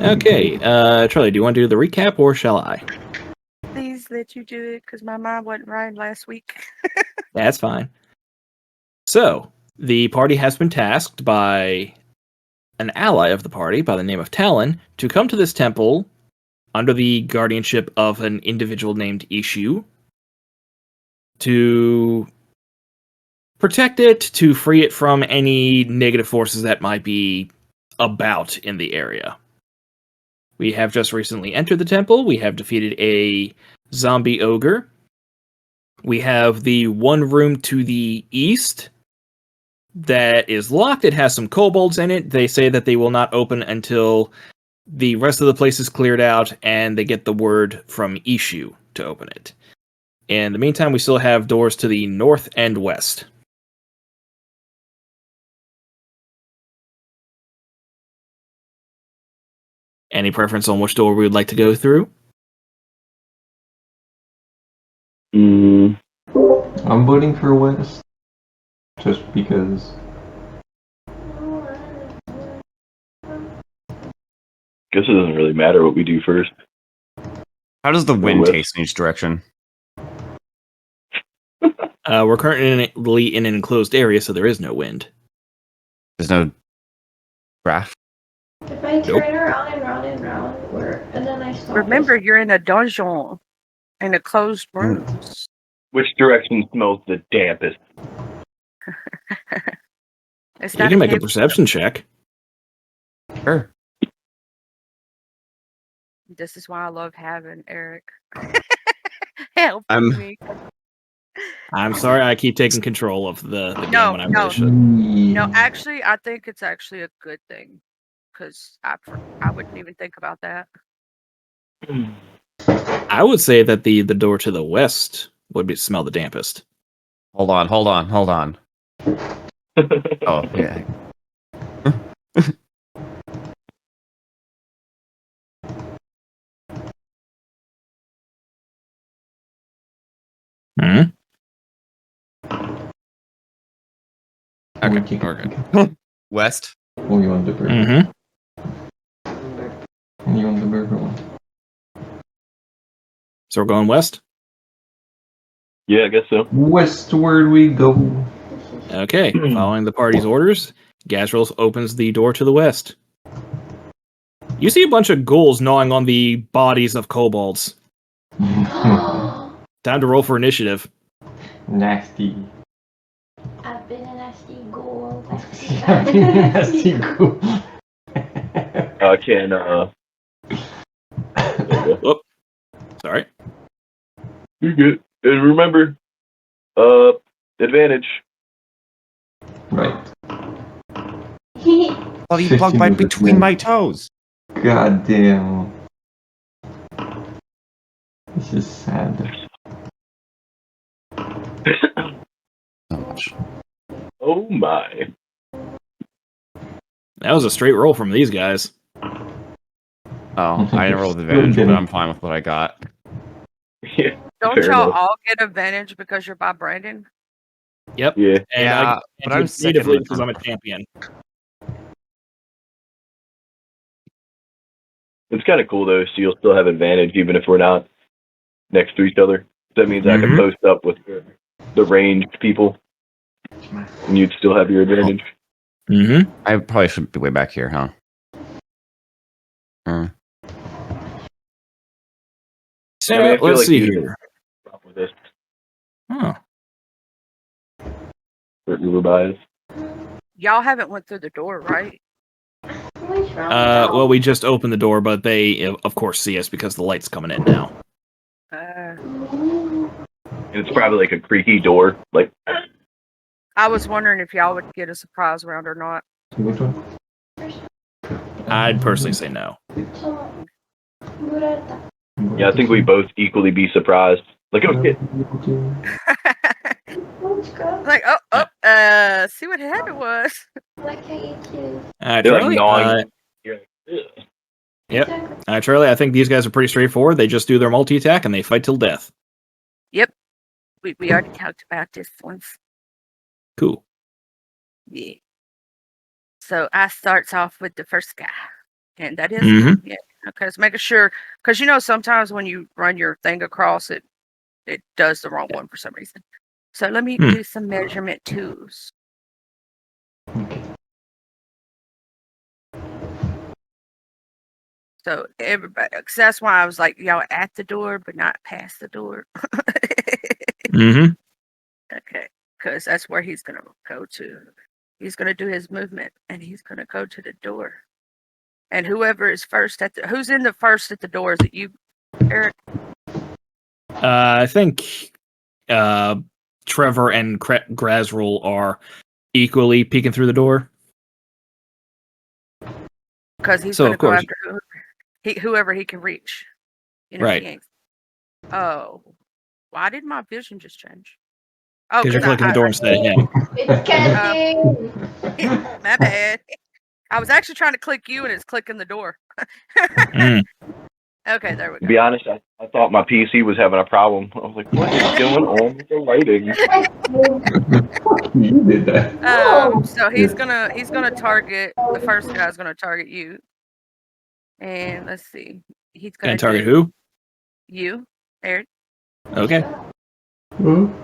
Okay, Charlie, do you want to do the recap or shall I? Please let you do it because my mind wasn't right last week. That's fine. So, the party has been tasked by an ally of the party by the name of Talon to come to this temple under the guardianship of an individual named Ishu to protect it, to free it from any negative forces that might be about in the area. We have just recently entered the temple. We have defeated a zombie ogre. We have the one room to the east that is locked. It has some kobolds in it. They say that they will not open until the rest of the place is cleared out and they get the word from Ishu to open it. In the meantime, we still have doors to the north and west. Any preference on which door we would like to go through? I'm voting for west. Just because. Guess it doesn't really matter what we do first. How does the wind west. taste in each direction? We're currently in an enclosed area, so there is no wind. There's no draft. If I turn around and round and round, and then I stop. Remember, you're in a dungeon in a closed room. Which direction smells the dampest? It's You not can make a hip- perception check. Sure. This is why I love having Eric help I'm- me. I'm sorry I keep taking control of the game No, when I no. really should. No, actually, I think it's actually a good thing because I wouldn't even think about that. I would say that the door to the west would smell the dampest. Hold on. Oh, yeah. Hmm? Okay, we're good. West. Oh, you want the burger? Mm-hmm. You want the burger one? So we're going west? Yeah, I guess so. Westward we go. Okay, following the party's orders, Gazrils opens the door to the west. You see a bunch of ghouls gnawing on the bodies of kobolds. Time to roll for initiative. Nasty. I've been a nasty ghoul. I've been a nasty ghoul. I can, Whoop. Sorry. You're good. And remember, advantage. Right. Bloody 50 bug bite movement. between my toes. God damn. This is sad. So much. Oh my. That was a straight roll from these guys. Oh, I didn't roll with advantage, but I'm fine with what I got. Yeah. Don't Fair y'all enough. all get advantage because you're by Brandon? Yep. Yeah. And Yeah, I but I'm second natively with because them. I'm a champion. It's kind of cool though, so you'll still have advantage even if we're not next to each other. That means I can Mhm. post up with the ranged people, and you'd still have your advantage. Mm-hmm. I probably should be way back here, huh? So, I mean, I feel let's like see you- here. With this Huh. for Uber buys. Y'all haven't went through the door, right? Well, we just opened the door, but they, of course, see us because the light's coming in now. And it's probably like a creaky door. Like, I was wondering if y'all would get a surprise round or not. Which one? I'd personally say no. yeah, I think we both equally be surprised. Like, oh shit. Like, see what happened was. They're like Charlie, gnawing. You're like, ugh. Yep. Charlie, I think these guys are pretty straightforward. They just do their multi-attack and they fight till death. Yep. We already talked about this once. Cool. Yeah. So I starts off with the first guy, and that is Mhm. yeah. Okay, just making sure because sometimes when you run your thing across it, it does the wrong one for some reason. So let me Hmm. do some measurement twos. Okay. So everybody, 'cause that's why I was like, y'all at the door, but not past the door. Mhm. Okay, because that's where he's gonna go to. He's gonna do his movement, and he's gonna go to the door. And whoever is first at the, who's in the first at the door? Is it you, Eric? I think Trevor and Grazrul are equally peeking through the door. Because he's So, gonna of go course. after whoever he can reach. Right. He ain't. Oh, why did my vision just change? Oh, Because you're because clicking the door instead of him. It's casting. my bad. I was actually trying to click you, and it's clicking the door. Mm. Okay, there we To go. be honest, I thought my PC was having a problem. I was like, what is going on with the lighting? You did that. So he's gonna target the first guy's gonna target you, and let's see, he's Gonna gonna target do who? you, Eric, Okay. Huh?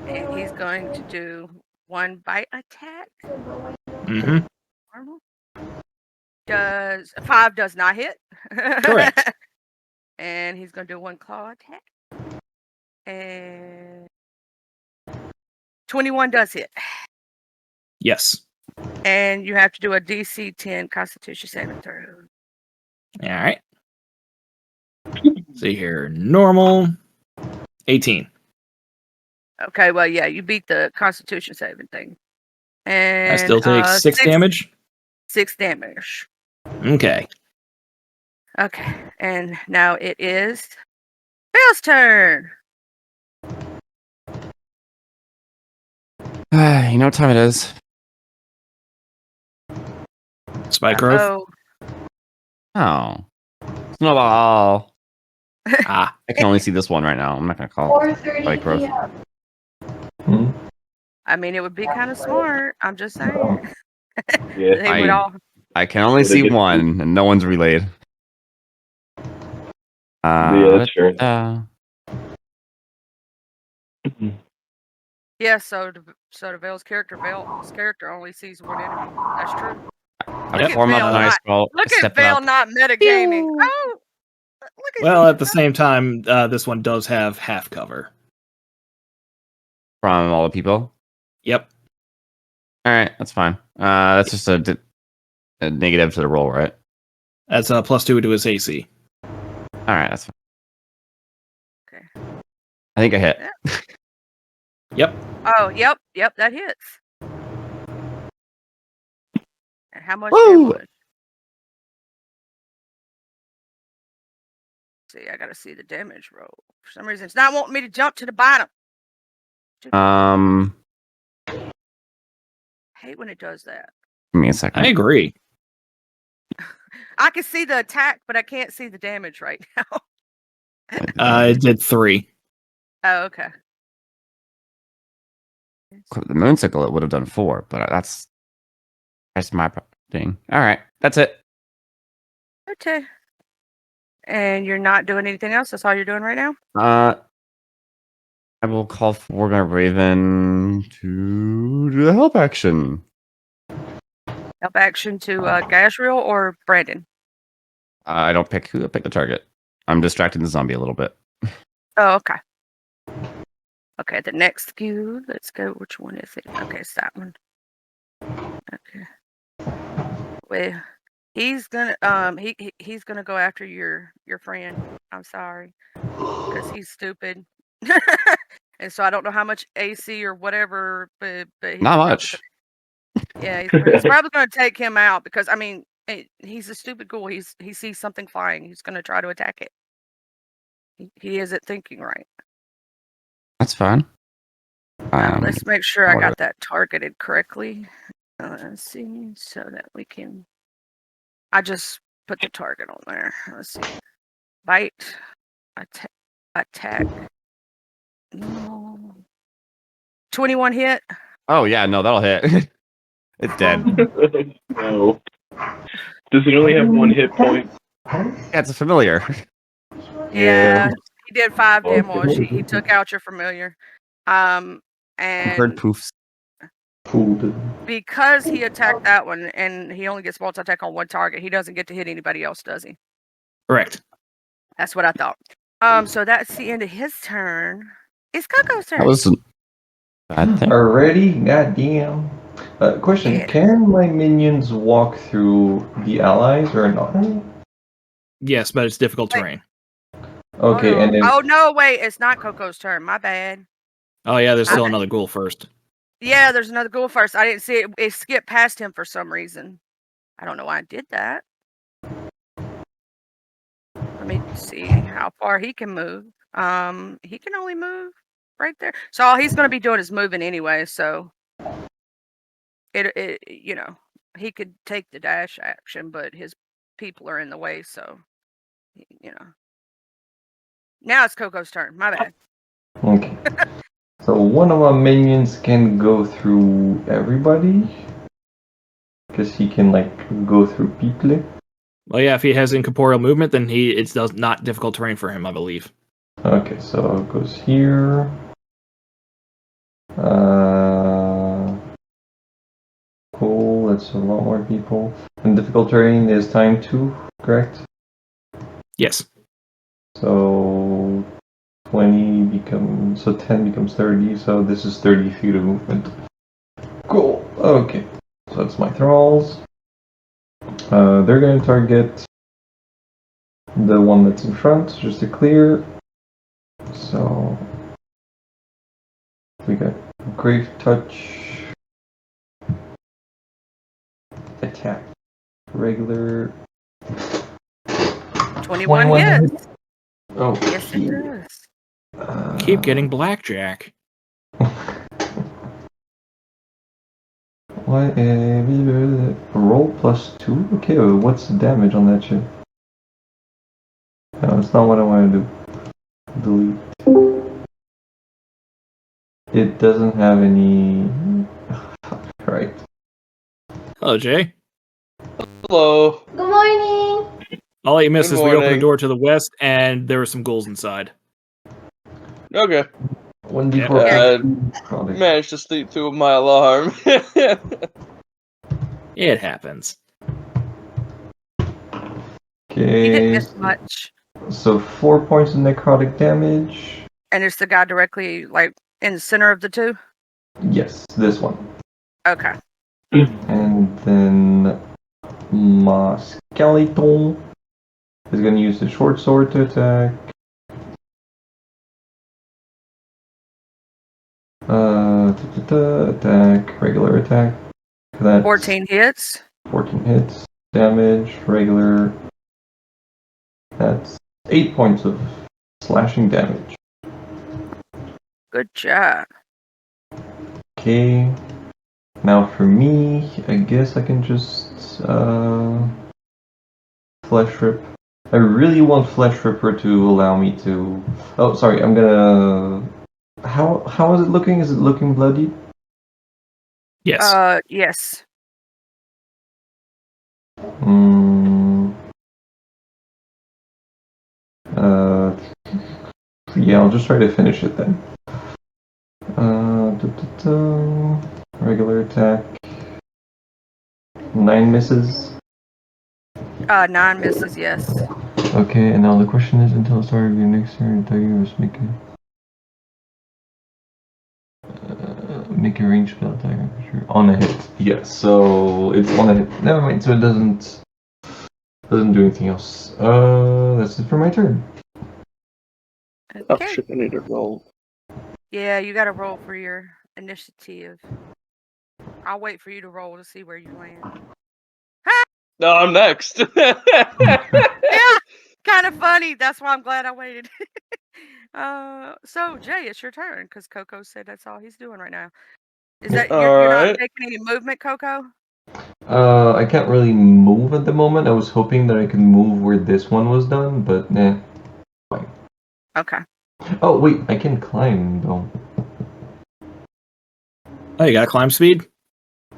and he's going to do one bite attack. Mm-hmm. Normal. Does 5 does not hit. Correct. And he's gonna do one claw attack, and 21 does hit. Yes. And you have to do a DC 10 Constitution saving throw. All right. See here. Normal. 18. Okay, well, yeah, you beat the Constitution saving thing. And I still take 6 damage. 6 damage. Okay. Okay, and now it is Bill's turn. You know what time it is? Spike growth. Oh, Oh. Snowball. Ah. I can only see this one right now. I'm not going to call it 4:30 spike growth. p.m. Hmm? I mean, it would be kind of smart. I'm just saying. Yeah. They would all. I can only Well, they see get- one, and no one's relayed. Yeah, that's fair. Yeah, so the Vale's character, Vale's character only sees one enemy. That's true. I Look at form up Vale an ice not- ball. Look step at it Vale up not metagaming. Oh, look at Well, you. at the same time, this one does have half cover. from all the people. Yep. All right, that's fine. That's just a negative to the roll, right? That's a +2 to his AC. All right, that's fine. Okay. I think I hit. Yep. Oh, yep, that hits. And how much Woo! damage? See, I gotta see the damage roll. For some reason, it's not wanting me to jump to the bottom. I hate when it does that. Give me a second. I agree. I can see the attack, but I can't see the damage right now. It did 3. Oh, okay. The moonsicle, it would have done 4, but that's my thing. All right, that's it. Okay. And you're not doing anything else? That's all you're doing right now? I will call for my Raven to do the help action. Help action to Gashriel or Brandon? I don't pick who. I pick the target. I'm distracting the zombie a little bit. Oh, okay. Okay, the next skew. Let's go. Which one is it? Okay, it's that one. Okay. Well, he's gonna he's gonna go after your friend. I'm sorry, because he's stupid. And so I don't know how much AC or whatever, but he's Not probably much. yeah, he's probably gonna take him out because I mean he's a stupid ghoul. He sees something flying. He's gonna try to attack it. He isn't thinking right. That's fine. Let's make sure I whatever. got that targeted correctly. Let's see, so that we can. I just put the target on there. Let's see. Bite. Attack. No. 21 hit. Oh yeah, no, that'll hit. It's dead. No. Does it only have one hit point? Yeah, it's a familiar. Yeah, he did 5 Okay. damage. He took out your familiar. I've heard And poofs. Food. because he attacked that one, and he only gets multi attack on one target, he doesn't get to hit anybody else, does he? Correct. That's what I thought. So that's the end of his turn. It's Coco's turn. That was a bad thing. Already? Goddamn. Question: Yeah. can my minions walk through the allies or not? Yes, but it's difficult Wait. terrain. Okay, Hold on. and then Oh no, wait, it's not Coco's turn. My bad. Oh yeah, there's still I- another ghoul first. Yeah, there's another ghoul first. I didn't see it. It skipped past him for some reason. I don't know why I did that. Let me see how far he can move. He can only move right there. So all he's going to be doing is moving anyway. So it he could take the dash action, but his people are in the way. So now it's Coco's turn. My bad. okay. So one of my minions can go through everybody, because he can go through people. Well, yeah, if he has incorporeal movement, then it's not difficult terrain for him, I believe. Okay, so it goes here. Cool, that's a lot more people. And difficult terrain is time 2, correct? Yes. So 10 becomes 30, so this is 30 feet of movement. Cool, okay. So that's my thralls. They're going to target the one that's in front, just to clear. So we got Grave Touch, Attack, regular. 21 hits. Oh, Yes, it does. Keep getting blackjack. What? Roll +2? Okay, what's the damage on that shit? No, that's not what I want to do. Delete. It doesn't have any. Right. Hello, Jay. Hello. Good morning. All you missed Good is we opened the morning. door to the west, and there were some ghouls inside. Okay. 1d4. I managed to sleep through my alarm. It happens. He didn't Okay, miss much. so 4 points of necrotic damage. And it's the guy directly in the center of the two? Yes, this one. Okay. And then my skeleton is going to use the short sword to attack. Attack, regular attack. That's 14 hits. 14 hits. Damage, regular. That's 8 points of slashing damage. Good job. Okay. Now for me, I guess I can just Flesh Rip. I really want Flesh Ripper to allow me to. Oh, sorry. I'm gonna. How is it looking? Is it looking bloody? Yes. Yes. Yeah, I'll just try to finish it then. Regular attack. 9 misses. 9 misses, yes. Okay, and now the question is, until the start of your next turn, target must make a range spell attack on a hit. Yes, so it's on a hit. Never mind, so it doesn't do anything else. That's it for my turn. Oh Okay. shit, I need to roll. Yeah, you got to roll for your initiative. I'll wait for you to roll to see where you land. No, I'm next. Yeah, kind of funny. That's why I'm glad I waited. So Jay, it's your turn because Coco said that's all he's doing right now. Is that you're not Alright. making any movement, Coco? I can't really move at the moment. I was hoping that I could move where this one was done, but nah. Fine. Okay. Oh wait, I can climb though. Oh, you got climb speed?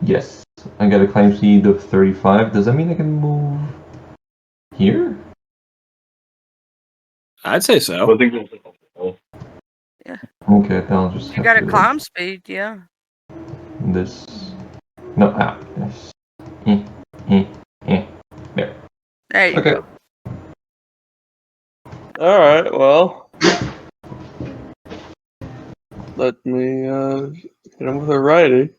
Yes. I got a climb speed of 35. Does that mean I can move here? I'd say so. I think that's- Okay, then I'll just You have got a to climb speed, yeah. this. No, yes. There. There you Okay. go. Alright, well. Let me hit him with a righty.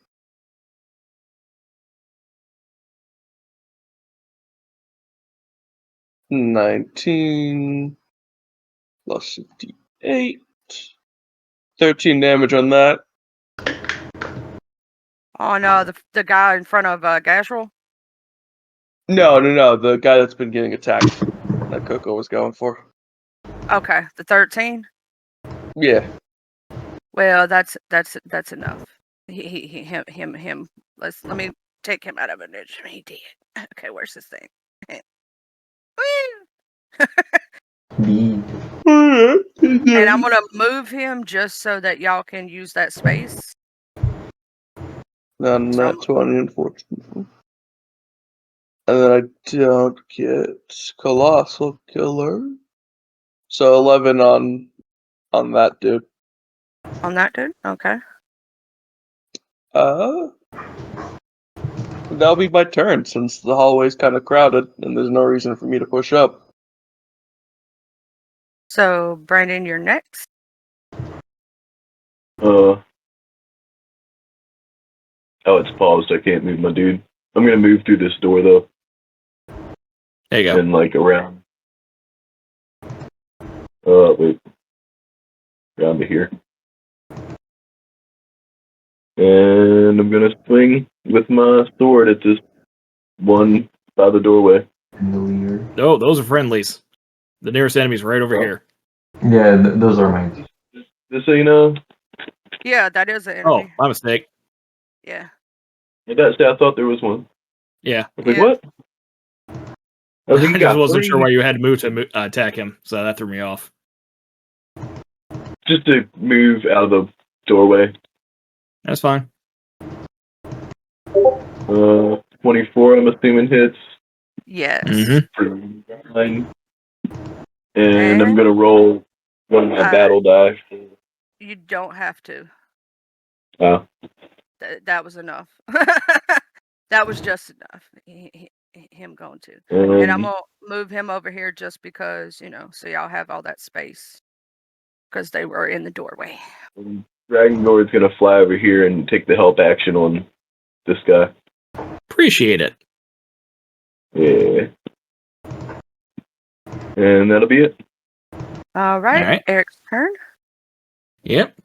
$19 plus 58. 13 damage on that. Oh no, the guy in front of Gasrel? No. The guy that's been getting attacked that Coco was going for. Okay, the 13. Yeah. Well, that's enough. Him. Let me take him out of it. He did. Okay, where's this thing? B. And I'm gonna move him just so that y'all can use that space. Then So that 20, unfortunately. And then I don't get Colossal Killer. So 11 on that dude. on that dude. Okay. That'll be my turn since the hallway's kind of crowded and there's no reason for me to push up. So Brandon, you're next. Oh, it's paused. I can't move my dude. I'm gonna move through this door though, There you go. and like around. Wait, around to here, and I'm gonna swing with my sword at this one by the doorway. In the leader. Oh, those are friendlies. The nearest enemy's right over here. Yeah, those are mine. Just so you know, Yeah, that is an Oh, enemy. my mistake. Yeah. I thought there was one. Yeah. I was like, Yeah. what? I was like, I you just got wasn't sure three? why you had to move to attack him, so that threw me off. Just to move out of the doorway. That's fine. 24, I'm assuming hits. Yes. Mm-hmm. 9. And I'm gonna roll one of my battle die. You don't have to. Oh. That was enough. That was just enough. Him going to. Um, And I'm gonna move him over here just because, so y'all have all that space. Because they were in the doorway. Dragon Lord's gonna fly over here and take the help action on this guy. Appreciate it. Yeah. And that'll be it. All right. All right. Eric's turn. Yep.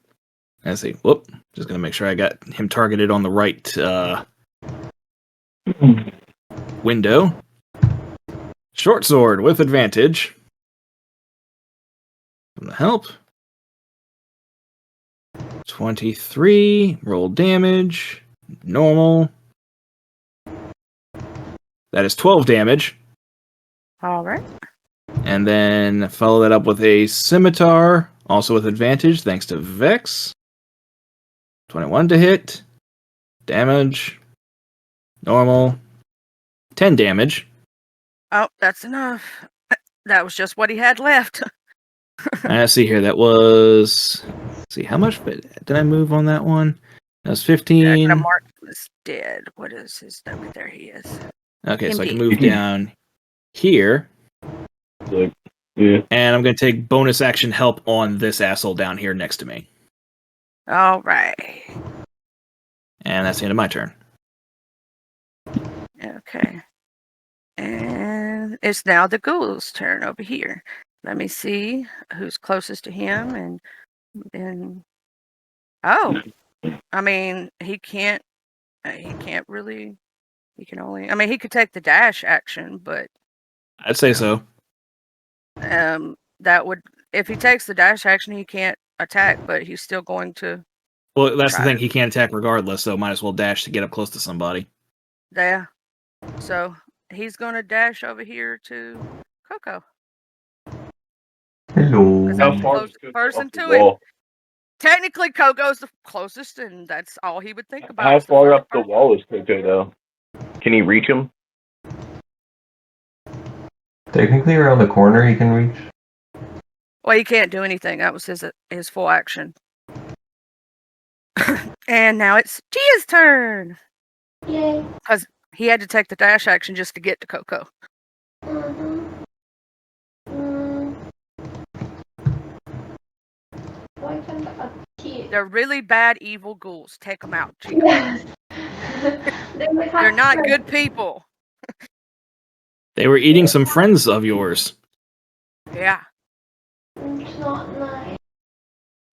Let's see. Whoop. Just gonna make sure I got him targeted on the right window. Short sword with advantage. From the help. 23. Roll damage. Normal. That is 12 damage. All right. And then follow that up with a scimitar, also with advantage, thanks to Vex. 21 to hit. Damage. Normal. 10 damage. Oh, that's enough. That was just what he had left. I see here, that was... Let's see, how much did I move on that one? That was 15. Mark was dead. What is his number? There he is. Okay, so I can MD. move down here. Like, yeah. And I'm going to take bonus action help on this asshole down here next to me. All right. And that's the end of my turn. Okay. And it's now the ghoul's turn over here. Let me see who's closest to him, and then I mean, he can't really. He can only. I mean, he could take the dash action, but I'd say so. that would, if he takes the dash action, he can't attack, but he's still going to. Well, that's the try thing. to- He can't attack regardless, so might as well dash to get up close to somebody. Yeah. So he's going to dash over here to Coco. Hello. Because How that's the far closest is Coco person off the to him. wall? Technically, Coco's the closest, and that's all he would think about. How is the far first up the person. wall is Coco though? Can he reach him? Technically, around the corner he can reach. Well, he can't do anything. That was his full action. And now it's Gia's turn. Yay. Because he had to take the dash action just to get to Coco. Mm-hmm. Why can't I see it? They're really bad, evil ghouls. Take them out, Gia. Yes. They're not good people. They were eating some friends of yours. Yeah. It's not nice.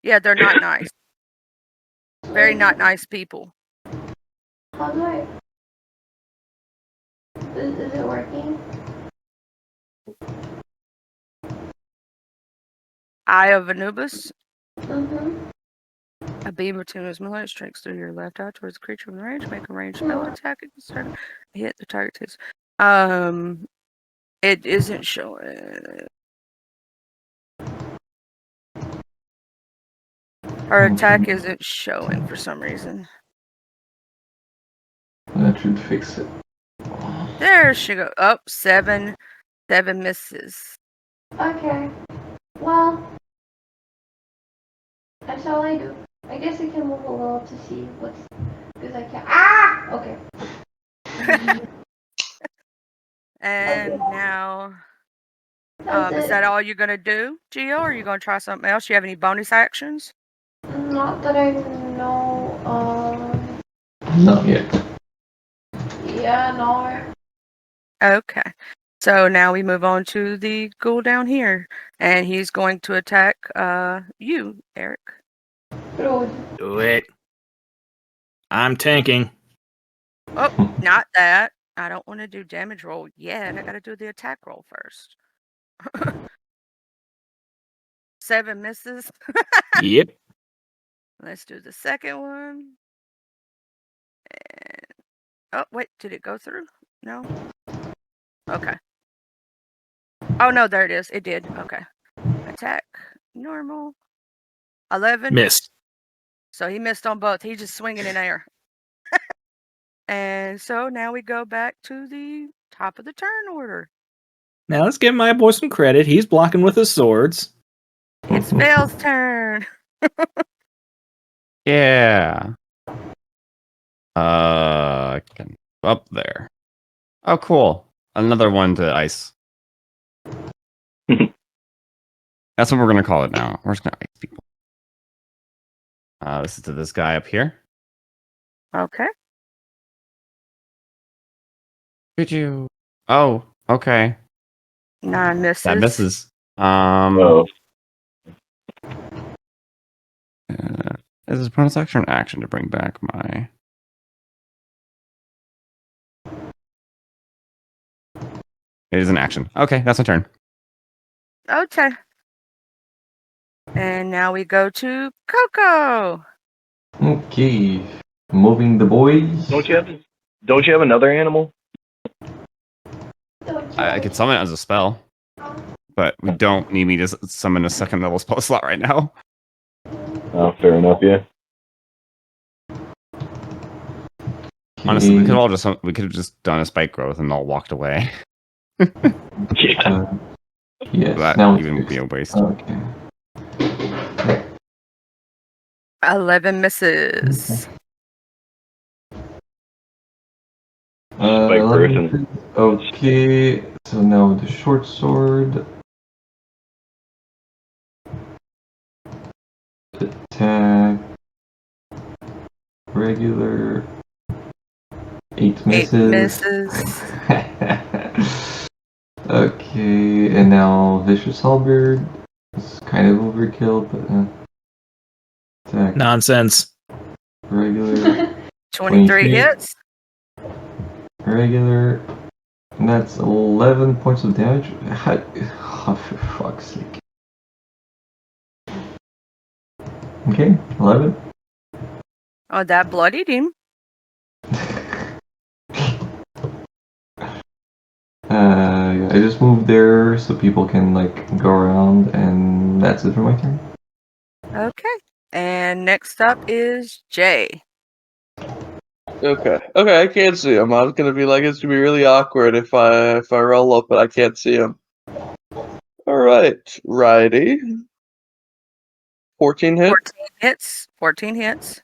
Yeah, they're not nice. Very not nice people. How do I? Is it working? Eye of Anubis. Mm-hmm. A beam of Tuna's melee strikes through your left eye towards the creature in range. Make a ranged spell attack against the target. Hit the target takes. It isn't showing. Her attack isn't showing for some reason. That should fix it. There she goes. Oh, 7 misses. Okay. Well, that's all I do. I guess I can move a little to see what's. Because I can't. Ah! Okay. And now, That's is it. that all you're gonna do, Gio? Or are you gonna try something else? You have any bonus actions? Not that I know. Not yet. Yeah, no. Okay. So now we move on to the ghoul down here, and he's going to attack you, Eric. Rude. Do it. I'm tanking. Oh, not that. I don't want to do damage roll yet. I got to do the attack roll first. 7 misses. Yep. Let's do the second one. And oh, wait, did it go through? No. Okay. Oh no, there it is. It did. Okay. Attack normal. 11. Missed. So he missed on both. He's just swinging in air. And so now we go back to the top of the turn order. Now let's give my boy some credit. He's blocking with his swords. It's Vale's turn. Yeah. I can up there. Oh, cool. Another one to ice. That's what we're gonna call it now. We're just gonna ice people. This is to this guy up here. Okay. Could you? Oh, okay. 9 misses. That misses. Oh. Is this bonus action or action to bring back my? It is an action. Okay, that's my turn. Okay. And now we go to Coco. Okay. Moving the boys. Don't you have another animal? I could summon it as a spell, but we don't need me to summon a second level spell slot right now. Oh, fair enough. Yeah. Honestly, we could have just done a spike growth and all walked away. Yeah. Yes. That Now even would it's be a waste. okay. 11 misses. Spike 11 person. Okay. So now the short sword. Attack. Regular. 8 misses. 8 misses. Okay, and now Vicious Halberd. It's kind of overkill, but attack. Nonsense. Regular. 23 23. hits. Regular. And that's 11 points of damage. Oh, for fuck's sake. Okay, 11. Oh, that bloodied him. I just moved there so people can go around, and that's it for my turn. Okay. And next up is Jay. Okay. Okay, I can't see him. I was gonna be like, it's gonna be really awkward if I roll up, but I can't see him. All right, righty. 14 hits. 14 hits. 14 hits.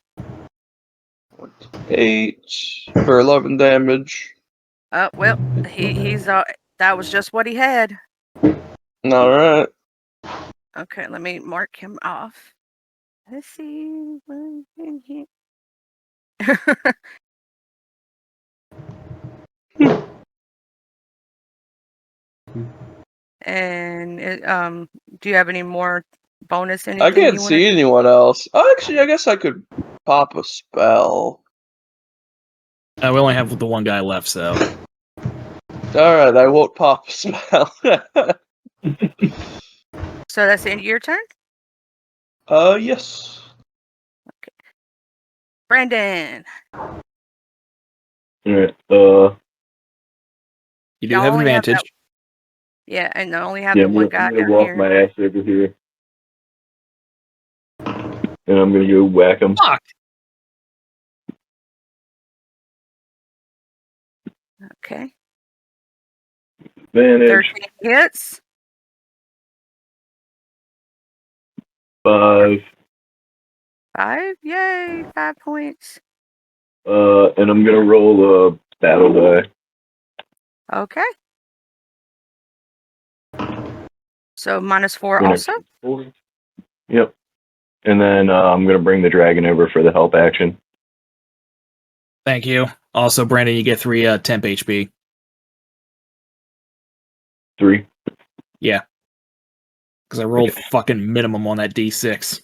8 for 11 damage. Well, he's that was just what he had. All right. Okay, let me mark him off. Let's see. And do you have any more bonus? Anything I can't you see want anyone else. Oh, actually, I guess I could pop a spell. We only have the one guy left, so. All right, I won't pop a spell. So that's the end of your turn, Yes. Brandon. Alright, You do Y'all have only have advantage. Yeah, and I only have yeah, the one guy I'm gonna down walk here. my ass over here. And I'm gonna go whack him. Fuck! Okay. Advantage. 13 hits. 5. 5. Yay, 5 points. And I'm gonna roll a battle die. Okay. So -4 Gonna- also. Yep. And then I'm gonna bring the dragon over for the help action. Thank you. Also, Brandon, you get 3 temp HP. 3. Yeah. Because I rolled fucking minimum on that D6.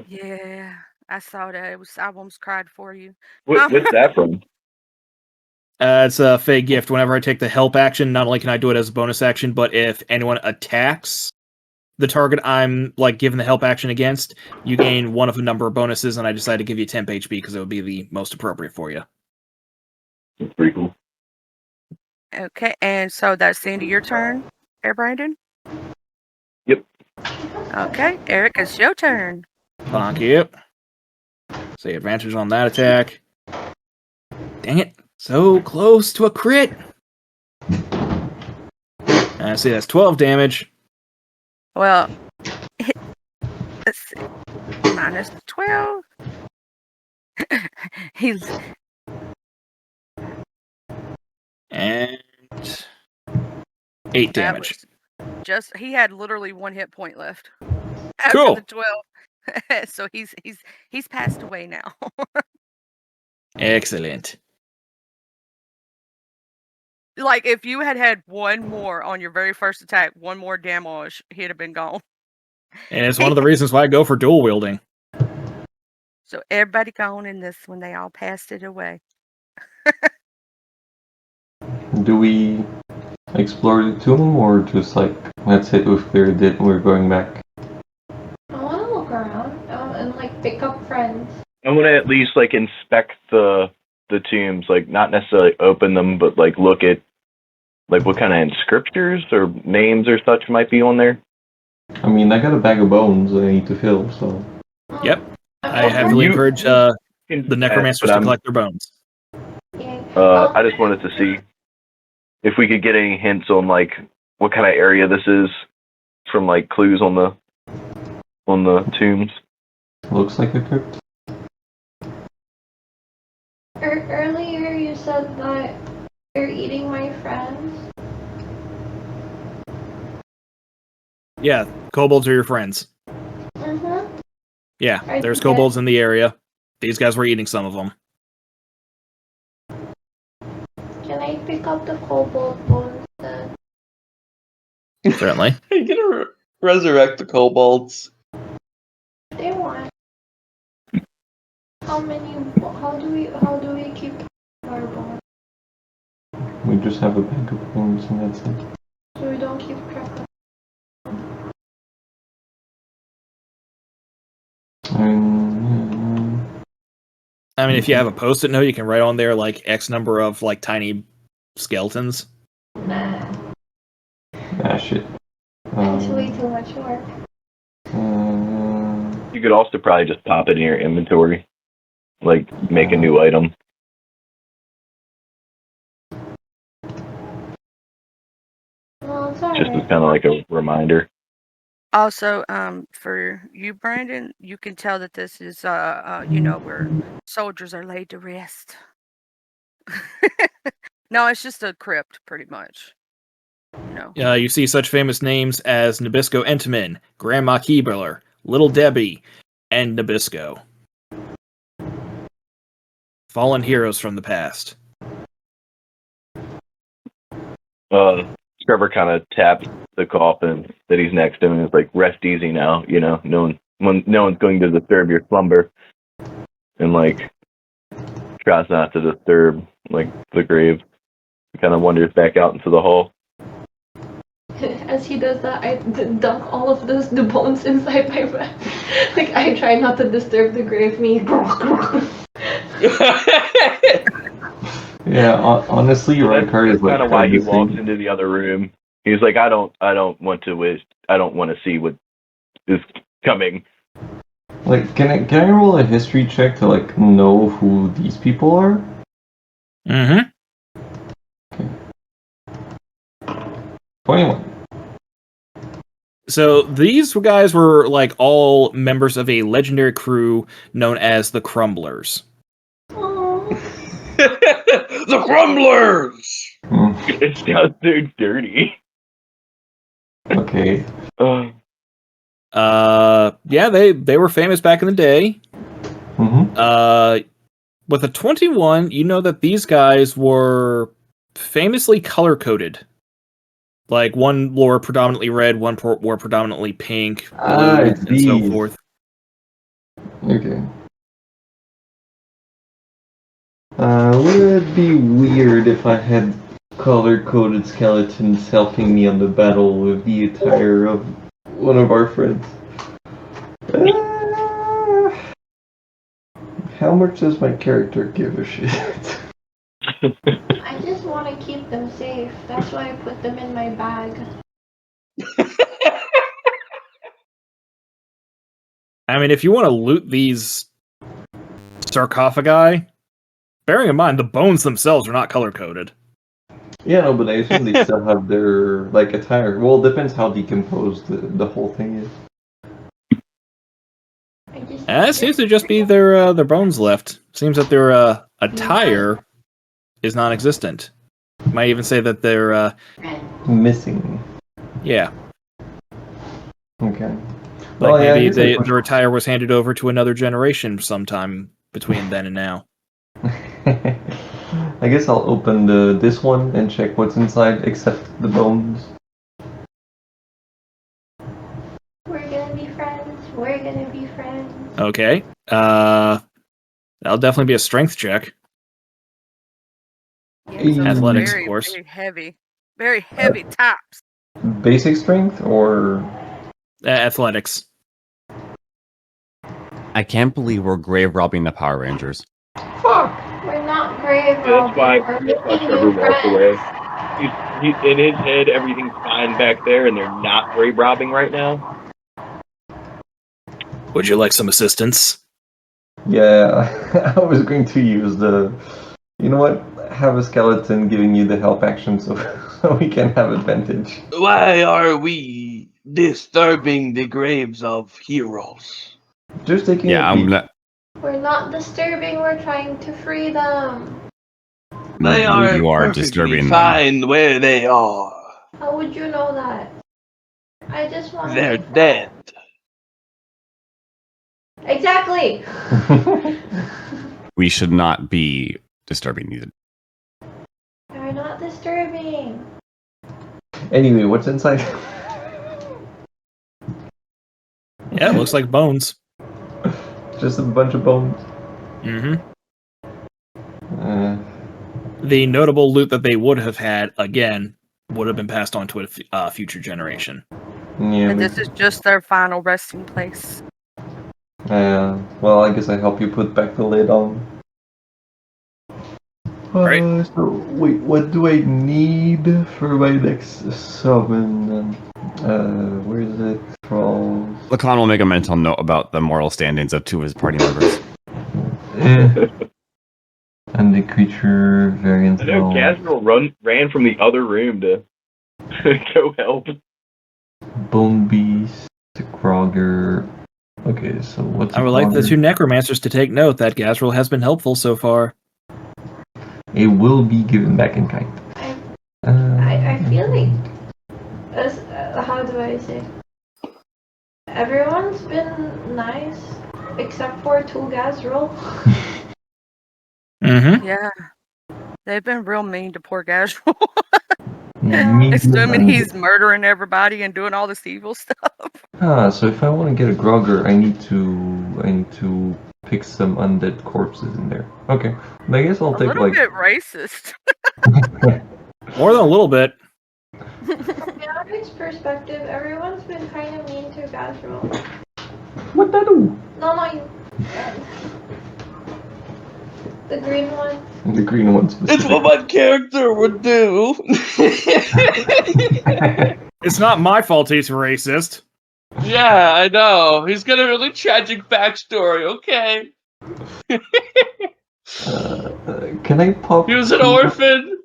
Yeah, I saw that. I almost cried for you. What's that from? It's a fake gift. Whenever I take the help action, not only can I do it as a bonus action, but if anyone attacks the target I'm like giving the help action against, you gain one of a number of bonuses, and I decided to give you temp HP because it would be the most appropriate for you. That's pretty cool. Okay, and so that's the end of your turn, Brandon? Yep. Okay, Eric, it's your turn. Thank you. Say advantage on that attack. Dang it. So close to a crit. I see that's 12 damage. Well, let's see. -12. He's And 8 that damage. was he had literally 1 hit point left after Cool. the 12. So he's passed away now. Excellent. Like if you had one more on your very first attack, one more damage, he'd have been gone. And it's one of the reasons why I go for dual wielding. So everybody gone in this one. They all passed it away. Do we explore the tomb or just like, that's it, we've cleared it, we're going back? I want to look around and like pick up friends. I'm gonna at least like inspect the tombs, like not necessarily open them, but like look at like what kind of inscriptors or names or such might be on there. I mean, I got a bag of bones that I need to fill, so... Yep. I heavily encourage the necromancers to collect their bones. I just wanted to see if we could get any hints on like what kind of area this is from like clues on the tombs. Looks like a crypt. Earlier you said that you're eating my friends. Yeah, kobolds are your friends. Mm-hmm. Yeah, Are there's they kobolds in the area. These guys were eating some of them. Can I pick up the kobold bones then? Certainly. Are you gonna resurrect the kobolds? They want. How do we keep our bones? We just have a bag of bones and that's it. So we don't keep track of. I mean, if you have a post-it note, you can write on there like X number of like tiny skeletons. Nah. Ah, shit. It's way too much work. You could also probably just pop it in your inventory. like make a new item. Well, it's Just as alright. kind of like a reminder. Also, for you, Brandon, you can tell that this is, where soldiers are laid to rest. No, it's just a crypt, pretty much. You see such famous names as Nabisco Entenmann, Grandma Keebler, Little Debbie, and Nabisco. Fallen heroes from the past. Trevor kind of taps the coffin that he's next to and is like, "Rest easy now, no one's going to disturb your slumber," and like tries not to disturb like the grave. He kind of wanders back out into the hall. As he does that, I dunk all of the bones inside my bag. Like, I try not to disturb the grave me. Yeah, honestly, Rykard is like kind of why he the walks same. into the other room. He's like, I don't want to see what is coming. Like, can I roll a history check to like know who these people are? Mm-hmm. 21. So these guys were like all members of a legendary crew known as the Crumblers. The Crumblers! It sounds so dirty. Okay. Yeah, they were famous back in the day. Mm-hmm. With a 21, you know that these guys were famously color-coded. Like, one wore predominantly red, one wore predominantly pink, blue, and so these. forth. Okay. Would it be weird if I had color-coded skeletons helping me on the battle with the attire of one of our friends? How much does my character give a shit? I just want to keep them safe. That's why I put them in my bag. I mean, if you want to loot these sarcophagi, bearing in mind the bones themselves are not color-coded. Yeah, no, but I assume they still have their, like, attire. Well, it depends how decomposed the whole thing is. It seems to just be their bones left. Seems that their attire is non-existent. Might even say that they're missing. Yeah. Okay. Like Well, maybe yeah, their attire was handed over to another generation sometime between then and now. I guess I'll open this one and check what's inside, except the bones. We're gonna be friends. We're gonna be friends. Okay. That'll definitely be a strength check. Yeah, Athletics, very, of course. very heavy. Very heavy tops. Basic strength or Athletics. I can't believe we're grave robbing the Power Rangers. Fuck! We're not grave That's why robbing. We're making Trevor new walks friends. away. He's in his head, everything's fine back there, and they're not grave robbing right now. Would you like some assistance? Yeah, I was going to use the. You know what? Have a skeleton giving you the help action so we can have advantage. Why are we disturbing the graves of heroes? Just taking Yeah, a I'm peek. not. We're not disturbing. We're trying to free them. They are You are perfectly disturbing them. fine where they are. How would you know that? I just want to They're be friends. dead. Exactly. We should not be disturbing these. They're not disturbing. Anyway, what's inside? Yeah, it looks like bones. Just a bunch of bones. Mm-hmm. Uh, The notable loot that they would have had, again, would have been passed on to a future generation. yeah. And this is just their final resting place. Well, I guess I help you put back the lid on. Right. So, wait, what do I need for my next summon? Where is it? Trolls. Lacan will make a mental note about the moral standings of two of his party members. And the creature variant. I know Casserole ran from the other room to go help. Bone Beast, Krogger. Okay, so what's I would like the Krogger? two necromancers to take note that Gazril has been helpful so far. It will be given back in kind. I feel like, how do I say? Everyone's been nice, except for Gazril. Mm-hmm. Yeah. They've been real mean to poor Gazril. Me Assuming and- he's murdering everybody and doing all this evil stuff. So if I want to get a Grogger, I need to pick some undead corpses in there. Okay, I guess I'll A take little like. bit racist. More than a little bit. From Yari's perspective, everyone's been kind of mean to Gazril. What I do? No, you. The green one. The green ones. It's what my character would do. It's not my fault he's racist. Yeah, I know. He's got a really tragic backstory, okay? Can I pop? He was an orphan,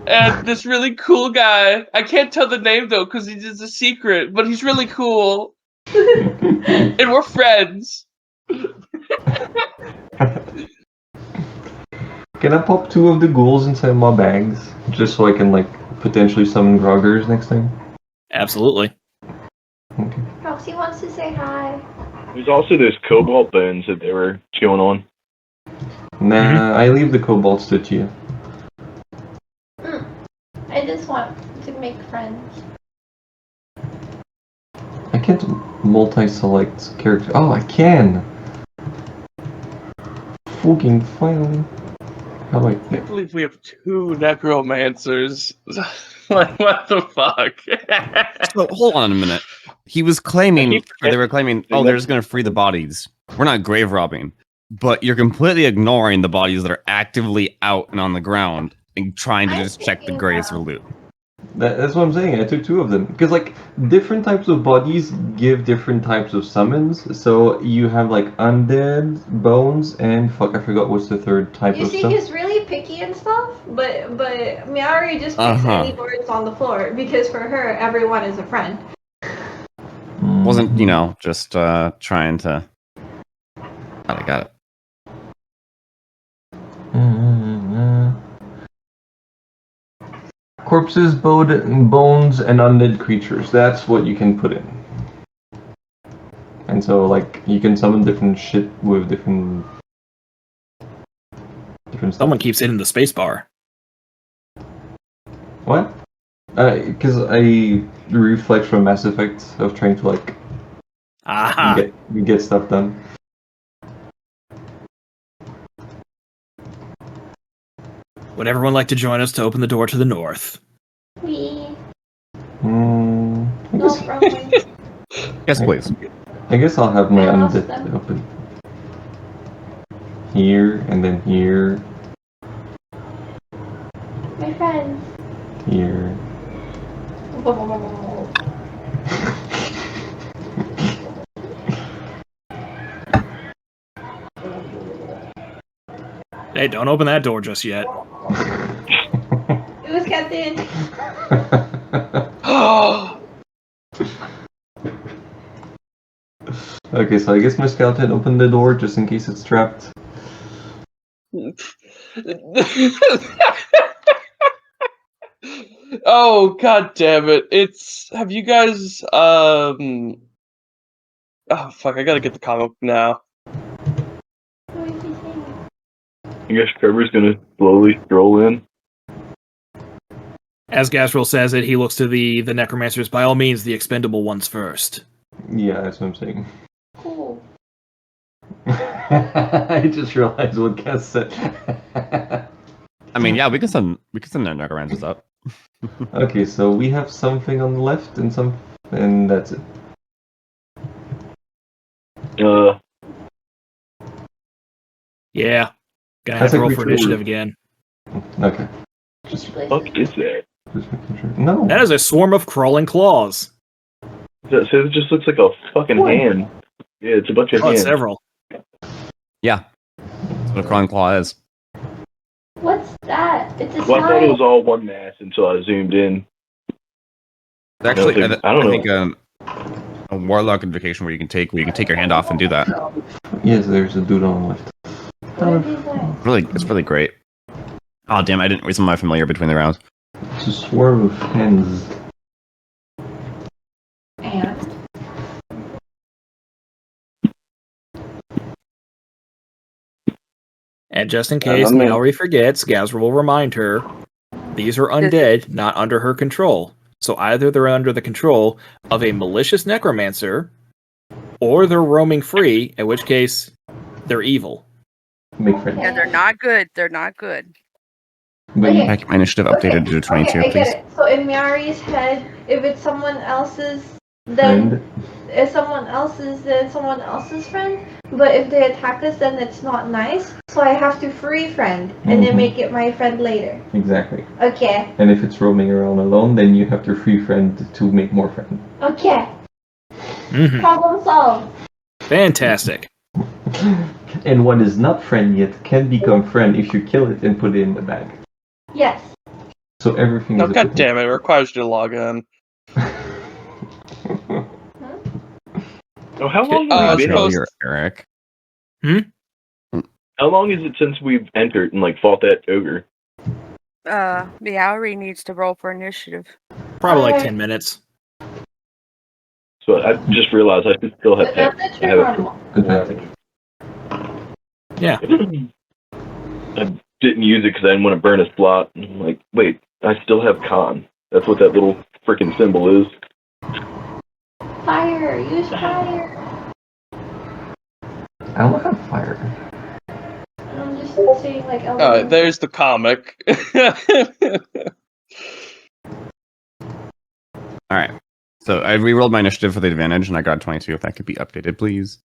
and this really cool guy. I can't tell the name though, because it's a secret, but he's really cool. And we're friends. Can I pop 2 of the ghouls inside my bags, just so I can like potentially summon Groggers next time? Absolutely. Okay. Roxy wants to say hi. There's also those cobalt bones that they were chewing on. Nah, I leave the kobolds to you. I just want to make friends. I can't multi-select character. Oh, I can. Fucking finally. How do I? I can't believe we have 2 necromancers. Like, what the fuck? So hold on a minute. He was claiming, or they were claiming, oh, they're just going to free the bodies. We're not grave robbing. But you're completely ignoring the bodies that are actively out and on the ground and trying to I'm just check the thinking graves that- for loot. That's what I'm saying. I took 2 of them because like different types of bodies give different types of summons. So you have like undead, bones, and fuck, I forgot what's the third type You of see, stuff. he's really picky and stuff, but Miari just picks any boards on the floor because for her, everyone is a friend. Wasn't, just trying to... I got it. Corpses, bones, and undead creatures. That's what you can put in. And so, like, you can summon different shit with different stuff. Someone keeps hitting the spacebar. What? Because I reflect from Mass Effect of trying to like Aha! get stuff done. Would everyone like to join us to open the door to the north? We I no guess, problem. Yes, please. I guess I'll have my I lost undead them. open. Here, and then here, My friends. here. Hey, don't open that door just yet. It was Captain. Okay, so I guess my skeleton opened the door just in case it's trapped. Oh, god damn it. Have you guys, oh fuck, I gotta get the comic book now. Who is he saying? I guess Trevor's gonna slowly stroll in. As Gazril says it, he looks to the necromancers. By all means, the expendable ones first. Yeah, that's what I'm saying. Cool. I just realized what Cass said. I mean, yeah, we can send our necromancers up. Okay, so we have something on the left and that's it. Yeah. Gonna That's have to a roll for creature initiative wound. again. Okay. Which place Fuck is is that? Just making sure. No. That is a swarm of crawling claws. So it just looks like a fucking What? hand. Yeah, it's a bunch of Oh, it's hands. several. Yeah. That's what a crawling claw is. What's that? It's a Well, I thought it sign. was all one mass until I zoomed in. Actually, I think a warlock invocation where you can take your hand off and do that. Yes, there's a dude on the left. What are these guys? It's really great. Oh damn! I didn't read some of my familiar between the rounds. It's a swarm of hens. And And just in case Mallory forgets, Gaz will remind her these are undead, not under her control. So either they're under the control of a malicious necromancer, or they're roaming free, in which case they're evil. Make friends. Yeah, they're not good. They're not good. But Okay. I keep my initiative updated to 22, okay, I please. get it. So in Mari's head, if it's someone else's, then friend. if someone else's, then someone else's friend. But if they attack us, then it's not nice. So I have to free friend and then Mhm. make it my friend later. Exactly. Okay. And if it's roaming around alone, then you have to free friend to make more friends. Okay. Mhm. Problem solved. Fantastic. And what is not friend yet can become friend if you kill it and put it in the bag. Yes. So everything No, is. god damn it! It requires you to log in. So how long Uh, have we been? suppose- You're Eric. How long is it since we've entered and like fought that ogre? Meowry needs to roll for initiative. Probably like Okay. 10 minutes. So I just realized I should still have Advantage I or have normal? Advantage. Yeah. I didn't use it because I didn't want to burn a slot. I'm like, wait, I still have con. That's what that little freaking symbol is. Fire. Use fire. I don't have fire. I'm just saying like elements. There's the comic. All right. So I re-rolled my initiative for the advantage, and I got 22. If that could be updated, please.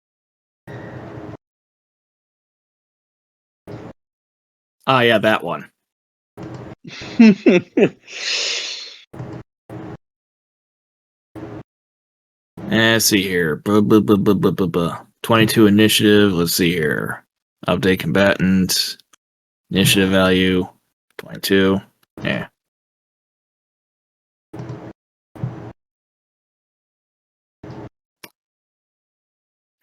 Ah, yeah, that one. Let's see here. 22 initiative. Let's see here. Update combatant. Initiative value. 22. Yeah.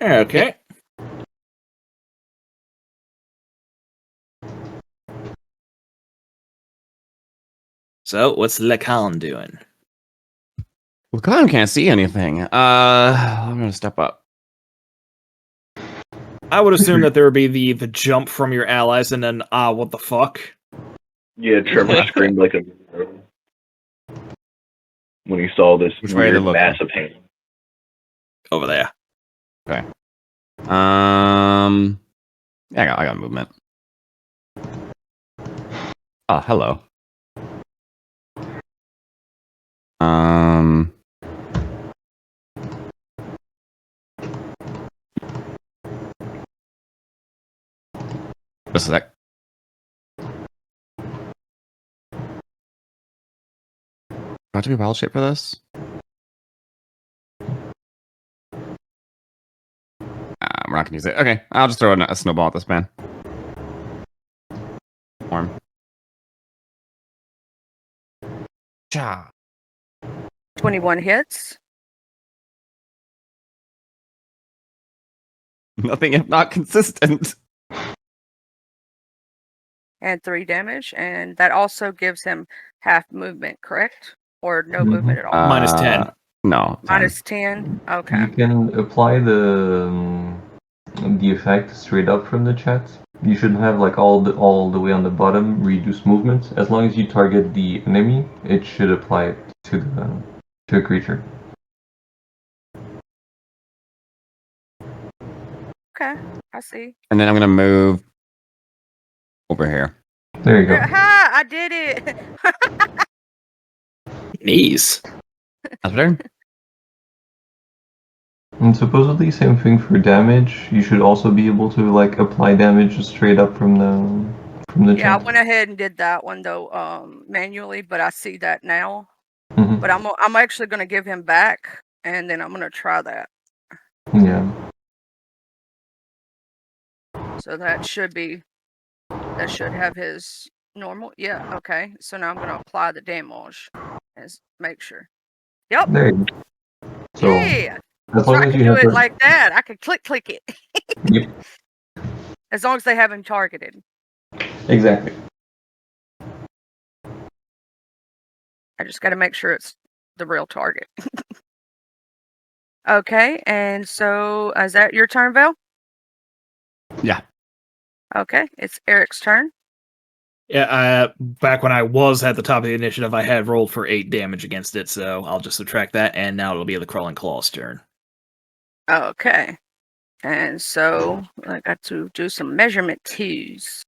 Okay. So, what's Lacan doing? Well, Khan can't see anything. I'm gonna step up. I would assume that there would be the jump from your allies and then, what the fuck? Yeah, Trevor screamed like a when he saw this Which way are they weird looking? massive hand. Over there. Yeah, I got movement. Oh, hello. Just a sec. Got to be wild shape for this? We're not gonna use it. Okay, I'll just throw a snowball at this man. Form. Cha. 21 hits. Nothing if not consistent. And 3 damage, and that also gives him half movement, correct? Or no movement at all? Minus 10. No. 10. Minus 10? Okay. You can apply the effect straight up from the chat. You should have like all the way on the bottom reduce movement. As long as you target the enemy, it should apply it to a creature. Okay, I see. And then I'm gonna move over here. There you go. Ha! I did it! Knees. That's better. And supposedly same thing for damage. You should also be able to like apply damage straight up from the Yeah, I chat. went ahead and did that one though, manually, but I see that now. Mhm. But I'm actually gonna give him back, and then I'm gonna try that. Yeah. So that should be That should have his normal. Yeah, okay. So now I'm going to apply the damage and make sure. Yep. There you go. So, Yeah. as So long I as can you do have it the... like that. I can click it. Yep, As long as they have him targeted. exactly. I just got to make sure it's the real target. Okay, and so is that your turn, Val? Yeah. Okay, it's Eric's turn. Yeah, back when I was at the top of the initiative, I had rolled for 8 damage against it, so I'll just subtract that, and now it'll be the Crawling Claw's turn. Okay, and so I got to do some measurement twos.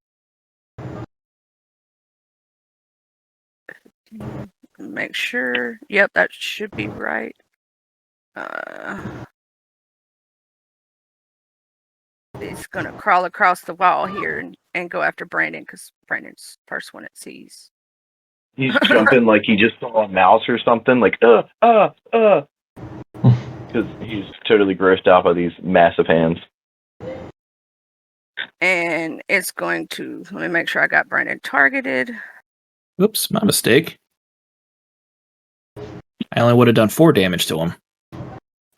Make sure. Yep, that should be right. He's gonna crawl across the wall here and go after Brandon because Brandon's first one it sees. He's jumping like he just saw a mouse or something, like, because he's totally grossed out by these massive hands. And it's going to, let me make sure I got Brandon targeted. Oops, my mistake. I only would have done 4 damage to him.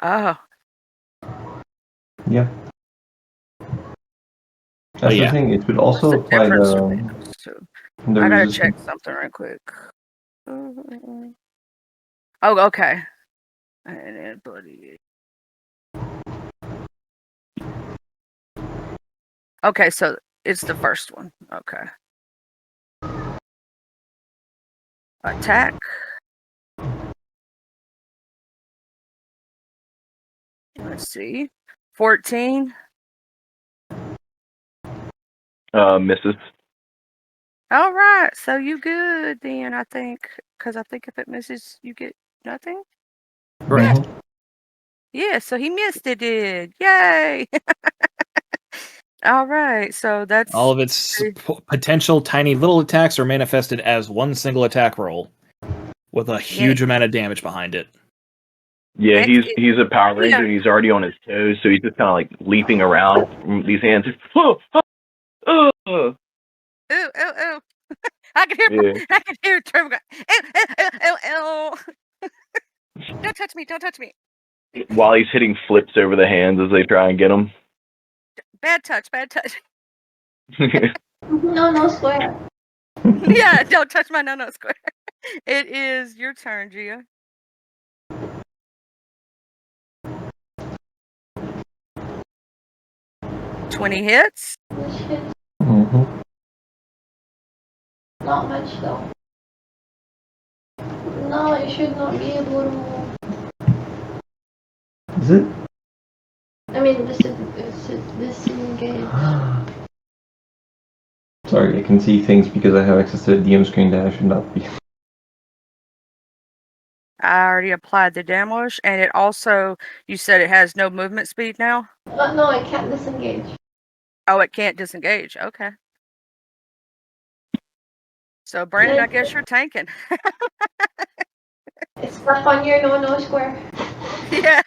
Oh, Yeah. That's yeah. the thing, it would what's also the apply difference the... between those two? the I gotta resistance. check something right quick. Oh, okay. And then bloody. Okay, so it's the first one. Okay. Attack. Let's see. 14. Misses. All right, so you good then, I think. Because I think if it misses, you get nothing. Right. Mhm. Yeah, so he missed it, did. Yay! All right, so that's All of its potential tiny little attacks are manifested as one single attack roll with a huge amount of damage behind it. Yeah, And he's a Power Ranger. yeah. He's already on his toes, so he's just kind of like leaping around from these hands. Oh, oh, oh. Ooh, ooh, ooh. I can hear Trevor go, ew. Don't touch me, don't touch me. While he's hitting flips over the hands as they try and get him. Bad touch. No square. Yeah, don't touch my no square. It is your turn, Gia. $20 hits. Which hits Mhm. not much though. No, I should not be able to move. Is it? I mean, this disengage. Sorry, I can see things because I have access to the DM screen that I should not be. I already applied the damage, and it also, you said it has no movement speed now? No, I can't disengage. Oh, it can't disengage. Okay. So, Brandon, I guess you're tanking. It's stuck on your no square. Yeah.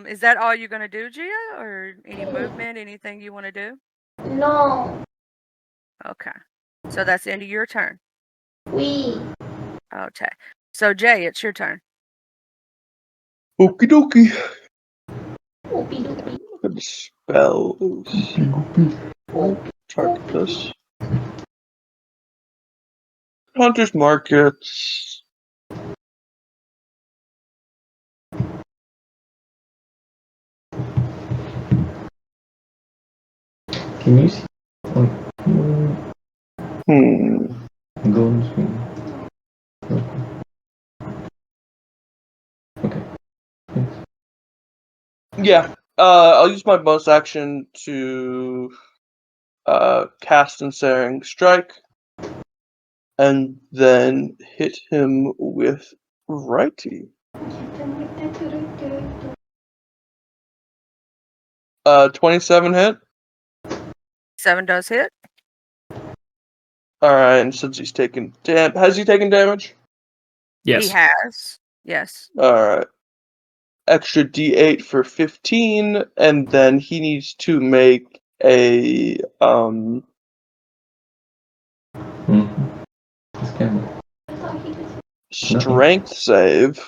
Is that all you're gonna do, Gia, or any movement, anything you want to do? No. Okay. So that's the end of your turn. We. Okay. So Jay, it's your turn. Okie dokie. Oopie doopie. Look at the spells. Target this. Hunter's Markets. Can you see? Like, go on the screen. Okay. Thanks. Yeah. I'll use my bonus action to cast Ensnaring Strike. And then hit him with righty. 27 hit. 7 does hit. Alright, and since he's taken has he taken damage? Yes. He has. Yes. Alright. Extra D8 for 15, and then he needs to make a Strength save.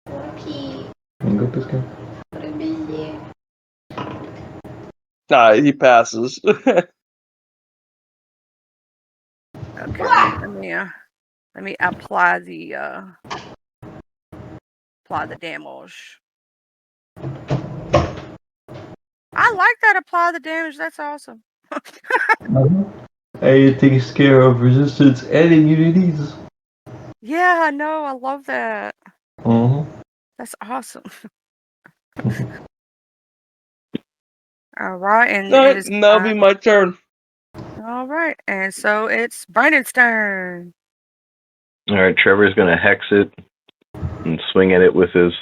Lucky. Go, Pisco. But I'm busy. Nah, he passes. Okay, let me apply the damage. I like that apply the damage. That's awesome. Hey, it takes care of resistance and immunities. Yeah, I know. I love that. That's awesome. All right, and Alright, it is that'll be my turn. all right, and so it's Brandon's turn. All right, Trevor's gonna hex it and swing at it with his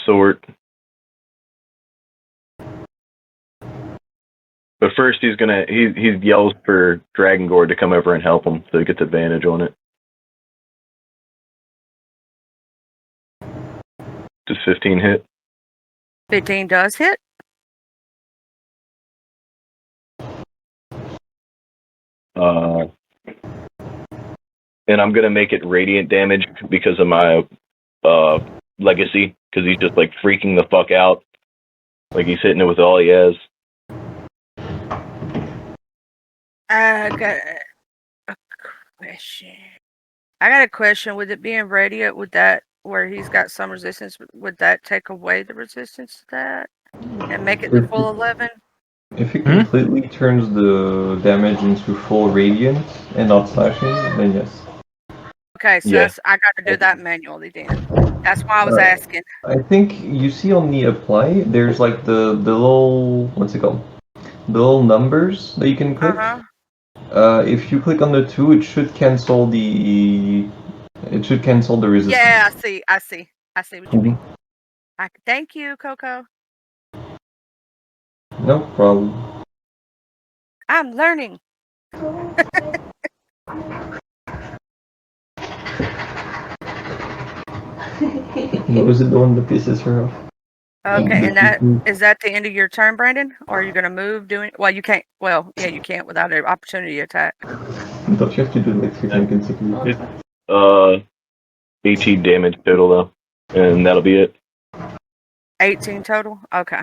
sword. But first, he yells for Dragon Gore to come over and help him, so he gets advantage on it. Does 15 hit? 15 does hit. And I'm gonna make it radiant damage because of my legacy, because he's just like freaking the fuck out, like he's hitting it with all he has. I got a question. With it being radiant, would that where he's got some resistance, would that take away the resistance to that and make it the full 11? If it completely turns the damage into full radiant and not slashing, then yes. Okay, so Yeah. I got to do that manually then. That's why I was asking. I think you see on the apply, there's like the little, what's it called? The little numbers that you can click. If you click on the 2, it should cancel the resistance. Yeah, I see what you mean. Thank you, Coco. No problem. I'm learning. Was it the one that pisses her off? Okay, and that is that the end of your turn, Brandon? Or are you gonna move doing well you can't you can't without an opportunity attack. Don't you have to do like 3 times consecutively? 18 damage total though. And that'll be it. 18 total? Okay.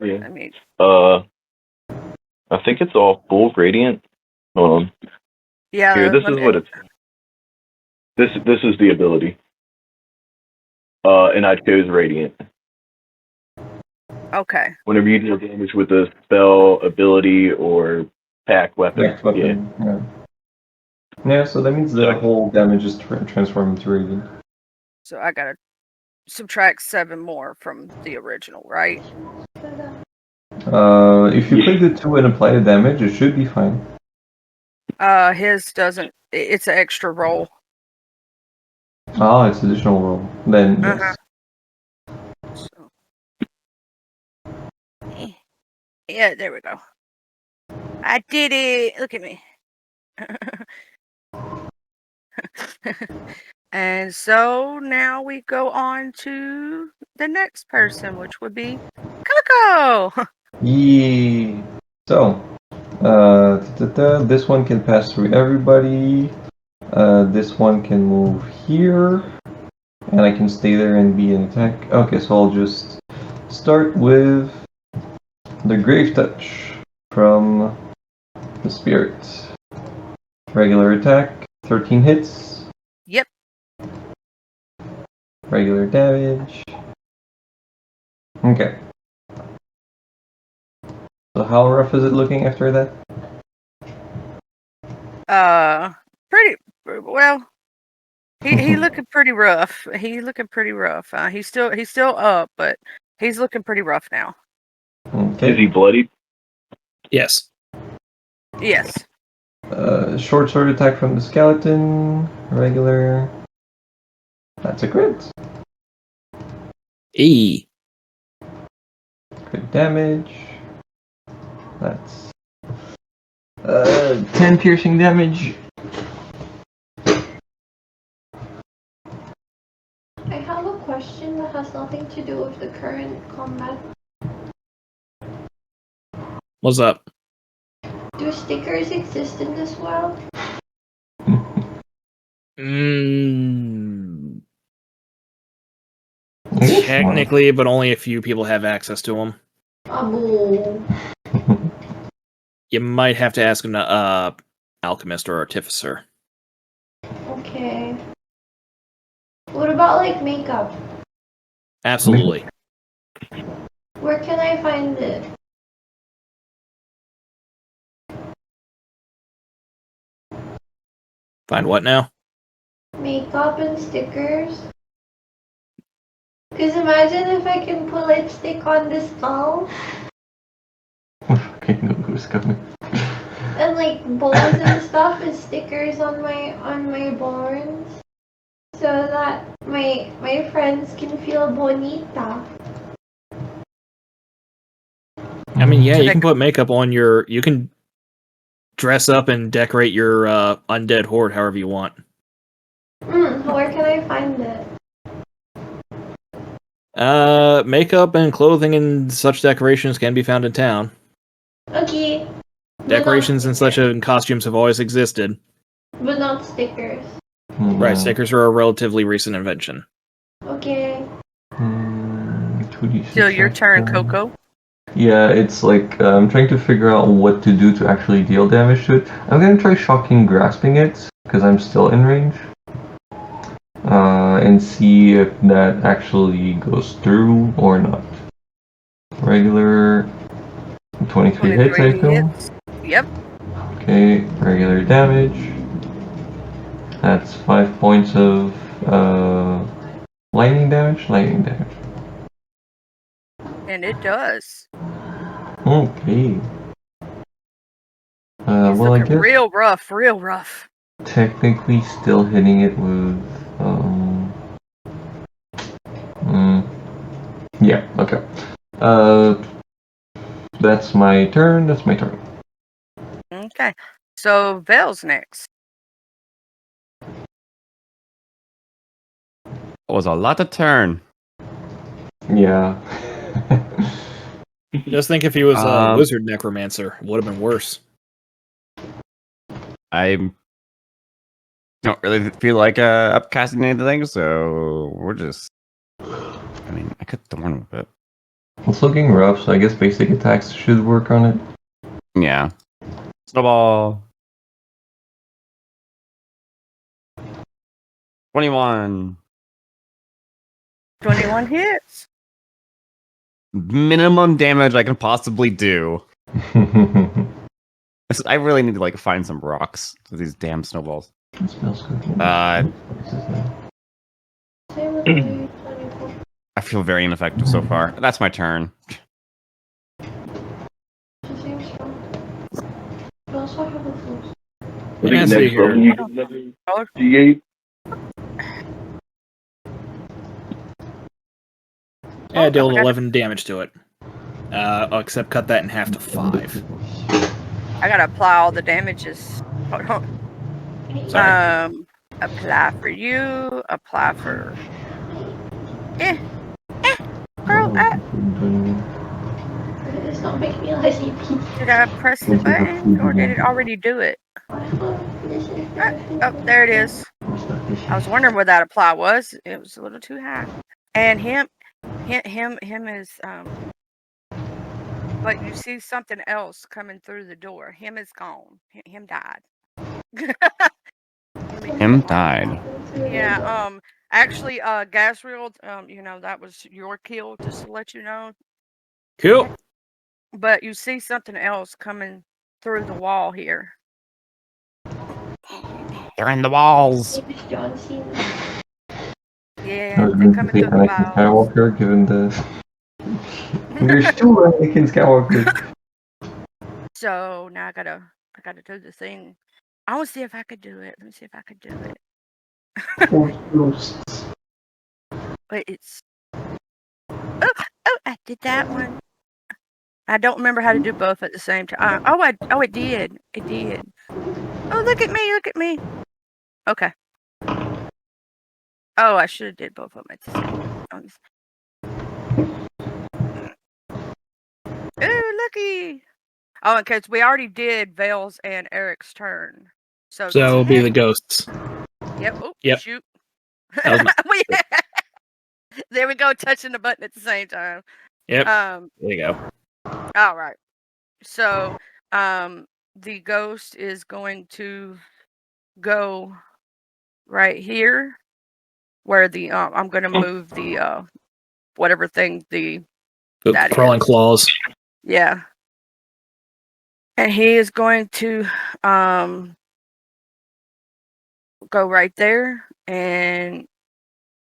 Yeah. I mean I think it's all full radiant. Hold on. yeah. Here, this is what it's. This is the ability. And I chose radiant. Okay. Whenever you deal damage with a spell, ability, or pack weapon. Yeah, so that means the whole damage is transformed into radiant. So I gotta subtract 7 more from the original, right? If you click the 2 and apply the damage, it should be fine. His doesn't. It's an extra roll. It's additional roll. Then yes. So. Yeah, there we go. I did it. Look at me. And so now we go on to the next person, which would be Coco. Yeah. So, this one can pass through everybody. This one can move here, and I can stay there and be an attack. Okay, so I'll just start with the Grave Touch from the Spirit. Regular attack, 13 hits. Yep. Regular damage. Okay. So how rough is it looking after that? Pretty well. He looking pretty rough. He's still up, but he's looking pretty rough now. Okay. Is he bloody? Yes. Yes. Short sword attack from the skeleton. Regular. That's a crit. E. Crit damage. That's 10 piercing damage. I have a question that has nothing to do with the current combat. What's up? Do stickers exist in this world? Mm, I guess technically, but only a few people have access to them. Abu. You might have to ask an alchemist or artificer. Okay. What about like makeup? Absolutely. Where can I find it? Find what now? Makeup and stickers? Because imagine if I can put lipstick on the skull Okay, no, who's coming? and like bones and stuff and stickers on my bones so that my friends can feel bonita. I mean, yeah, So you they can put makeup on your. You can dress up and decorate your undead horde however you want. Where can I find it? Makeup and clothing and such decorations can be found in town. Okay. Decorations and such and costumes have always existed. But not stickers. Right, stickers are a relatively recent invention. Okay. 2d6 Still your turn, extra. Coco. Yeah, it's like I'm trying to figure out what to do to actually deal damage to it. I'm gonna try shocking grasping it because I'm still in range, and see if that actually goes through or not. Regular 23 hits, I 23 feel. hits. Yep. Okay, regular damage. That's 5 points of lightning damage. Lightning damage. And it does. Okay. He's Well, I looking guess real rough, real rough. technically still hitting it with yeah, okay. That's my turn. That's my turn. Okay. So Vale's next. It was a lot to turn. Yeah. Just think if he was a Um, wizard necromancer, it would have been worse. I don't really feel like upcasting anything, so we're just. I mean, I could thorn with it. It's looking rough, so I guess basic attacks should work on it. Yeah. Snowball. 21. 21 hits. Minimum damage I can possibly do. I really need to like find some rocks for these damn snowballs. It smells good. Same with the 24. I feel very ineffective so far. That's my turn. Same strong. But also I have a full. Yeah, Next see level, here. you get another D8. Yeah, Oh, deal I got- 11 damage to it. Except cut that in half to 5. I gotta apply all the damages. Hold on. Sorry. Apply for you. Apply for. Girl, It's not making me lazy. did I press the button or did it already do it? Oh, there it is. I was wondering where that apply was. It was a little too high. And him is but you see something else coming through the door. Him is gone. Him died. Him died. Yeah, actually, Gasriel, that was your kill, just to let you know. Cool. But you see something else coming through the wall here. They're in the walls. John Cena. Yeah, I was they're going to coming say through the Anakin walls. Skywalker, given the. There's two Anakin Skywalkers. So now I gotta do the thing. I want to see if I could do it. Let me see if I could do it. Force ghosts. But it's oh, I did that one. I don't remember how to do both at the same time. It did. It did. Oh, look at me. Okay. Oh, I should have did both of them at the same time. Ooh, looky. Oh, because we already did Vale's and Eric's turn. So So it'll be the ghosts. Yep. Oh, Yep. shoot. That was my- There we go, touching the button at the same time. Yep. Um, There you go. all right. So, the ghost is going to go right here where the I'm going to move the whatever thing The that crawling is. claws. Yeah. And he is going to go right there, and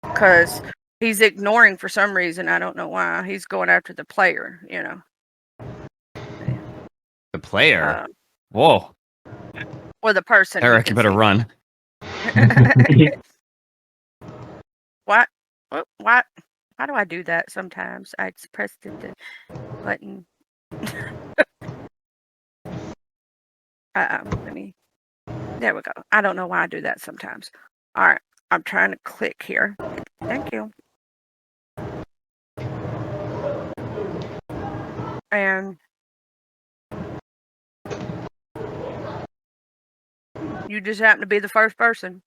because he's ignoring for some reason, I don't know why. He's going after the player, The player. uh, Whoa, or the person. he Eric, you can better see. run. What? Why do I do that sometimes? I just press the button. Let me. There we go. I don't know why I do that sometimes. All right, I'm trying to click here. Thank you. And you just happen to be the first person.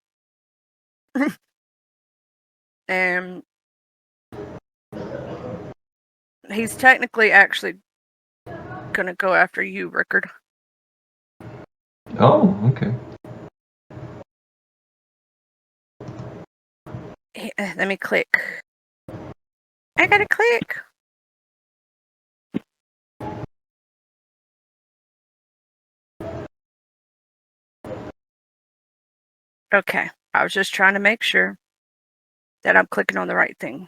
And he's technically actually gonna go after you, Rickard. Oh, okay. Let me click. I gotta click. Okay, I was just trying to make sure that I'm clicking on the right thing.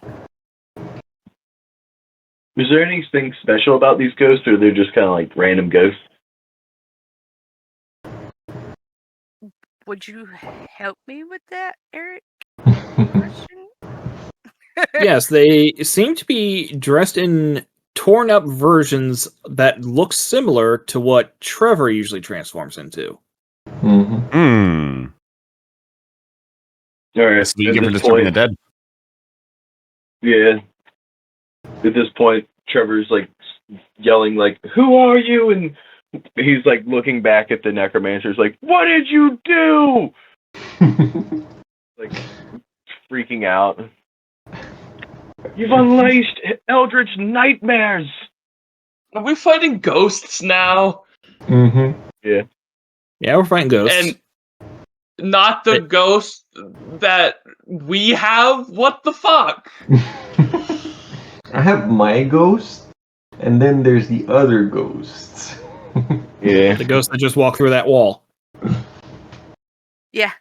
Is there anything special about these ghosts, or they're just kind of like random ghosts? Would you help me with that, Eric? Question? Yes, they seem to be dressed in torn up versions that look similar to what Trevor usually transforms into. Mm-hmm. Hmm. All right. That's what you At get for this disturbing the point, dead. yeah. At this point, Trevor's like yelling, like, "Who are you?" And he's like looking back at the necromancers, like, "What did you do?" Like freaking out. You've unleashed eldritch nightmares. Are we fighting ghosts now? Mm-hmm. Yeah. Yeah, we're fighting ghosts. And not the ghost that we have? What the fuck? I have my ghost, and then there's the other ghosts. Yeah. The ghosts that just walk through that wall. Yeah.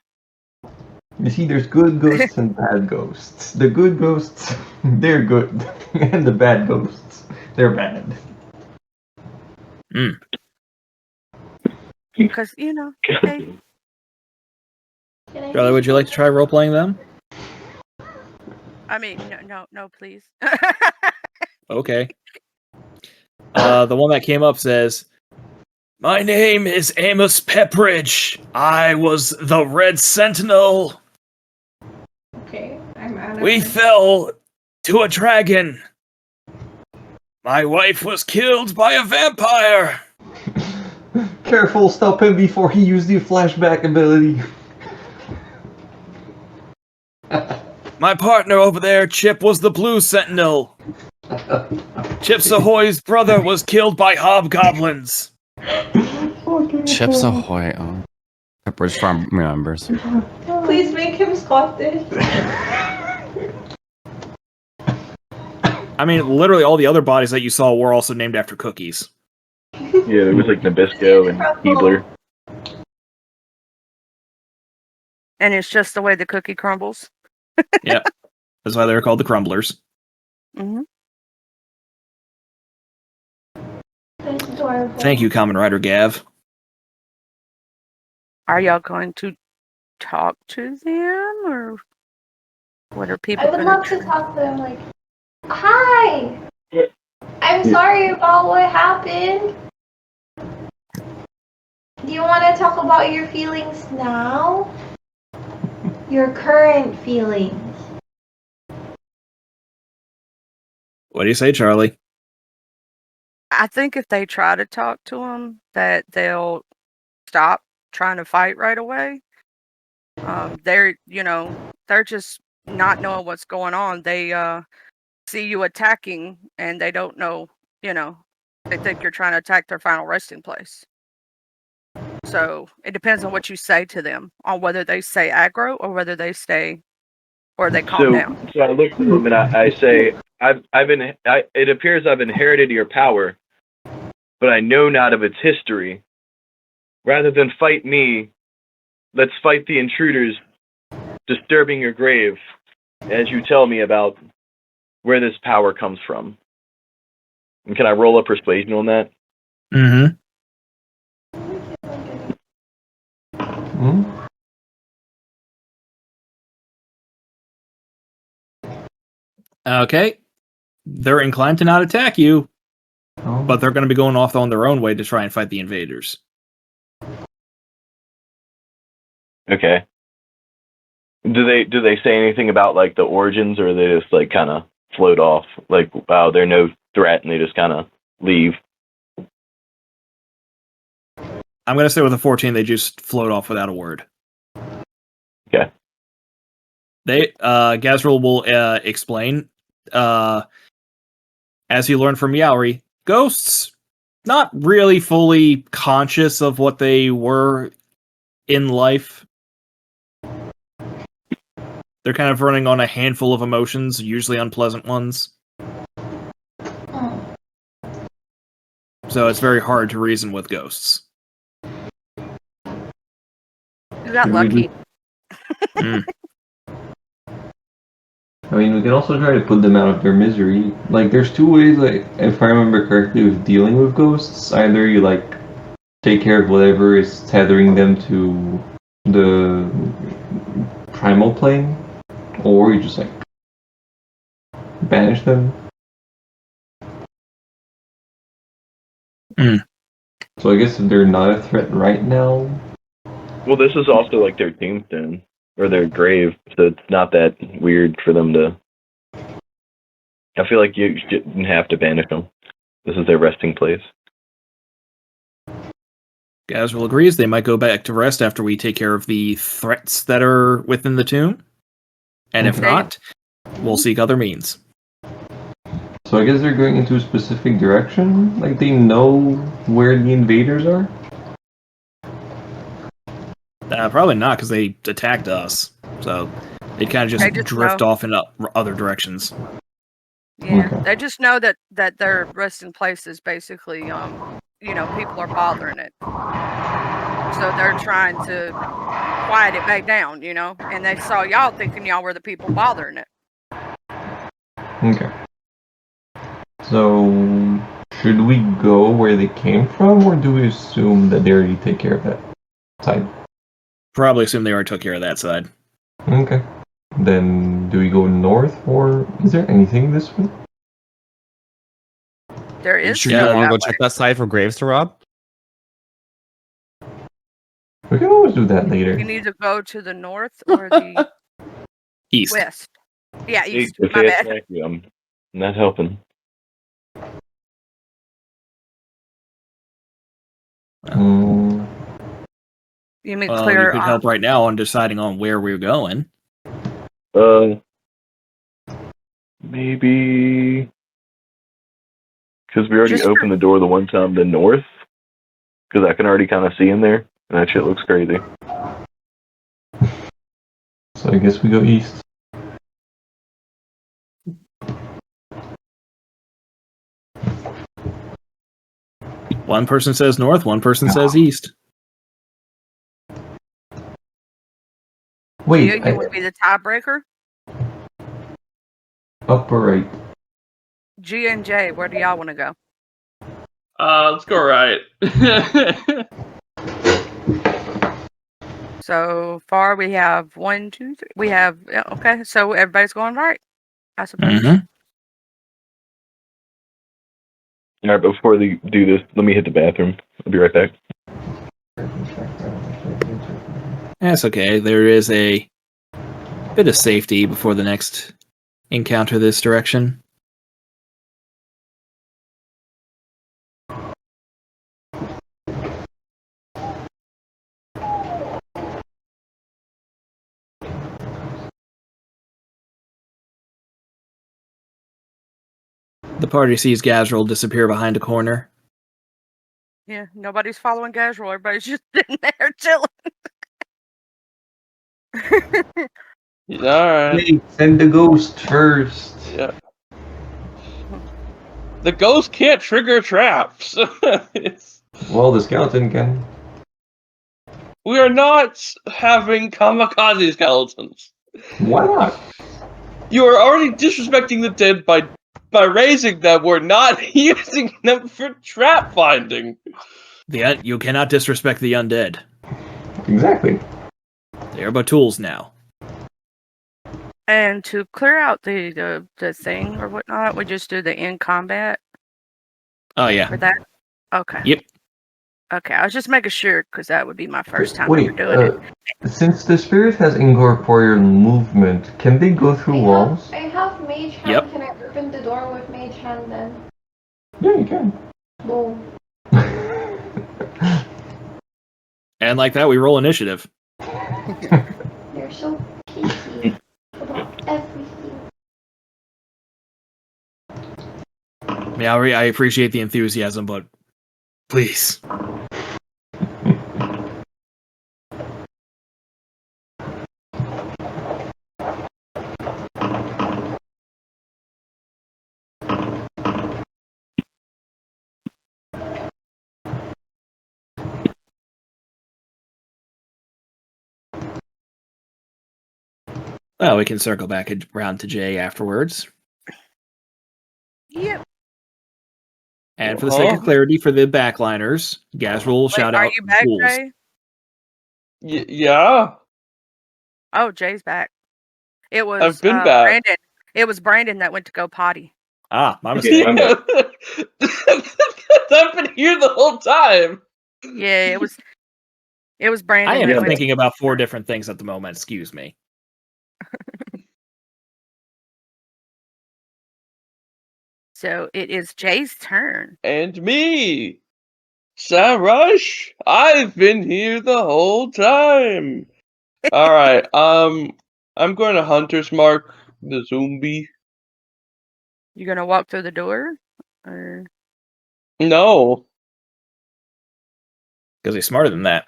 You see, there's good ghosts and bad ghosts. The good ghosts, they're good, and the bad ghosts, they're bad. Because, hey, Can I Charlie, would you like to try role playing them? I mean, no, please. Okay. The one that came up says, "My name is Amos Pepperidge. I was the Red Sentinel. Okay, I'm out of We it. fell to a dragon. My wife was killed by a vampire. Careful, stop him before he used the flashback ability. My partner over there, Chip, was the Blue Sentinel. Chips Ahoy's brother was killed by hobgoblins. Chips Ahoy. Oh. Pepperidge Farm remembers. Please make him Scottish. I mean, literally all the other bodies that you saw were also named after cookies. Yeah, there was like Nabisco and Keebler. And it's just the way the cookie crumbles. Yep. That's why they're called the Crumblers. Mm-hmm. That's adorable. Thank you, Common Rider Gav. Are y'all going to talk to them, or what are people I would gonna love to try? talk to them like, hi! Yeah. I'm sorry about what happened. Do you want to talk about your feelings now? Your current feelings. What do you say, Charlie? I think if they try to talk to them, that they'll stop trying to fight right away. They're they're just not knowing what's going on. They see you attacking and they don't know, they think you're trying to attack their final resting place. So it depends on what you say to them, on whether they stay aggro or whether they stay or they calm down. So I look at him and I say, it appears I've inherited your power, but I know not of its history. Rather than fight me, let's fight the intruders disturbing your grave, as you tell me about where this power comes from. And can I roll a persuasion on that? Mm-hmm. Hmm? Okay. They're inclined to not attack you, Oh. but they're going to be going off on their own way to try and fight the invaders. Okay. Do they say anything about like the origins, or they just like kind of float off? Like, wow, they're no threat, and they just kind of leave. I'm going to say with a 14, they just float off without a word. Okay. Gazril will explain. As you learned from Yaori, ghosts not really fully conscious of what they were in life. They're kind of running on a handful of emotions, usually unpleasant ones. So it's very hard to reason with ghosts. You got lucky. I mean, we can also try to put them out of their misery. Like, there's two ways, like, if I remember correctly, with dealing with ghosts. Either you, like, take care of whatever is tethering them to the primal plane, or you just, like, banish them. So I guess if they're not a threat right now... Well, this is also like their tombstone, or their grave, so it's not that weird for them to... I feel like you shouldn't have to banish them. This is their resting place. Gazril agrees they might go back to rest after we take care of the threats that are within the tomb. And if Okay. not, we'll seek other means. So I guess they're going into a specific direction? Like, they know where the invaders are? Probably not, because they attacked us. So they kind of just drift off in other directions. Yeah, Okay. they just know that their resting place is basically, people are bothering it. So they're trying to quiet it back down, and they saw y'all thinking y'all were the people bothering it. Okay. So, should we go where they came from, or do we assume that they already take care of that side? Probably assume they already took care of that side. Okay. Then, do we go north, or is there anything this way? There is. Sure, you want to go check that side for graves to rob? We can always do that later. You need to go to the north or the East. west. Yeah, east. If My they bad. attack you, I'm not helping. You mean Well, clear? you could help right now on deciding on where we're going. Maybe because we already opened the door the one time the north, because I can already kind of see in there, and that shit looks crazy. So I guess we go east. One person says north, one person says east. Wait, you would be the tiebreaker. Upper right. G and J, where do y'all want to go? Let's go right. So far, we have 1, 2, 3. We have okay. So everybody's going right, I suppose. Mm-hmm. All right, but before they do this, let me hit the bathroom. I'll be right back. That's okay. There is a bit of safety before the next encounter this direction. The party sees Gazril disappear behind a corner. Yeah, nobody's following Gazril. Everybody's just sitting there chilling. Alright. Hey, send the ghost first. Yeah. The ghost can't trigger traps. Well, the skeleton can. We are not having kamikaze skeletons. Why not? You are already disrespecting the dead by raising them. We're not using them for trap finding. You cannot disrespect the undead. Exactly. They are but tools now. And to clear out the thing or whatnot, we just do the in combat Oh yeah. for that. Okay. Yep. Okay, I was just making sure because that would be my first time Wait, ever doing it. since the spirit has incorporeal movement, can they go through walls? I have mage hand. Yep. Can I open the door with mage hand then? Yeah, you can. Boom. And like that, we roll initiative. You're so picky about everything. Yeah, I appreciate the enthusiasm, but please. Well, we can circle back around to Jay afterwards. Yep. And for the sake of clarity for the backliners, Gazril will shout Are out you back, tools. Jay? Yeah. Oh, Jay's back. It was I've been back. Brandon. It was Brandon that went to go potty. Ah, my mistake. I'm back. I've been here the whole time. Yeah, it was. It was Brandon. I am that went thinking about 4 different things at the moment. Excuse me. So it is Jay's turn. And me, Sarush. I've been here the whole time. All right. I'm going to Hunter's Mark the zombie. You gonna walk through the door, or No. Because he's smarter than that.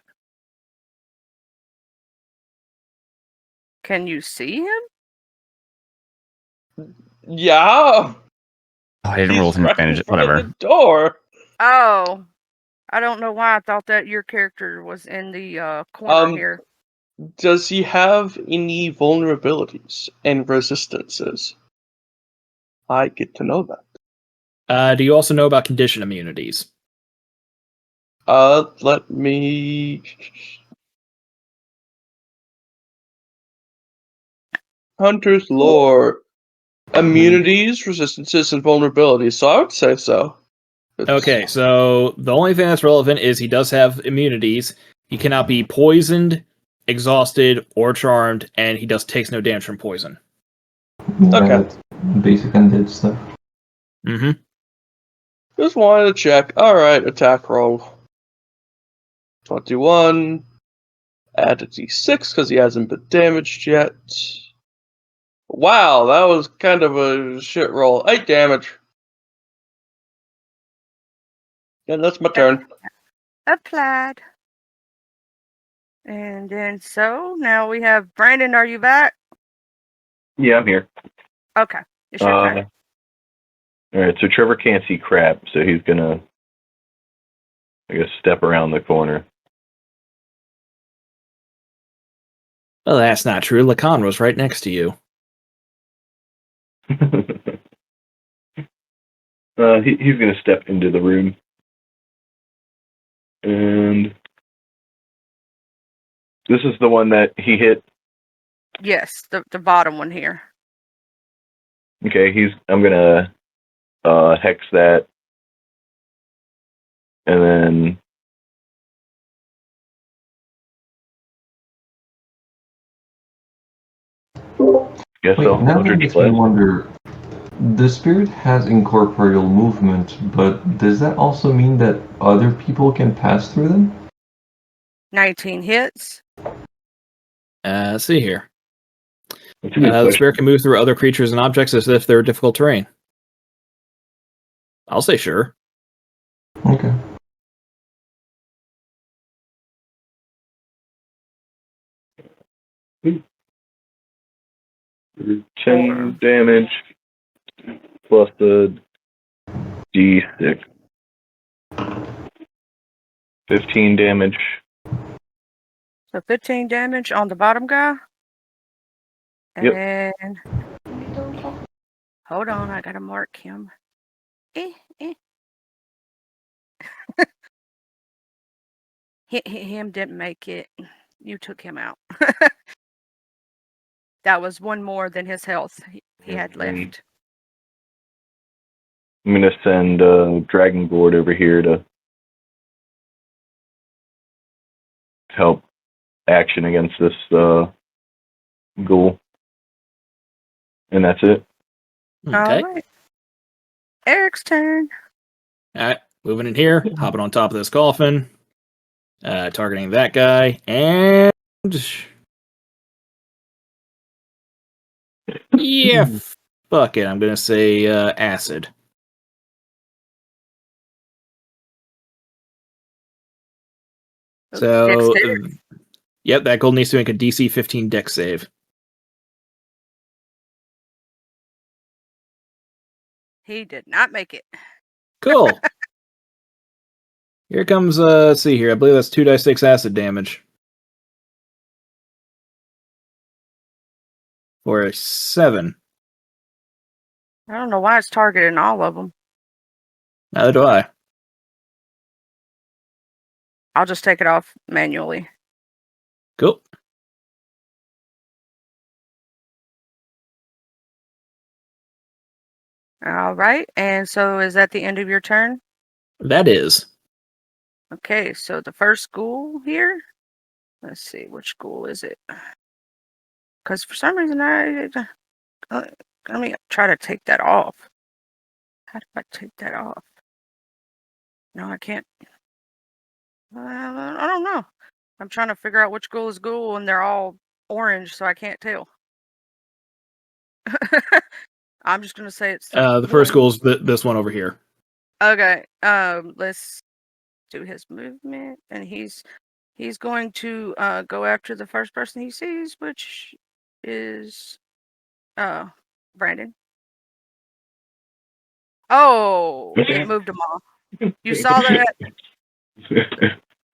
can you see him? Yeah. I didn't roll with an He's advantage. in front of Whatever. The door. Oh, I don't know why I thought that your character was in the corner here. Does he have any vulnerabilities and resistances? I get to know that. Do you also know about condition immunities? Let me. Hunter's lore. Immunities, resistances, and vulnerabilities. So I would say so. Okay, so the only thing that's relevant is he does have immunities. He cannot be poisoned, exhausted, or charmed, and he takes no damage from poison. Yeah, Okay. that's basic undead stuff. Mm-hmm. Just wanted to check. Alright, attack roll. 21. Add a d6 because he hasn't been damaged yet. Wow, that was kind of a shit roll. 8 damage. And that's my turn. Applied. And then so now we have Brandon. Are you back? Yeah, I'm here. Okay, it's your turn. All right, so Trevor can't see crap, so he's gonna, I guess, step around the corner. Well, that's not true. Lacan was right next to you. He's gonna step into the room, and this is the one that he hit. Yes, the bottom one here. Okay, I'm gonna hex that, and then guess Wait, I'll now that Eldritch makes me Blast. wonder. The spirit has incorporeal movement, but does that also mean that other people can pass through them? 19 hits. Let's see here. Too many The questions. spirit can move through other creatures and objects as if they're difficult terrain. I'll say sure. Okay. Ten damage plus the D6. 15 damage. So 15 damage on the bottom guy. Yep. And hold on, I gotta mark him. Him didn't make it. You took him out. That was one more than his health he had left. I'm gonna send Dragon Board over here to help action against this ghoul. And that's it. Okay. All right. Eric's turn. All right. Moving in here, hopping on top of this coffin, targeting that guy, and yeah, fuck it. I'm gonna say acid. So, yep, that gold needs to make a DC 15 Dex save. He did not make it. Cool. Here comes, let's see here. I believe that's 2d6 acid damage. For a 7. I don't know why it's targeting all of them. Neither do I. I'll just take it off manually. Cool. All right. And so is that the end of your turn? That is. Okay, so the first ghoul here. Let's see, which ghoul is it? Because for some reason let me try to take that off. How do I take that off? No, I can't. I don't know. I'm trying to figure out which ghoul is ghoul, and they're all orange, so I can't tell. I'm just gonna say it's The first ghoul is this one over here. Okay. Let's do his movement, and he's going to go after the first person he sees, which is Brandon. Oh, it moved them all. You saw that?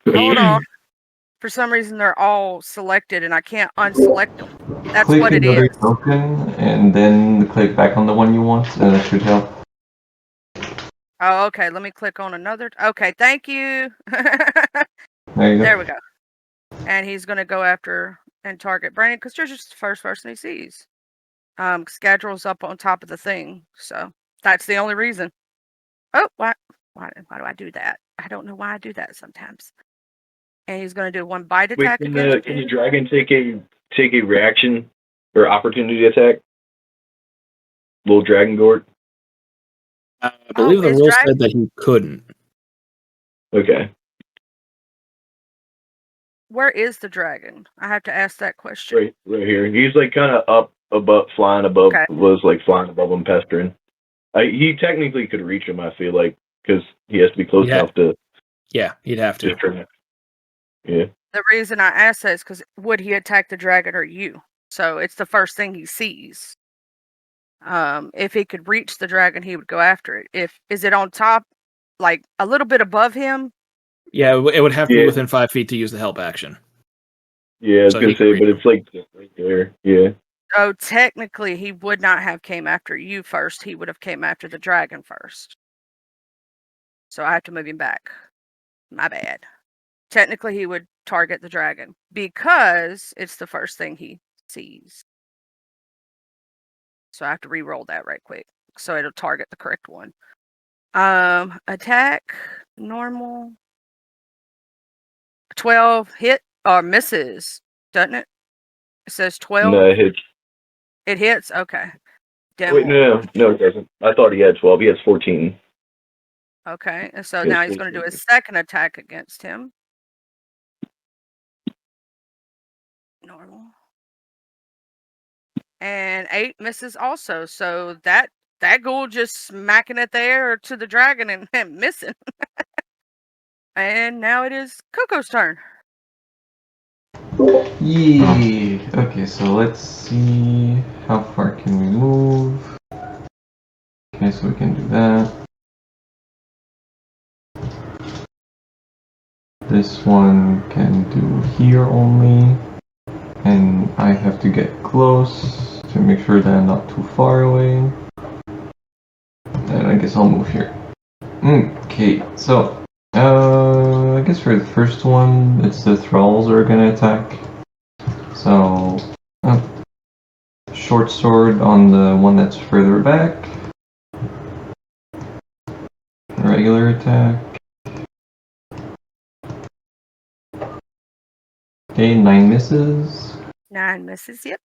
Hold on. For some reason, they're all selected, and I can't unselect them. That's Click what it another is. token, and then click back on the one you want, and that should help. Oh, okay. Let me click on another. Okay, thank you. There you go. There we go. And he's going to go after and target Brandon because you're just the first person he sees. Schedule's up on top of the thing, so that's the only reason. Oh, why do I do that? I don't know why I do that sometimes. And he's going to do one bite attack against Can the you. dragon take a reaction or opportunity attack? Little Dragon Board. I believe the is rule said that he couldn't. Okay. Where is the dragon? I have to ask that question. Right here. He's like kind of up above, flying above. Okay. Was like flying above him, pestering. He technically could reach him. I feel like because he has to be close enough to. Yeah, he'd have to. Yeah. The reason I asked that is because would he attack the dragon or you? So it's the first thing he sees. If he could reach the dragon, he would go after it. Is it on top, like a little bit above him? Yeah, it would have to be within 5 feet to use the help action. Yeah, I was gonna say, but it's like right there. Yeah. Oh, technically, he would not have came after you first. He would have came after the dragon first. So I have to move him back. My bad. Technically, he would target the dragon because it's the first thing he sees. So I have to re-roll that right quick. So it'll target the correct one. Attack, normal. 12 hit or misses, doesn't it? It says 12. No, it hits. It hits? Okay. Wait, no, it doesn't. I thought he had 12. He has 14. Okay, and so now he's going to do his second attack against him. Normal. And 8 misses also, so that that ghoul just smacking at the air to the dragon and missing. And now it is Coco's turn. Yeah. Okay, so let's see how far can we move. Okay, so we can do that. This one can do here only. And I have to get close to make sure that I'm not too far away. And I guess I'll move here. Okay, so I guess for the first one, it's the thralls are gonna attack. So short sword on the one that's further back. Regular attack. Okay, 9 misses. 9 misses, yep.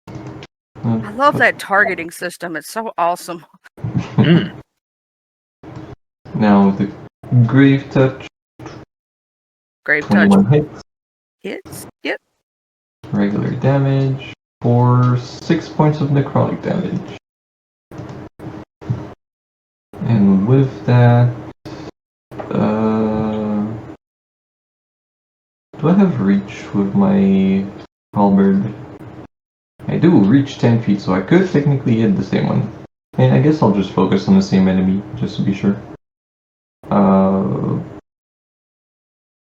I love that targeting system. It's so awesome. Now the grave touch. Grave touch 21 hits. hits. Yep. Regular damage for 6 points of necrotic damage. And with that, do I have reach with my halberd? I do reach 10 feet, so I could technically hit the same one. And I guess I'll just focus on the same enemy, just to be sure.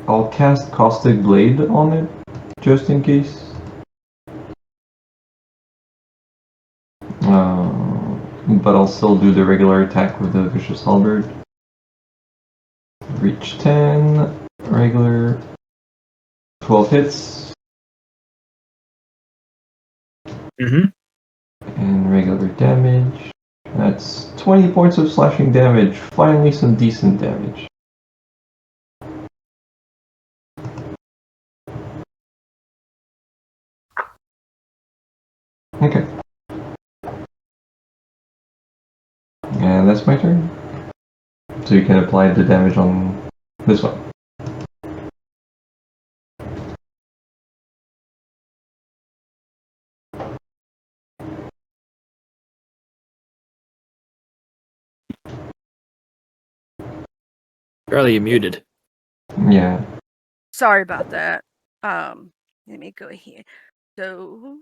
I'll cast Caustic Blade on it, just in case. But I'll still do the regular attack with the Vicious Halberd. Reach 10, regular, 12 hits. And regular damage. That's 20 points of slashing damage. Finally some decent damage. Okay. And that's my turn. So you can apply the damage on this one. Charlie, you muted. Yeah. Sorry about that. Let me go here. So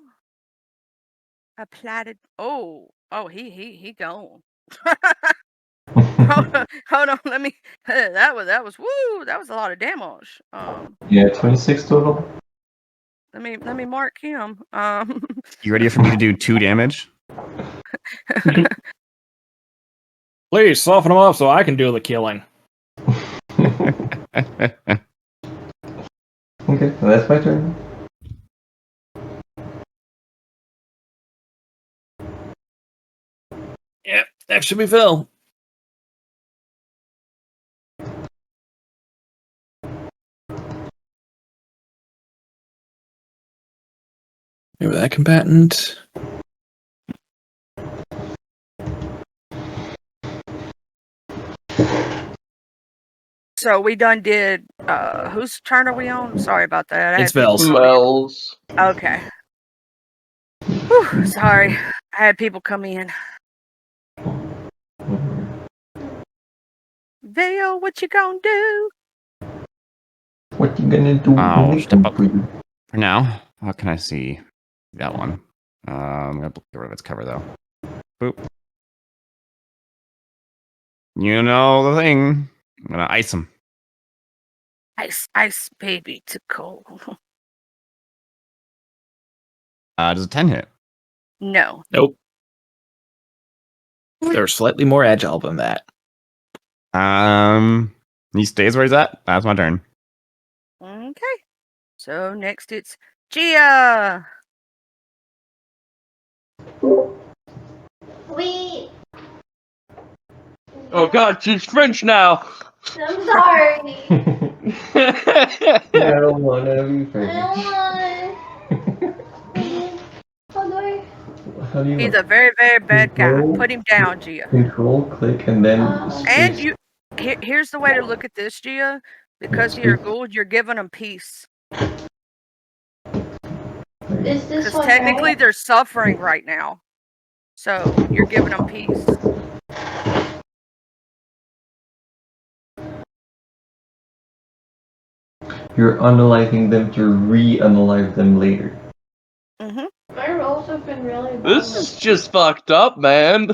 applied it. Oh, he gone. hold on. Let me. That was woo. That was a lot of damage. Yeah, 26 total. Let me mark him. You ready for me to do 2 damage? Please soften him up so I can do the killing. Okay, well, that's my turn. Yep, that should be Phil. Maybe that combatant. So we done did. Whose turn are we on? Sorry about that. It's Phil's. Smells. Okay. Whew, sorry, I had people come in. Vale, what you gonna do? What you gonna do? I'll when step come up. for you? For now, how can I see that one? I'm gonna get rid of its cover though. Boop. You know the thing. I'm gonna ice him. Ice, baby, to cold. Does a 10 hit? No. Nope. They're slightly more agile than that. He stays where he's at. That's my turn. Okay. So next it's Gia. Wait, Oh God, she's French now. I'm sorry. I don't wanna be I French. don't want. How do I? How do you He's a very, very bad guy. Control? Put him down, Gia. Control, click, and then And space. you. Here's the way to look at this, Gia. Because you're gold, you're giving them peace. Is this Because one technically right? they're suffering right now. So you're giving them peace. You're unaliving them to re-unalive them later. Mm-hmm. My rolls have been really bad. This is just fucked up, man.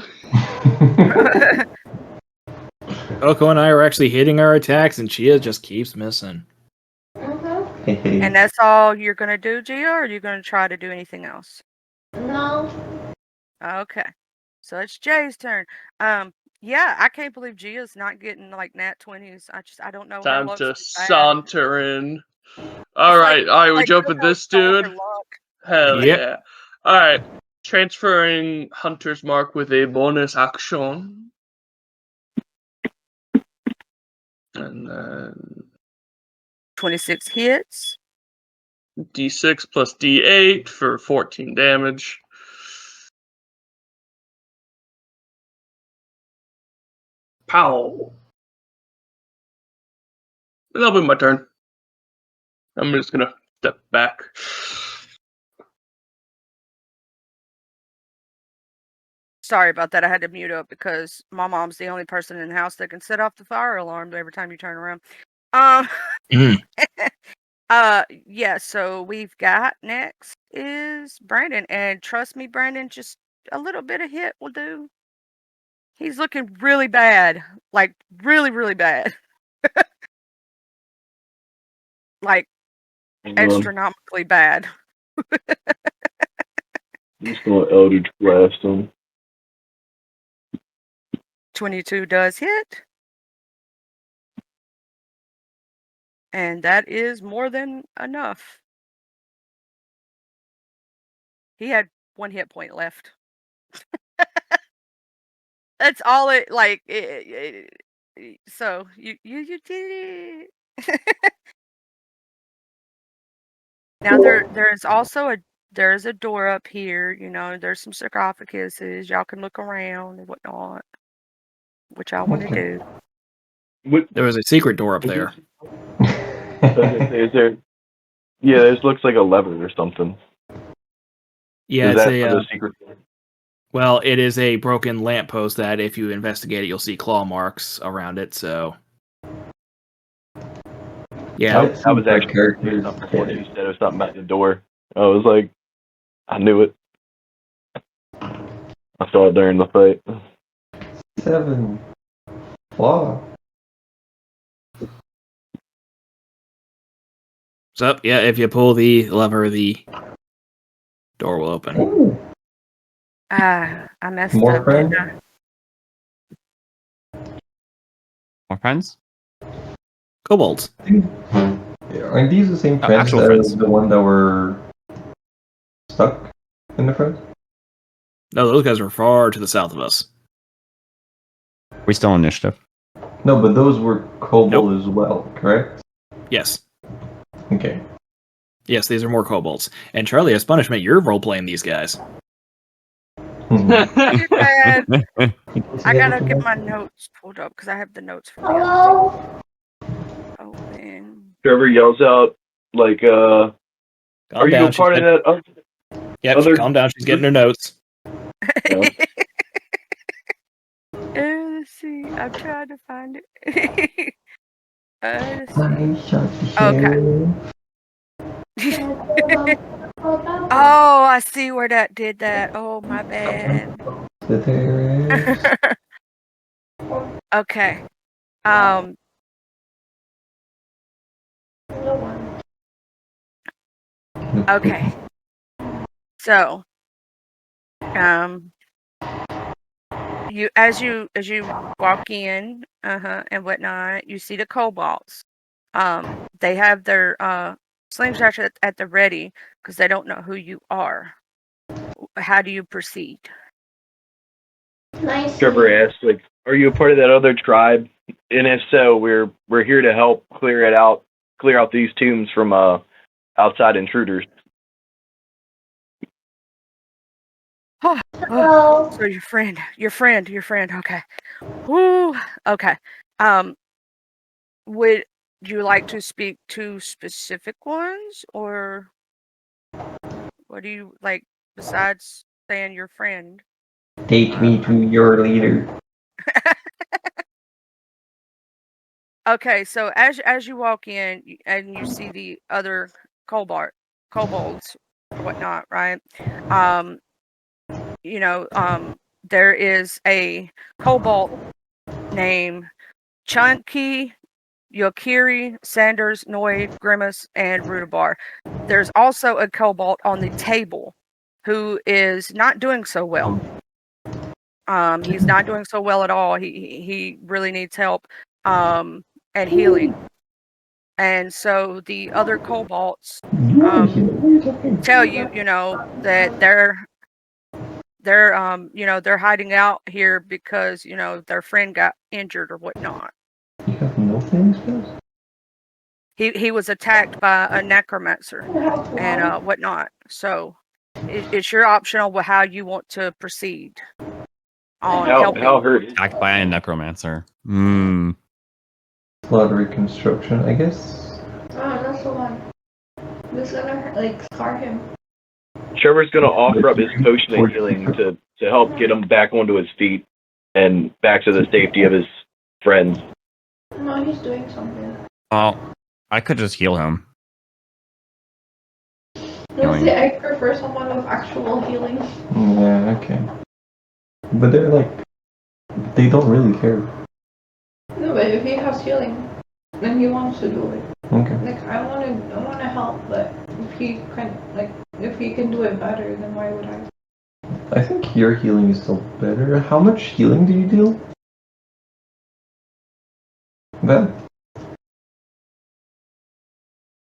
Oko and I are actually hitting our attacks, and Chia just keeps missing. Mm-hmm. And that's all you're gonna do, Gia, or are you gonna try to do anything else? No. Okay. So it's Jay's turn. Yeah, I can't believe Gia's not getting like nat 20s. I don't know. Her Time luck's to just bad. saunter in. All It's right, all right. We like jumping Coco this stole her dude. luck. Hell Yep. yeah! All right, transferring Hunter's Mark with a bonus action, and then 26 hits. D6 plus D8 for 14 damage. Pow! And that'll be my turn. I'm just gonna step back. Sorry about that. I had to mute up because my mom's the only person in the house that can set off the fire alarm every time you turn around. Mhm. Yeah, so we've got next is Brandon. And trust me, Brandon, just a little bit of hit will do. He's looking really bad. Like really, really bad. Like astronomically bad. I'm just gonna Eldritch Blast him. 22 does hit. And that is more than enough. He had 1 hit point left. That's all it like. So you did it. Now there's also there's a door up here. You know, there's some sarcophaguses. Y'all can look around and whatnot. What y'all want to do? What There was a secret door up there. is there? Yeah, this looks like a lever or something. Yeah, Is it's that a for the secret door? well, it is a broken lamppost that if you investigate it, you'll see claw marks around it. So, yeah, I was actually characters. before you said it was something about the door. I was like, I knew it. I saw it during the fight. 7. Wow. so yeah, if you pull the lever, the door will open. Ooh, I messed more up, friends? didn't I? More friends? Kobolds. Aren't these the same Oh, friends actual as friends. the one that were stuck in the front? No, those guys are far to the south of us. We still on initiative. No, but those were kobold Nope. as well, correct? Yes. Okay. Yes, these are more kobolds. And Charlie, as punishment, you're role-playing these guys. Too bad. I gotta get my notes pulled up because I have the notes from the other Hello? thing. Open. Trevor yells out, like, Calm are you down. a part of that? Yep, other- calm down. She's getting her notes. Yeah. Let's see. I'm trying to find it. Let's see. I shot the Okay. sheriff. Oh, I see where that did that. Oh, my bad. The terrorist. Okay. Okay. So, you as you walk in, and whatnot, you see the kobolds. They have their slingshots at the ready because they don't know who you are. How do you proceed? Nice. Trevor asked, like, are you a part of that other tribe? And if so, we're here to help clear out these tombs from outside intruders. Hello. So your friend. Okay. Whoo. Okay. Would you like to speak to specific ones, or what do you like besides saying your friend? Take me to your leader. Okay, so as you walk in and you see the other kobolds or whatnot, right? Um, there is a kobold named Chunky, Yokiri, Sanders, Noid, Grimace, and Rudabar. There's also a kobold on the table who is not doing so well. He's not doing so well at all. He really needs help and healing. And so the other kobolds tell you, that they're hiding out here because, their friend got injured or whatnot. You have no feeling spells? He was attacked by a necromancer and whatnot. So it's your optional with how you want to proceed on helping. How hurt? Attacked by a necromancer. Hmm. Blood reconstruction, I guess. Oh, that's the one. Who's gonna scar him? Trevor's gonna offer up his potion of healing to help get him back onto his feet and back to the safety of his friends. No, he's doing something. Well, I could just heal him. Honestly, I prefer someone with actual healing. Yeah, okay. But they're they don't really care. No, but if he has healing, then he wants to do it. Okay. I wanna help, but if he can do it better, then why would I? I think your healing is still better. How much healing do you deal? Val?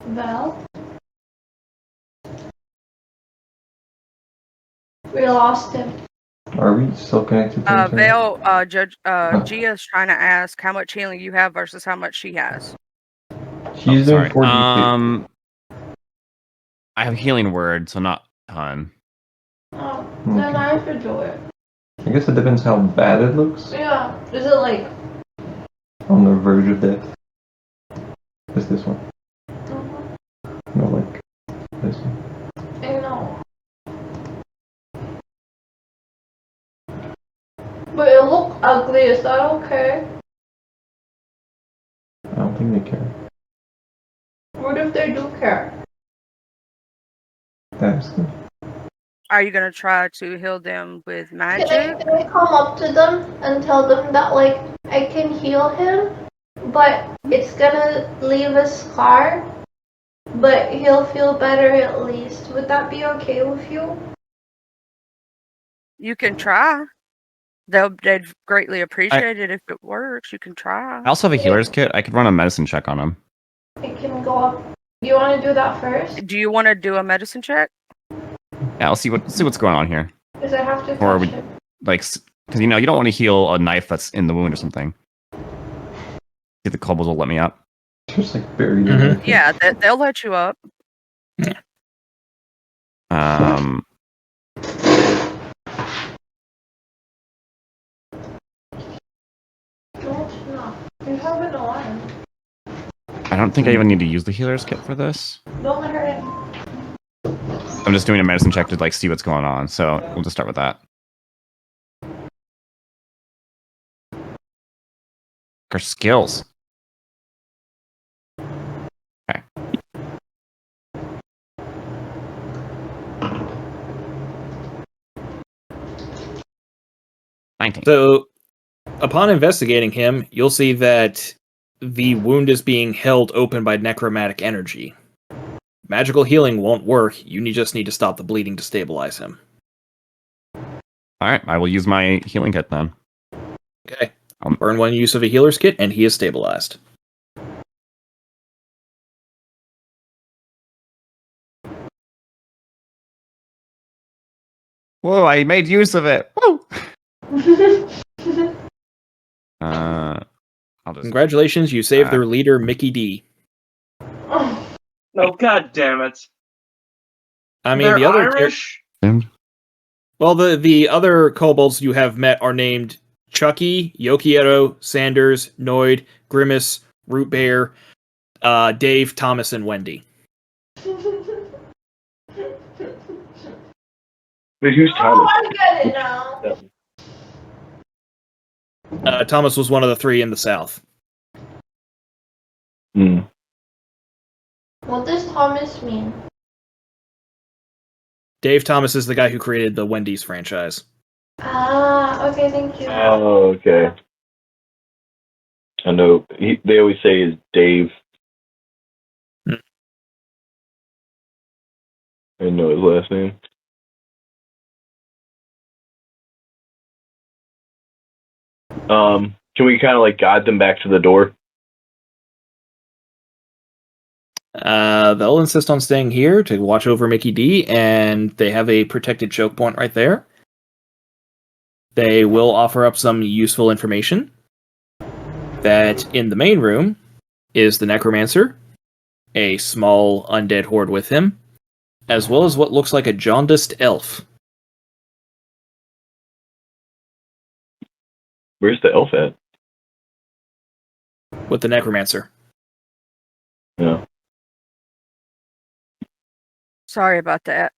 Val? We lost him. Are we still connected to each other? Vale, Judge Gia's trying to ask how much healing you have versus how much she has. She's doing 40. I have healing word, so not a ton. Oh, then I should do it. I guess it depends how bad it looks. Yeah. Is it on the verge of death? Is this one? No, this one. I know. But it look ugly, is that okay? I don't think they care. What if they do care? That's good. Are you gonna try to heal them with magic? Can I come up to them and tell them that I can heal him, but it's gonna leave a scar, but he'll feel better at least. Would that be okay with you? You can try. They'd greatly appreciate it if it works. You can try. I also have a healer's kit. I could run a medicine check on him. It can go up. You want to do that first? Do you want to do a medicine check? Yeah, I'll see what's going on here. Because I have to Or touch we- it. Because you don't want to heal a knife that's in the wound or something. See if the kobolds will let me up. Just buried in there. Yeah, they'll let you up. No, you have an alarm. I don't think I even need to use the healer's kit for this. Don't let her in. I'm just doing a medicine check to see what's going on, so we'll just start with that. Our skills. Okay. So, upon investigating him, you'll see that the wound is being held open by necromantic energy. Magical healing won't work. You just need to stop the bleeding to stabilize him. Alright, I will use my healing kit then. Okay. I'll burn one use of a healer's kit, and he is stabilized. Whoa, I made use of it! Woo! I'll just... Congratulations, you saved their leader, Mickey D. No, god damn it. I mean, They're the other Irish? Well, the other kobolds you have met are named Chucky, Yokiero, Sanders, Noid, Grimace, Root Bear, Dave, Thomas, and Wendy. Wait, who's Thomas? I get it now. Thomas was one of the 3 in the south. Hmm. What does Thomas mean? Dave Thomas is the guy who created the Wendy's franchise. Ah, okay, thank you. Oh, okay. I know. They always say is Dave. Hmm. I didn't know his last name. Can we kind of like guide them back to the door? They'll insist on staying here to watch over Mickey D, and they have a protected choke point right there. They will offer up some useful information. That in the main room is the Necromancer, a small undead horde with him, as well as what looks like a jaundiced elf. Where's the elf at? With the Necromancer. Yeah. Sorry about that.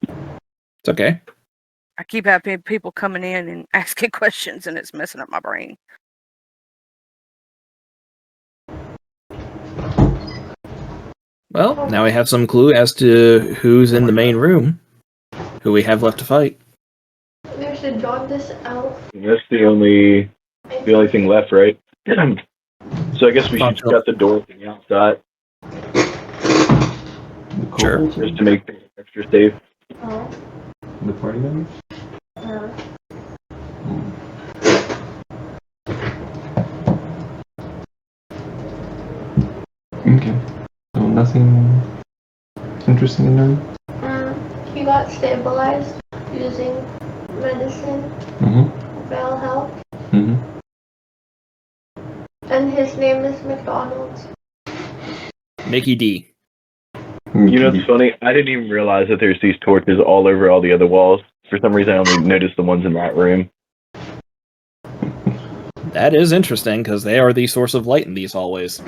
It's okay. I keep having people coming in and asking questions, and it's messing up my brain. Well, now we have some clue as to who's in the main room, who we have left to fight. There's a jaundiced elf. That's the only thing left, right? So I guess we should shut the door from the outside Sure. just to make things extra safe. Oh. The party members? Okay. So nothing interesting in there? He got stabilized using medicine. That'll help. And his name is McDonald's. Mickey D. You know what's funny? I didn't even realize that there's these torches all over all the other walls. For some reason, I only noticed the ones in that room. That is interesting, because they are the source of light in these hallways.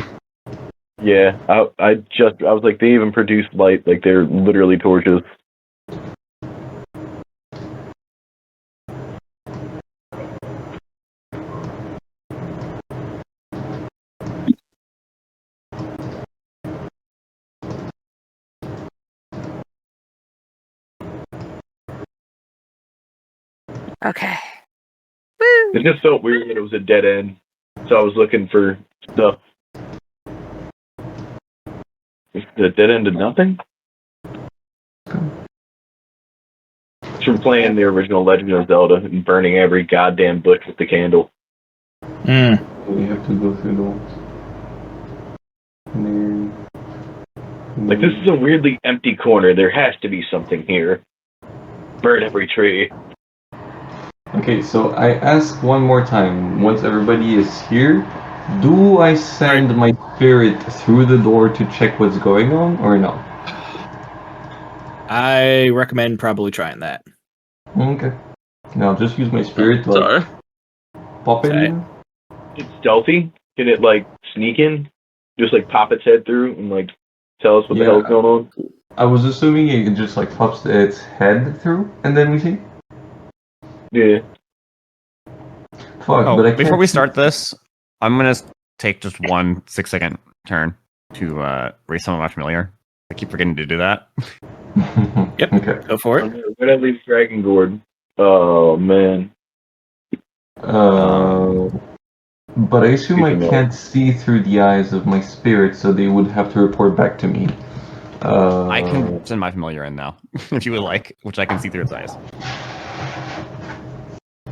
Yeah, I was like, they even produce light, like they're literally torches. Okay. Woo! It just felt weird that it was a dead end, so I was looking for stuff. Is the dead end of nothing? It's from playing the original Legend of Zelda and burning every goddamn bush with the candle. We have to go through those. Like, this is a weirdly empty corner. There has to be something here. Burn every tree. Okay, so I ask one more time. Once everybody is here, do I send my spirit through the door to check what's going on, or no? I recommend probably trying that. Okay. Now just use my spirit to like, pop in. It's stealthy. Can it, like, sneak in? Just, like, pop its head through and, like, tell us what the hell's going on? I was assuming it just like pops its head through, and then we see. Yeah. Fuck, but I can't before we start this, I'm gonna take just 1 6-second turn to raise some of my familiar. I keep forgetting to do that. Yep. Okay. Go for it. Where'd I leave Dragon Gord? Oh, man. But I assume I Speaking of- can't see through the eyes of my spirit, so they would have to report back to me. I can send my familiar in now, if you would like, which I can see through its eyes.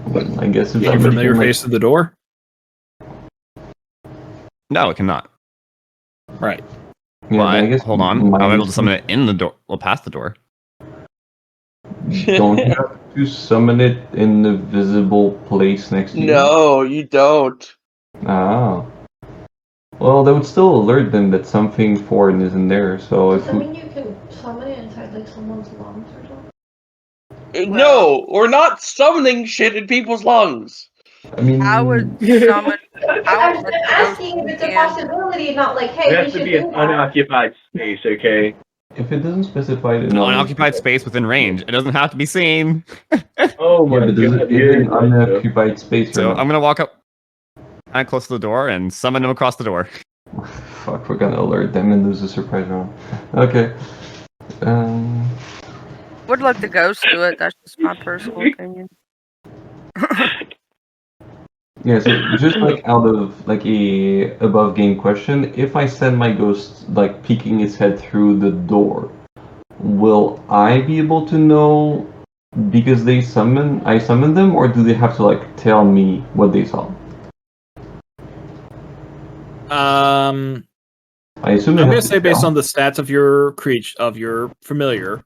But I guess if Can somebody familiar can, like, face to the door? No, it cannot. Right. yeah, Well, I guess hold on. mine I'm able is- to summon it in the door, well, past the door. Don't you have to summon it in the visible place next to you? No, you don't. Ah. Well, that would still alert them that something foreign is in there, so Does if that we... mean you can summon it inside like someone's lungs or something? No, we're not summoning shit in people's lungs. I mean... I would summon. I I'm would just asking if it's a possibility, not like, hey, There we has to should be do an that. unoccupied space, okay? If it doesn't specify An unoccupied space within range. It doesn't have to be seen. Oh my yeah, but is it an unoccupied space or So not? I'm gonna walk up kind of close to the door and summon him across the door. Fuck, we're gonna alert them and lose a surprise round. Okay. Would let the ghost do it. That's just my personal opinion. Yeah, so just like out of like a above game question, if I send my ghost like peeking its head through the door, will I be able to know because I summon them, or do they have to like tell me what they saw? I assume I'm gonna say based on the stats of your familiar,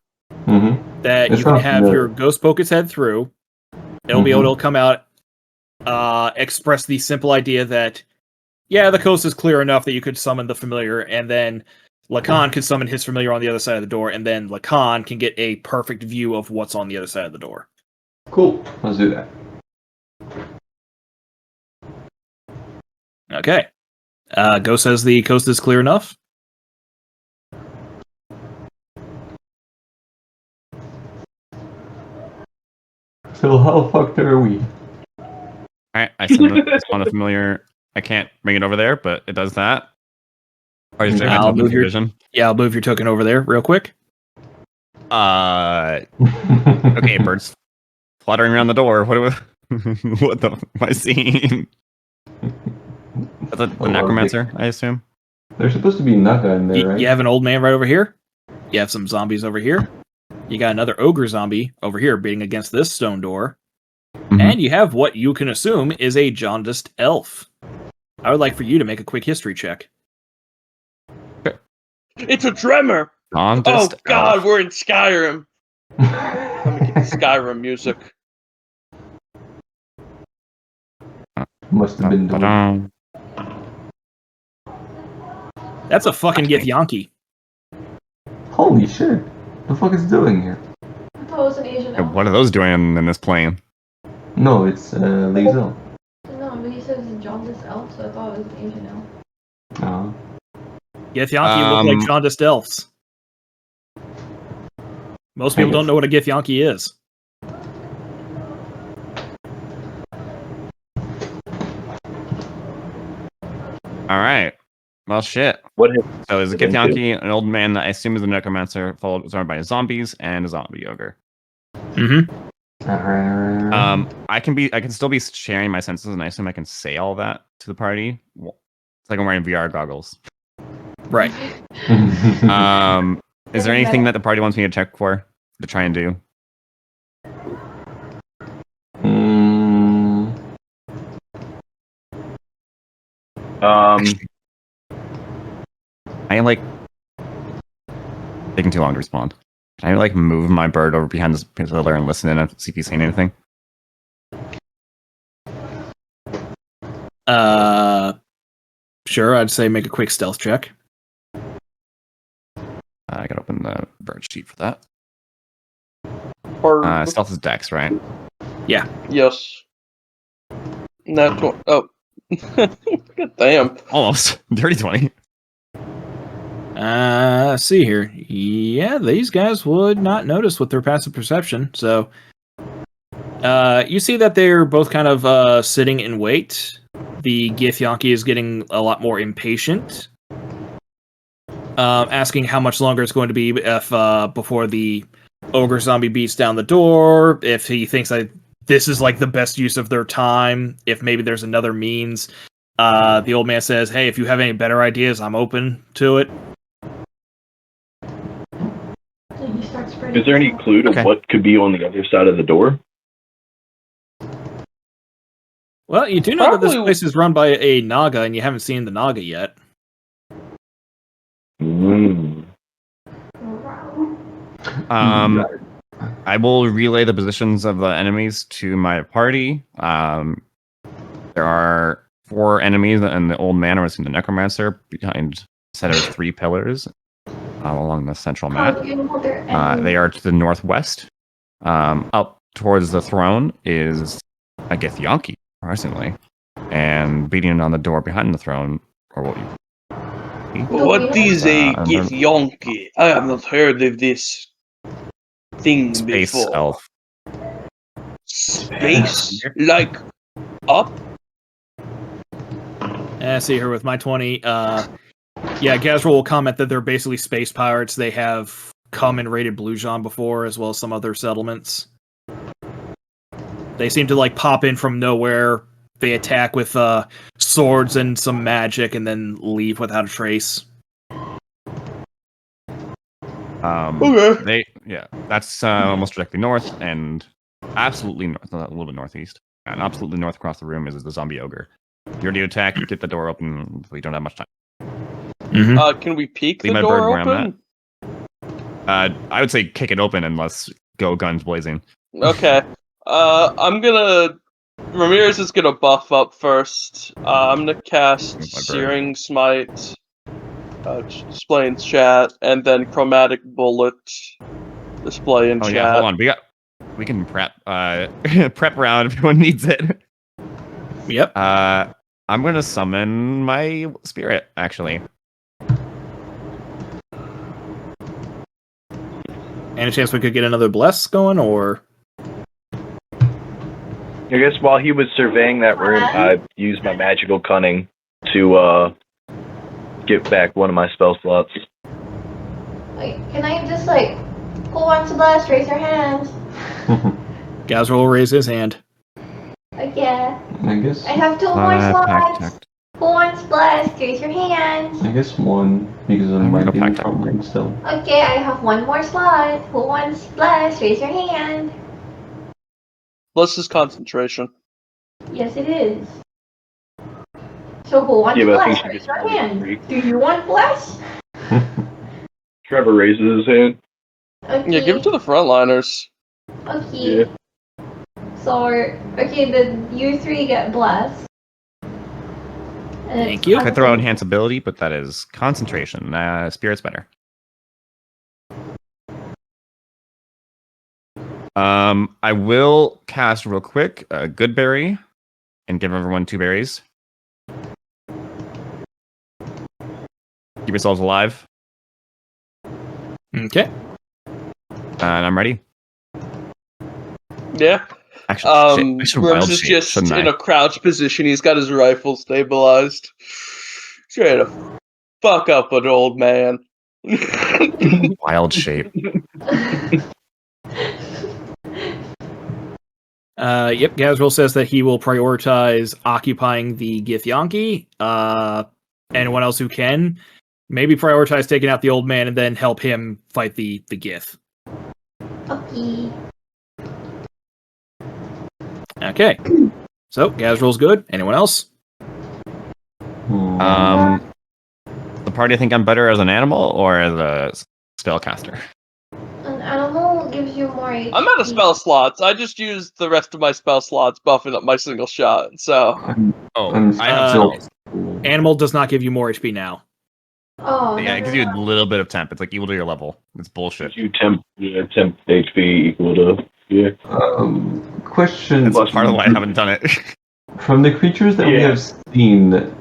that It's you can not have familiar. your ghost poke its head through. It'll be able to come out, express the simple idea that, yeah, the coast is clear enough that you could summon the familiar, and then Lacan could summon his familiar on the other side of the door, and then Lacan can get a perfect view of what's on the other side of the door. Cool. Let's do that. Okay. Ghost says the coast is clear enough. So how fucked are we? Alright, I spawn a familiar. I can't bring it over there, but it does that. Or is there I'll move your vision? Yeah, I'll move your token over there real quick. Okay, birds fluttering around the door. What the am I seeing? That's the necromancer, I assume. There's supposed to be Naga in there, right? You have an old man right over here. You have some zombies over here. You got another ogre zombie over here beating against this stone door. And you have what you can assume is a jaundiced elf. I would like for you to make a quick history check. It's a tremor. Jaundiced Oh God, elf. we're in Skyrim. Let me get the Skyrim music. Must have been doing. That's a fucking Githyanki. Holy shit! The fuck is it doing here? I thought it was an Asian elf. What are those doing in this plane? No, it's Lazel. No, but he says jaundiced elf, so I thought it was an Asian elf. Oh. Githyanki look like jaundiced elves. Most people don't know what a Githyanki is. Alright. Well, shit. So is a Githyanki an old man that I assume is a necromancer, surrounded by zombies and a zombie ogre? I can still be sharing my senses, and I assume I can say all that to the party. It's like I'm wearing VR goggles. Right. Is there anything that the party wants me to check for to try and do? I am like taking too long to respond. Can I like move my bird over behind this pillar and listen in and see if he's saying anything? Sure, I'd say make a quick stealth check. I gotta open the bird sheet for that. Bird. Stealth is dex, right? Yeah. Yes. Not oh. God damn. Almost. Dirty 20. See here. Yeah, these guys would not notice with their passive perception. So, you see that they're both kind of sitting in wait. The Githyanki is getting a lot more impatient, asking how much longer it's going to be if before the ogre zombie beats down the door. If he thinks that this is like the best use of their time, if maybe there's another means. The old man says, "Hey, if you have any better ideas, I'm open to it." Is there any clue to what could be on the other side of the door? Well, you do know that this place is run by a Naga, and you haven't seen the Naga yet. I will relay the positions of the enemies to my party. There are 4 enemies, and the old man, or the necromancer, behind a set of 3 pillars along the central map. They are to the northwest. Up towards the throne is a Githyanki, surprisingly, and beating on the door behind the throne, or what What is a Uh, Githyanki? I have not heard of this thing Space before. elf. Space? Like up? I see here with my 20. Yeah, Gazrel will comment that they're basically space pirates. They have come and raided Bluejean before, as well as some other settlements. They seem to like pop in from nowhere. They attack with swords and some magic, and then leave without a trace. Okay. That's almost directly north and absolutely north, a little bit northeast, and absolutely north across the room is the zombie ogre. You're to attack, get the door open. We don't have much time. Can we peek Leave the my door bird where I'm open? I would say kick it open and let's go guns blazing. Okay. I'm gonna. Ramirez is gonna buff up first. I'm gonna cast My bird. Searing Smite, display in chat, and then Chromatic Bullet, display in Oh chat. yeah, hold on. We can prep prep round if everyone needs it. Yep. I'm gonna summon my spirit, actually. Any chance we could get another bless going, or? I guess while he was surveying that room, I used my magical cunning to get back one of my spell slots. Like, can I just like, who wants to blast? Raise your hands. Gazrel will raise his hand. Like, yeah. I guess. I have 2 more slots. Who wants blast? Raise your hands. I guess one because I might be crumbling still. Okay, I have 1 more slot. Who wants blast? Raise your hand. Bless is concentration. Yes, it is. So who wants Yeah, but I think blast? she Raise gets your more hand. than 3. Do you want blast? Trevor raises his hand. Okay. Yeah, give it to the frontliners. Okay. Yeah. So, okay, then you 3 get blessed. And Thank it's you. I throw enhance ability, but that is concentration. Spirit's better. I will cast real quick a good berry and give everyone 2 berries. Keep yourselves alive. Okay. And I'm ready. Yeah. Actually, I should wild Rums is shape, just shouldn't in I? a crouch position. He's got his rifle stabilized. Trying to fuck up an old man. Wild shape. Yep, Gazrel says that he will prioritize occupying the Githyanki. Anyone else who can, maybe prioritize taking out the old man and then help him fight the Gith. Okay. Okay. So, Gazrel's good. Anyone else? The party, I think I'm better as an animal or as a spellcaster. An animal gives you more HP. I'm out of spell slots. I just used the rest of my spell slots buffing up my single shot. So I have still- spells. Animal does not give you more HP now. Oh, Yeah, it gives you a little bit of temp. It's like equal to your level. It's bullshit. You temp HP equal to Question. That's part of why I haven't done it. From the creatures that we have seen,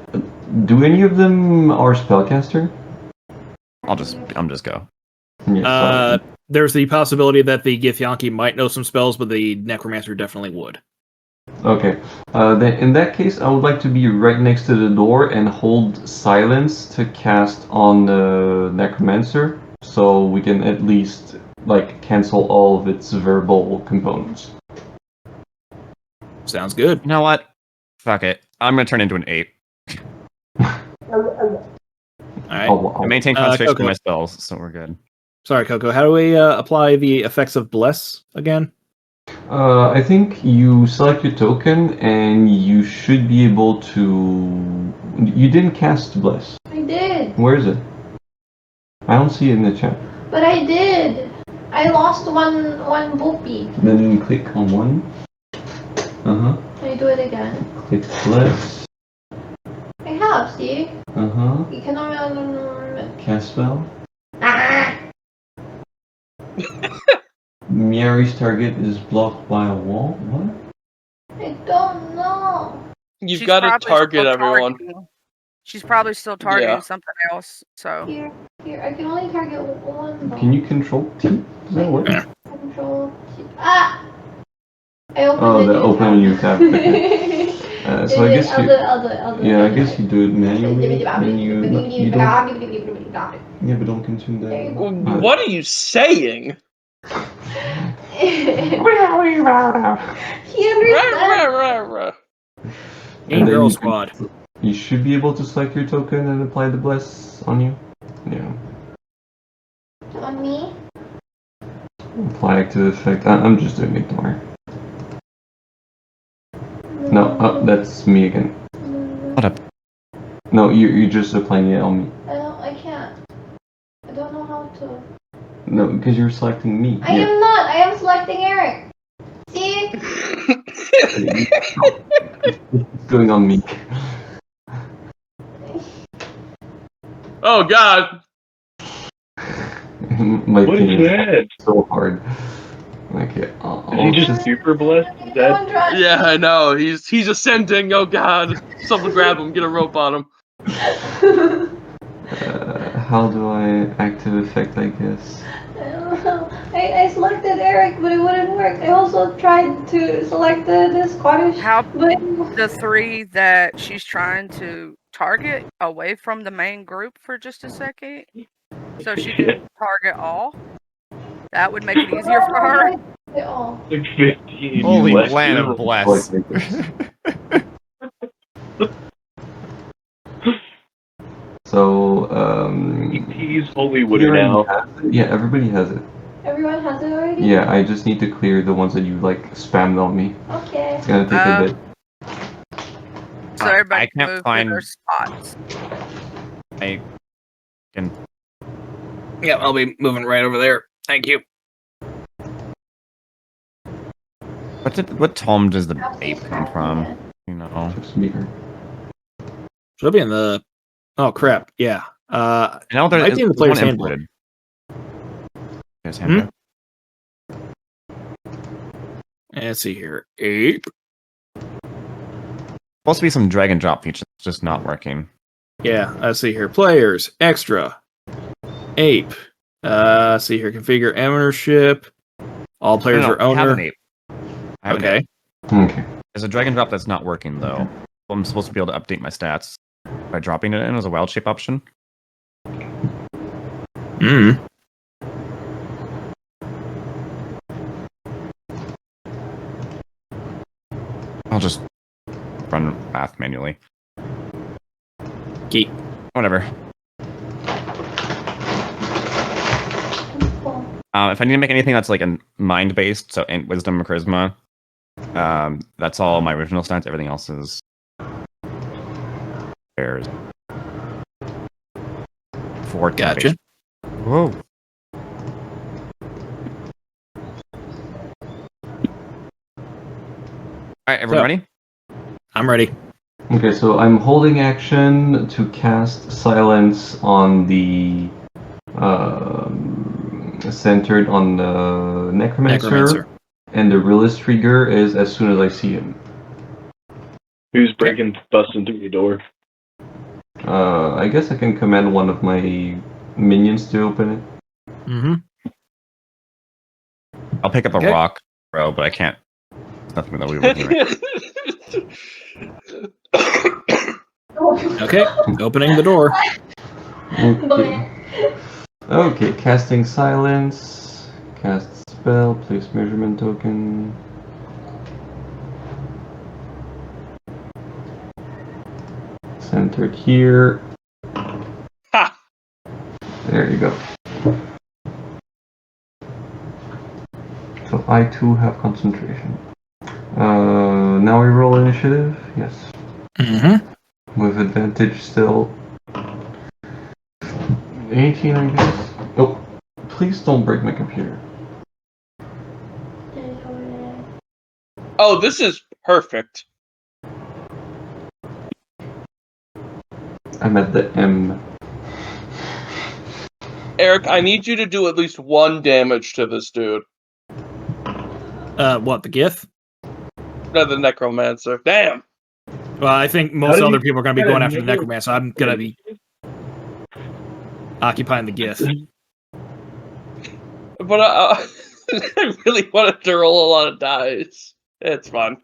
do any of them are spellcaster? I'm just go. Yes. There's the possibility that the Githyanki might know some spells, but the Necromancer definitely would. Okay. Then in that case, I would like to be right next to the door and hold silence to cast on the Necromancer, so we can at least like cancel all of its verbal components. Sounds good. You know what? Fuck it. I'm gonna turn into an ape. All right. I maintain concentration Coco. on my spells, so we're good. Sorry, Coco. How do we apply the effects of Bless again? I think you select your token and you should be able to... You didn't cast Bless. I did. Where is it? I don't see it in the chat. But I did. I lost one boopy. Then you click on one. Uh-huh. Can I do it again? Click Bless. I have, see? Uh-huh. You can only... Cast spell. Ah! Miari's target is blocked by a wall. What? I don't know. you've She's got to probably target still everyone. targeting. She's probably still targeting Yeah. something else. So Here, I can only target one. Can you control T? Does that work? Control T? Ah! I opened Oh, the the open new tab. Okay. So I guess you. Yeah, I guess you do it manually, and you don't. Yeah, but don't consume that. What are you saying? He Rah, understands. rah, rah. Game then Girl you Squad. You should be able to select your token and apply the bless on you. Yeah. On me? Apply active effect. I'm just doing it, don't worry. No, that's me again. What up? No, you're just applying it on me. I can't. I don't know how to. No, because you're selecting me. I am not. I am selecting Eric. See? It's going on me. Oh God! My What thing is that? so hard. Okay, Is he just super blessed? Is that Yeah, I know. He's ascending. Oh God! Someone grab him. Get a rope on him. how do I active effect, I guess? I don't know. I selected Eric, but it wouldn't work. I also tried to select the Scottish, how but the 3 that she's trying to target away from the main group for just a second, so she can target all. That would make it easier for her. Oh. like 15? Holy blessed land you? of bless. So, He's holy water Kieran now. has it? Yeah, everybody has it. Everyone has it already? Yeah, I just need to clear the ones that you like spammed on me. Okay. It's gonna take a bit. So everybody I can can't move find- to their spots. I can. Yeah, I'll be moving right over there. Thank you. What tome does the ape come from? You know. Just meet her. Should be in the. Oh crap! Yeah. I know there Might is be in the there's one player's handbook. imported. Player's handbook. Let's see here. Ape. Supposed to be some drag and drop feature. It's just not working. Yeah. Let's see here. Players. Extra. Ape. See here. Configure ownership. All players No, are I have owner. an ape. I have an Okay. ape. Okay. There's a drag and drop that's not working though. I'm supposed to be able to update my stats by dropping it in as a wild shape option. Hmm. I'll just run math manually. Geek. Whatever. If I need to make anything that's like a mind based, so in wisdom or charisma, that's all my original stats. Everything else is pairs. 4 Gotcha. base. Whoa. Alright, everyone ready? I'm ready. Okay, so I'm holding action to cast silence on the centered on the necromancer, and the realist trigger is as soon as I see him. Who's busting through the door? I guess I can command one of my minions to open it. Mm-hmm. I'll pick up a Okay. rock, bro, but I can't. There's nothing that we would do. Right? Okay. Opening the door. Okay. Okay, casting silence. Cast spell, place measurement token. Centered here. Ha! There you go. So I too have concentration. Now we roll initiative. Yes. Mm-hmm. With advantage still. 18, I guess. Oh, please don't break my computer. Oh, this is perfect. I'm at the M. Eric, I need you to do at least 1 damage to this dude. What, the GIF? No, the necromancer. Damn. Well, I think most other people are going to be going after the necromancer. I'm going to be occupying the Gith. But I really wanted to roll a lot of dice. It's fun.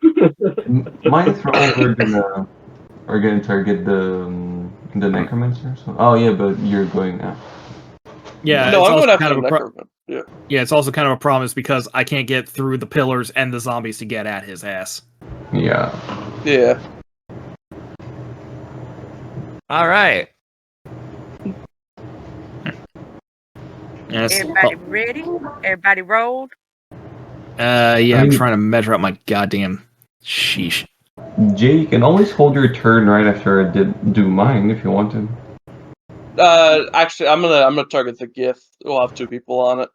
My thralls are gonna target the necromancer. So, oh yeah, but you're going now. Yeah, No, it's I'm also going after kind of the a necromancer. Yeah. yeah, it's also kind of a problem is because I can't get through the pillars and the zombies to get at his ass. Yeah. Yeah. All right. Yes. Everybody ready? Everybody rolled? Yeah, I'm trying to measure out my goddamn sheesh. Jay, you can always hold your turn right after I do mine if you want to. Actually, I'm gonna target the Gith. We'll have 2 people on it.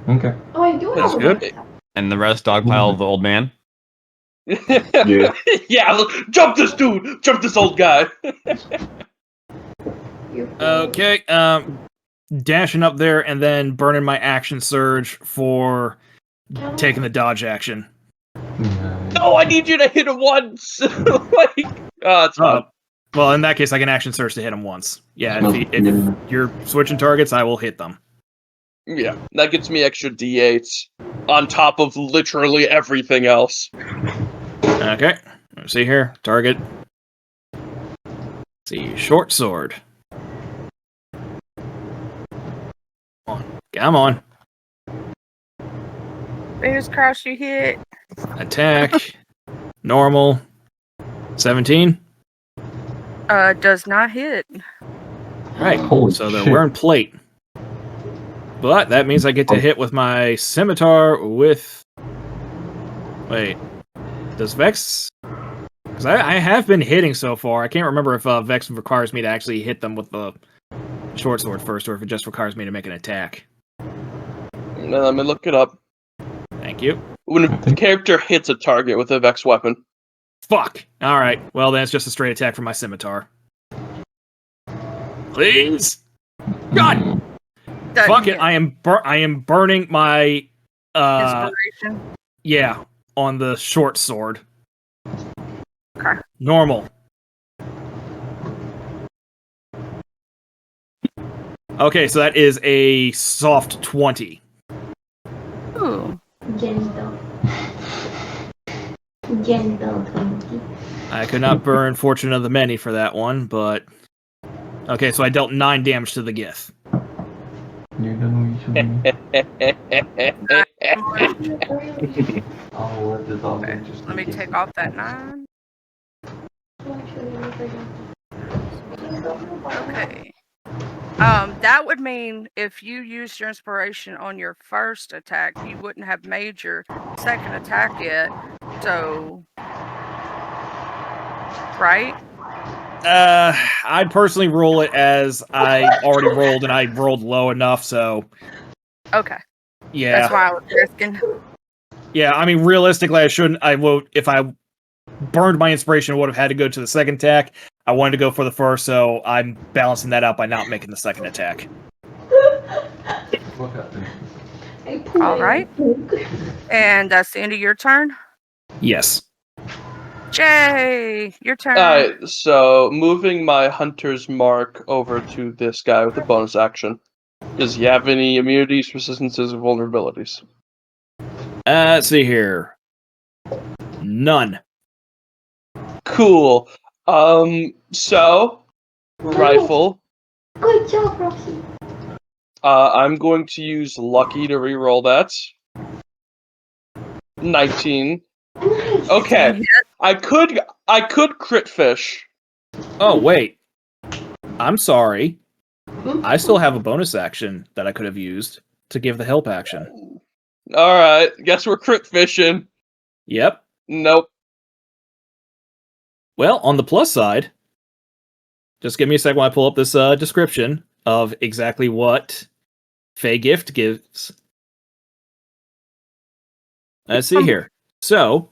Okay. Oh, I do That's have good. a And the rest dogpile the old man. Yeah. Yeah. Jump this dude. Jump this old guy. Okay, dashing up there and then burning my action surge for taking the dodge action. No, I need you to hit him once. It's fine. Well, in that case, I can action surge to hit him once. Yeah, if you're switching targets, I will hit them. Yeah, that gets me extra d8s on top of literally everything else. Okay, let's see here. Target. Let's see, short sword. Come on. Fingers crossed you hit. Attack. Normal. 17. Does not hit. Right. Holy So they're shit. wearing plate. But that means I get to hit with my scimitar with... Wait. Does Vex... Because I have been hitting so far. I can't remember if Vex requires me to actually hit them with the short sword first, or if it just requires me to make an attack. Let me look it up. Thank you. When a character hits a target with a Vex weapon. Fuck! Alright, well then it's just a straight attack from my scimitar. Please? God! Doesn't Fuck it, hit. I am burning my... Inspiration. Yeah, on the short sword. Okay. Normal. Okay, so that is a soft 20. Ooh. gentle. Gentle 20. I could not burn Fortune of the Many for that one, but... Okay, so I dealt 9 damage to the Gith. You're done Let me take off that 9. Okay. That would mean if you used your inspiration on your first attack, you wouldn't have made your second attack yet. So, right? I'd personally roll it as I already rolled, and I rolled low enough, so... Okay. Yeah. That's why I was asking. Yeah, I mean, realistically, I shouldn't... If I burned my inspiration, I would have had to go to the second attack. I wanted to go for the first, so I'm balancing that out by not making the second attack. All right. And that's the end of your turn? Yes. Jay, your turn. Alright, so moving my hunter's mark over to this guy with a bonus action. Does he have any immunities, resistances, or vulnerabilities? Let's see here. None. Cool. So, rifle. Good job, Rocky. I'm going to use lucky to reroll that. 19. Nice. Okay. I could crit fish. Oh, wait. I'm sorry. I still have a bonus action that I could have used to give the help action. Alright, guess we're crit fishing. Yep. Nope. Well, on the plus side, just give me a second while I pull up this description of exactly what Fey Gift gives. Let's see here. So,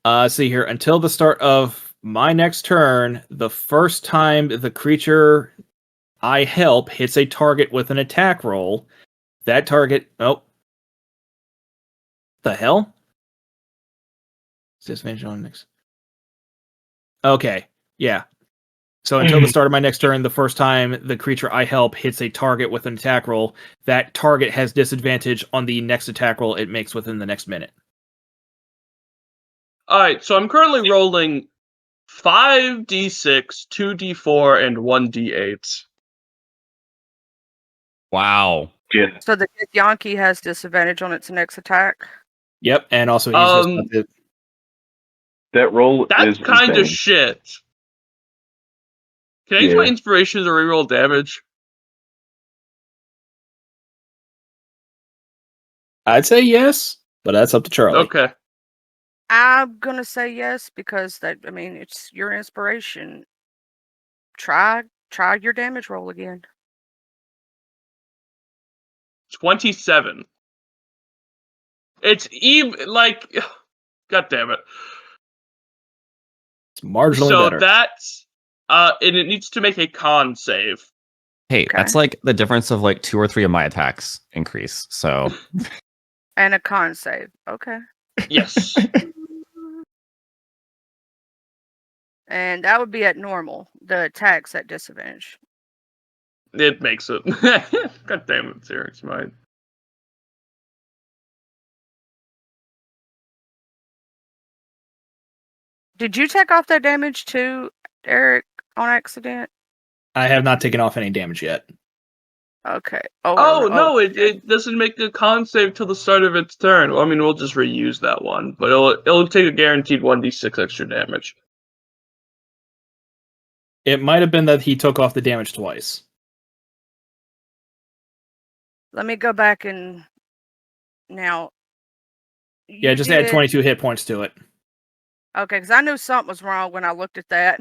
let's see here. Until the start of my next turn, the first time the creature I help hits a target with an attack roll, that target... Oh. The hell? Disadvantage on next... Okay, yeah. So until the start of my next turn, the first time the creature I help hits a target with an attack roll, that target has disadvantage on the next attack roll it makes within the next minute. Alright, so I'm currently rolling 5d6, 2d4, and 1d8. Wow. Yeah. So the Yankee has disadvantage on its next attack. Yep, and also he's just about to... That roll That's is kind of insane. shit. Can I use my inspiration to reroll damage? I'd say yes, but that's up to Charlie. Okay. I'm gonna say yes because it's your inspiration. Try your damage roll again. 27. It's even like, god damn it. It's marginally So better. that's and it needs to make a con save. Hey, Okay. that's like the difference of like 2 or 3 of my attacks increase. So And a con save. Okay. Yes. And that would be at normal. The attack's at disadvantage. It makes it. God damn it, serious mind. Did you take off that damage too, Eric, on accident? I have not taken off any damage yet. Okay. Oh no, it doesn't make a con save till the start of its turn. Well, I mean, we'll just reuse that one, but it'll take a guaranteed 1d6 extra damage. It might have been that he took off the damage twice. Let me go back and now. Yeah, just add 22 hit points to it. Okay, because I knew something was wrong when I looked at that.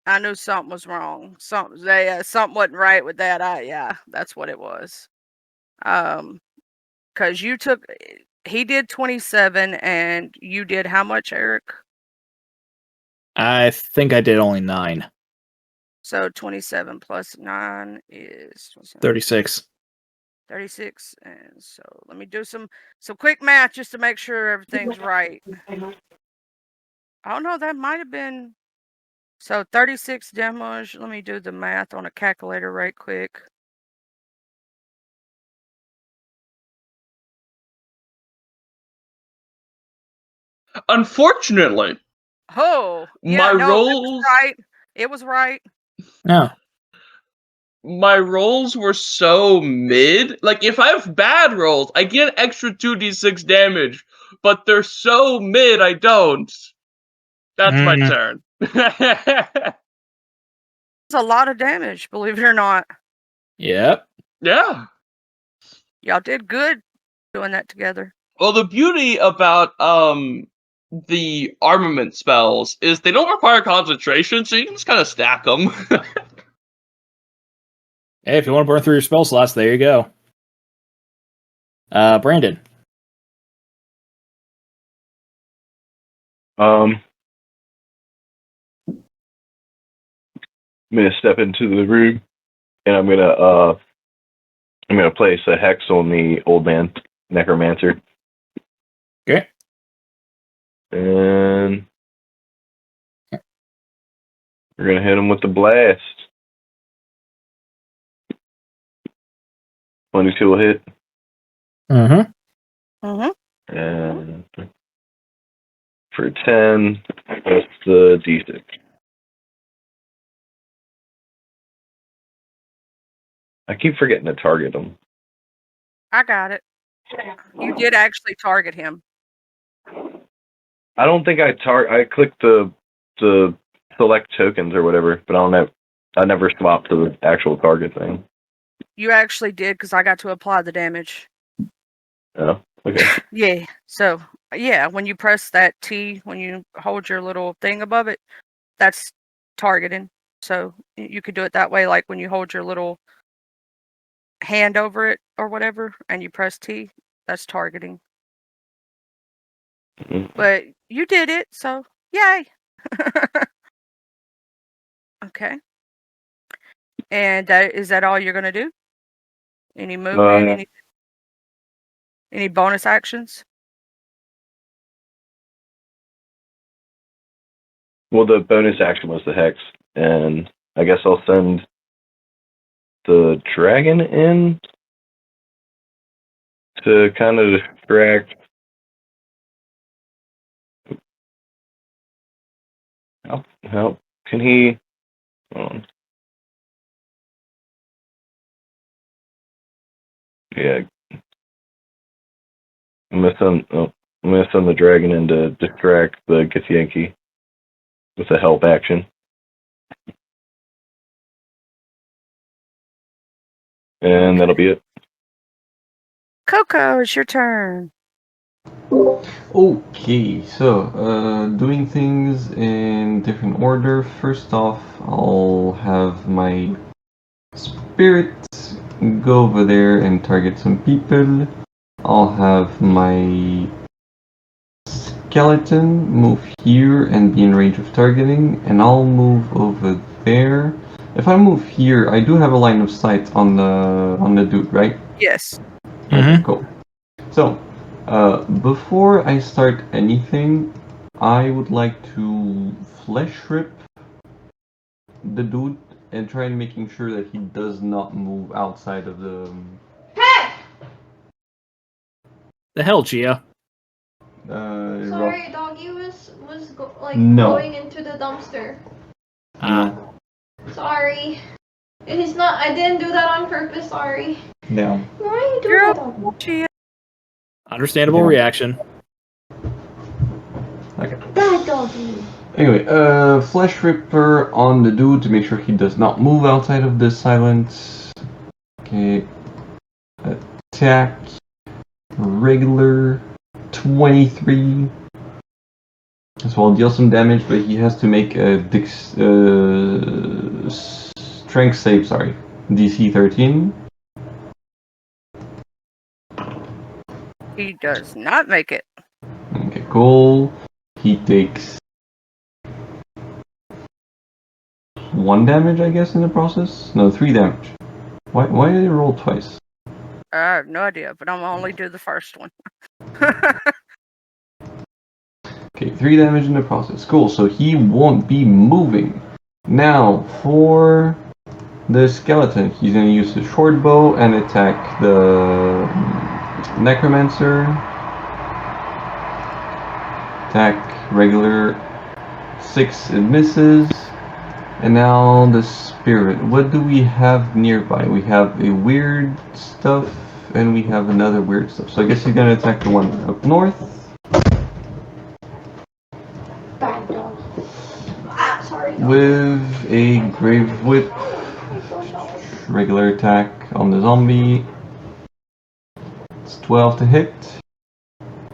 I knew something was wrong. Something wasn't right with that. Yeah, that's what it was. Because he did 27, and you did how much, Eric? I think I did only 9. So 27 plus 9 is 36. 36. And so let me do some quick math just to make sure everything's right. Oh no, that might have been. So 36 damage. Let me do the math on a calculator right quick. Unfortunately, Oh, my yeah, no, rolls. It was right. No. My rolls were so mid. Like, if I have bad rolls, I get an extra 2d6 damage, but they're so mid, I don't. That's my turn. It's a lot of damage, believe it or not. Yep. Yeah. Y'all did good doing that together. Well, the beauty about the armament spells is they don't require concentration, so you can just kind of stack them. Hey, if you want to burn through your spell slots, there you go. Brandon. I'm gonna step into the room, and I'm gonna place a hex on the old man necromancer. Okay. And we're gonna hit him with the blast. 22 will hit. Mm-hmm. And for 10, that's the D6. I keep forgetting to target him. I got it. You did actually target him. I don't think I clicked the select tokens or whatever, but I never swapped to the actual target thing. You actually did because I got to apply the damage. Oh, okay. Yeah. So, yeah, when you press that T, when you hold your little thing above it, that's targeting. So you could do it that way, like when you hold your little hand over it or whatever, and you press T, that's targeting. Mm-hmm. But you did it, so yay. Okay. And is that all you're gonna do? Any movement? Any bonus actions? Well, the bonus action was the hex, and I guess I'll send the dragon in to kind of distract. Help. Can he? Hold on. Yeah. I'm gonna send the dragon in to distract the Githyanki with a help action. And that'll be it. Coco, it's your turn. Okay, so doing things in different order. First off, I'll have my spirit go over there and target some people. I'll have my skeleton move here and be in range of targeting, and I'll move over there. If I move here, I do have a line of sight on the dude, right? Yes. Okay, cool. So, before I start anything, I would like to flesh rip the dude and try and making sure that he does not move outside of the. Hey! The hell, Gia? Sorry, doggy was No. going into the dumpster. No. Sorry. It's not. I didn't do that on purpose. Sorry. Down. Why are you doing that, doggy? Chia. Understandable Yeah. reaction. Okay. Bad doggy. Anyway, flesh ripper on the dude to make sure he does not move outside of the silence. Okay. Attack. Regular. 23. So I'll deal some damage, but he has to make a strength save, sorry. DC 13. He does not make it. Okay, cool. He takes 1 damage, I guess, in the process? No, 3 damage. Why did he roll twice? I have no idea, but I'm only do the first one. Okay, 3 damage in the process. Cool, so he won't be moving. Now, for the skeleton, he's going to use the short bow and attack the necromancer. Attack regular 6, it misses. And now the spirit. What do we have nearby? We have a weird stuff and we have another weird stuff. So I guess he's going to attack the one up north. Bad dog. Ah, sorry. Dog. With a grave whip. Regular attack on the zombie. It's 12 to hit.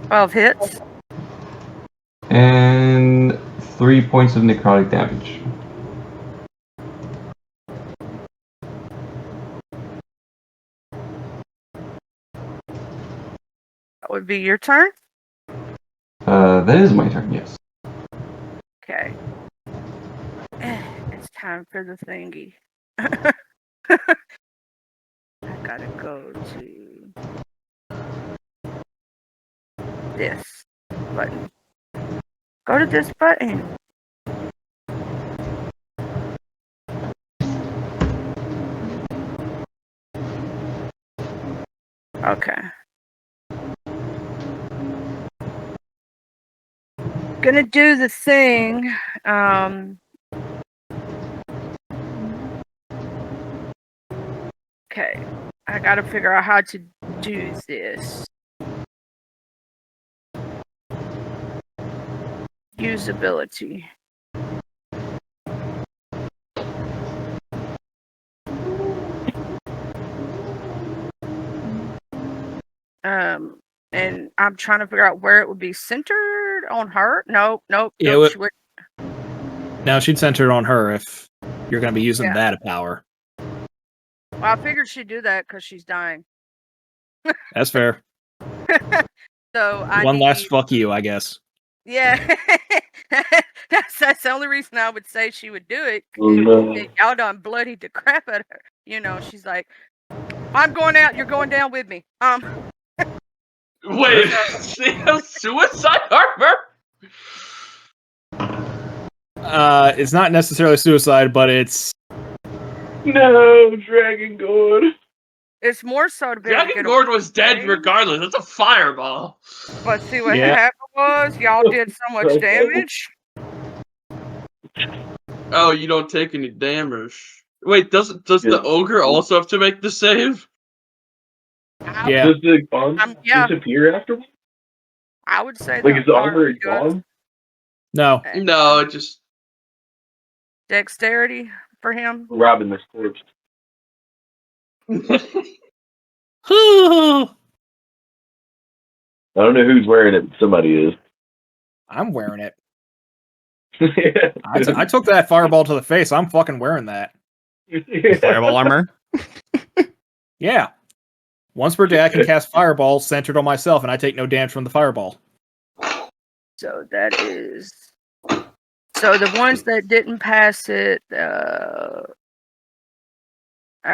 12 hits. And 3 points of necrotic damage. That would be your turn. That is my turn, yes. Okay. It's time for the thingy. I gotta go to this button. Go to this button. Okay. Gonna do the thing. Okay. I gotta figure out how to do this. Usability. And I'm trying to figure out where it would be centered on her. Nope. Yeah, Nope. She would. Now she'd center on her if you're going to be using Yeah. that power. Well, I figured she'd do that because she's dying. That's fair. So I One need... last fuck you, I guess. Yeah, that's the only reason I would say she would do it. No. Y'all done bloodied the crap out of her. You know, she's like, "I'm going out. You're going down with me." Wait, she has suicide armor? It's not necessarily suicide, but it's No, Dragon Gourd. It's more so to be able to Dragon get Gourd was dead away. regardless. That's a fireball. But see what Yeah. happened was y'all did so much damage. Oh, you don't take any damage. Wait, does the ogre also have to make the save? yeah. Does the arm yeah. disappear afterwards? I would say Like, the is the armor armor does. gone? No. No, it just Dexterity for him. Robbing this corpse. I'm I don't know who's wearing it, but somebody is. wearing it. I took that fireball to the face. I'm fucking wearing that. Fireball armor. Yeah. Once per day, I can cast fireball centered on myself, and I take no damage from the fireball. So that is. So the ones that didn't pass it, I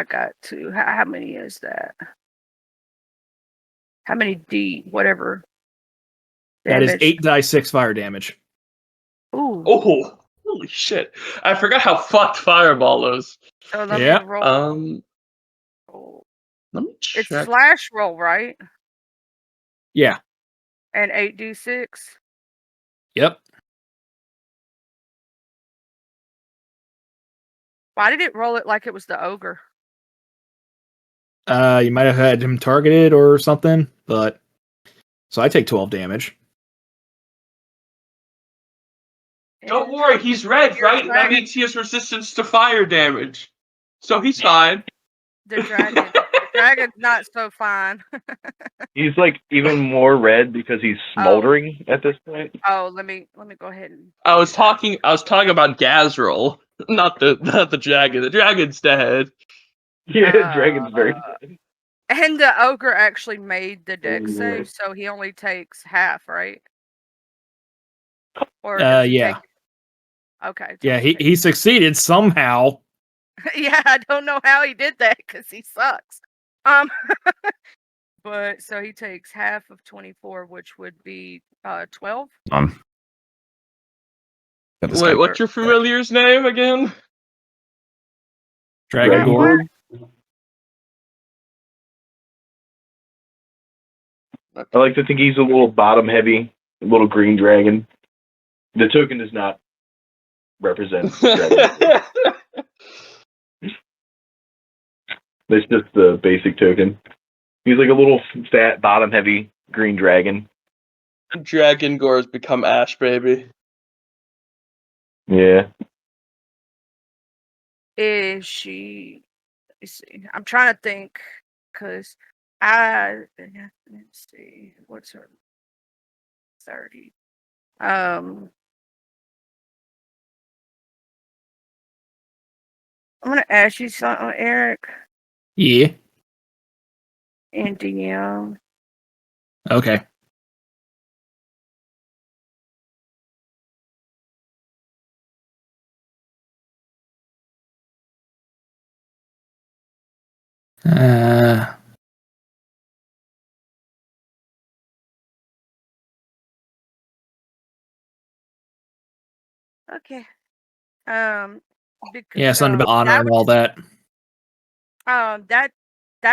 got to. How many is that? How many whatever? That is damage? 8 die 6 fire damage. Ooh. Oh, holy shit! I forgot how fucked fireball is. So let Yeah. me roll. Let me It's check. slash roll, right? Yeah. And 8d6. Yep. Why did it roll it like it was the ogre? You might have had him targeted or something, but so I take 12 damage. Don't worry, he's red, Your right? That dragon- means he has resistance to fire damage. So he's fine. The dragon. The dragon's not so fine. He's like even more red because he's smoldering at this point. Oh, let me go ahead and. I was talking about Gazrel, not the dragon. The dragon's dead. Yeah, Dragon's very dead. And the ogre actually made the dex save, so he only takes half, right? Or does he Yeah. take... Okay. Yeah, he succeeded somehow. Yeah, I don't know how he did that because he sucks. But so he takes half of 24, which would be 12. Wait, what's your familiar's name again? Dragon Gourd. I like to think he's a little bottom heavy, little green dragon. The token does not represent dragon. It's just the basic token. He's like a little fat, bottom heavy green dragon. Dragon Gore's become Ash, baby. Yeah. Is she? Let me see. I'm trying to think because let's see. What's her? 30. I'm gonna ask you something, Eric Yeah. and DM. Okay. Okay. Because, Yeah, something about honor and all that. That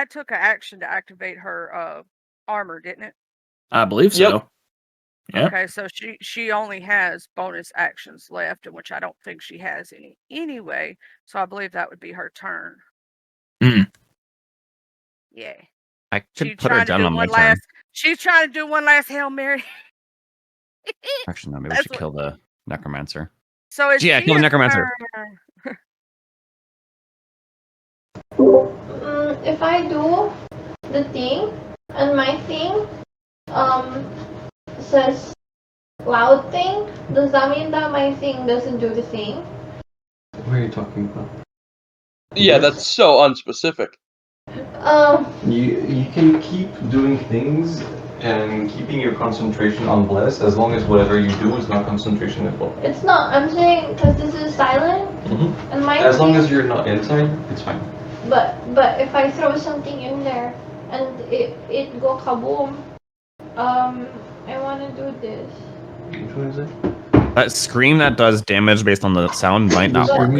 took an action to activate her armor, didn't it? I believe so. Yep. Yeah. Okay, so she only has bonus actions left, in which I don't think she has any anyway. So I believe that would be her turn. Hmm. Yeah. I could put her down on my turn. last. She's trying to do one last Hail Mary. Actually, no. Maybe we should kill the necromancer. So it's kill the necromancer. If I do the thing and my thing says loud thing, does that mean that my thing doesn't do the thing? What are you talking about? Yeah, that's so unspecific. You can keep doing things and keeping your concentration on bless as long as whatever you do is not concentration at all. It's not. I'm saying because this is silent and my As long thing, as you're not inside, it's fine. But if I throw something in there and it go kaboom, I want to do this. Which one is it? That scream that does damage based on the sound might not work.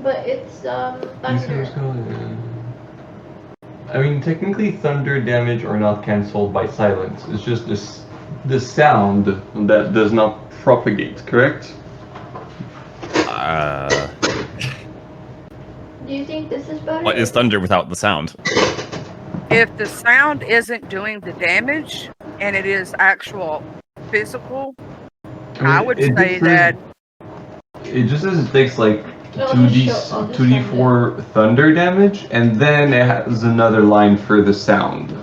But it's thunder. I mean, technically, thunder damage are not cancelled by silence. It's just the sound that does not propagate. Correct? Do you think this is better? What is thunder without the sound? If the sound isn't doing the damage and it is actual physical, I would say that It just says it takes like I'll 2d4 thunder damage, and then it has another line for the sound.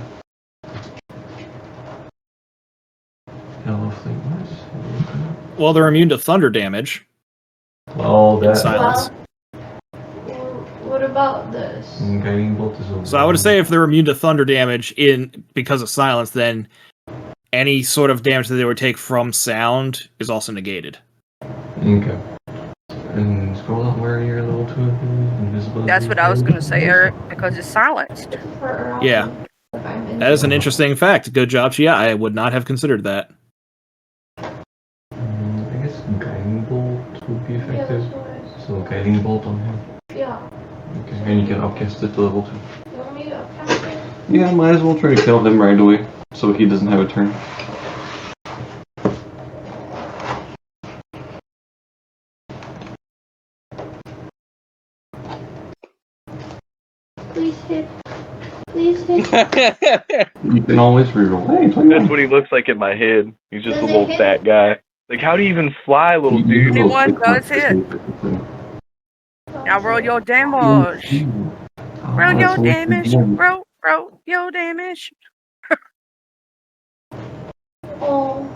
Well, they're immune to thunder damage. Well, In silence. What about this? Guiding bolt is So I would say if they're immune to thunder damage because of silence, then any sort of damage that they would take from sound is also negated. Okay. And scroll down where you're level 2 invisibility. that's what I was going to say, Eric, because it's silenced. Yeah. That is an interesting fact. Good job, Chia. I would not have considered that. I guess guiding bolt would be effective. Yeah, So guiding bolt on him. yeah. Okay, and you can upcast it to level 2. You want me to upcast it? Yeah, might as well try to kill him right away, so he doesn't have a turn. Please hit. Please hit. You can always reroll. Hey, That's what he looks like in my head. He's just a Does it little hit? fat guy. Like, how do you even fly, little dude? Anyone does hit. Now roll your damage. Roll your damage. Roll your damage. Oh.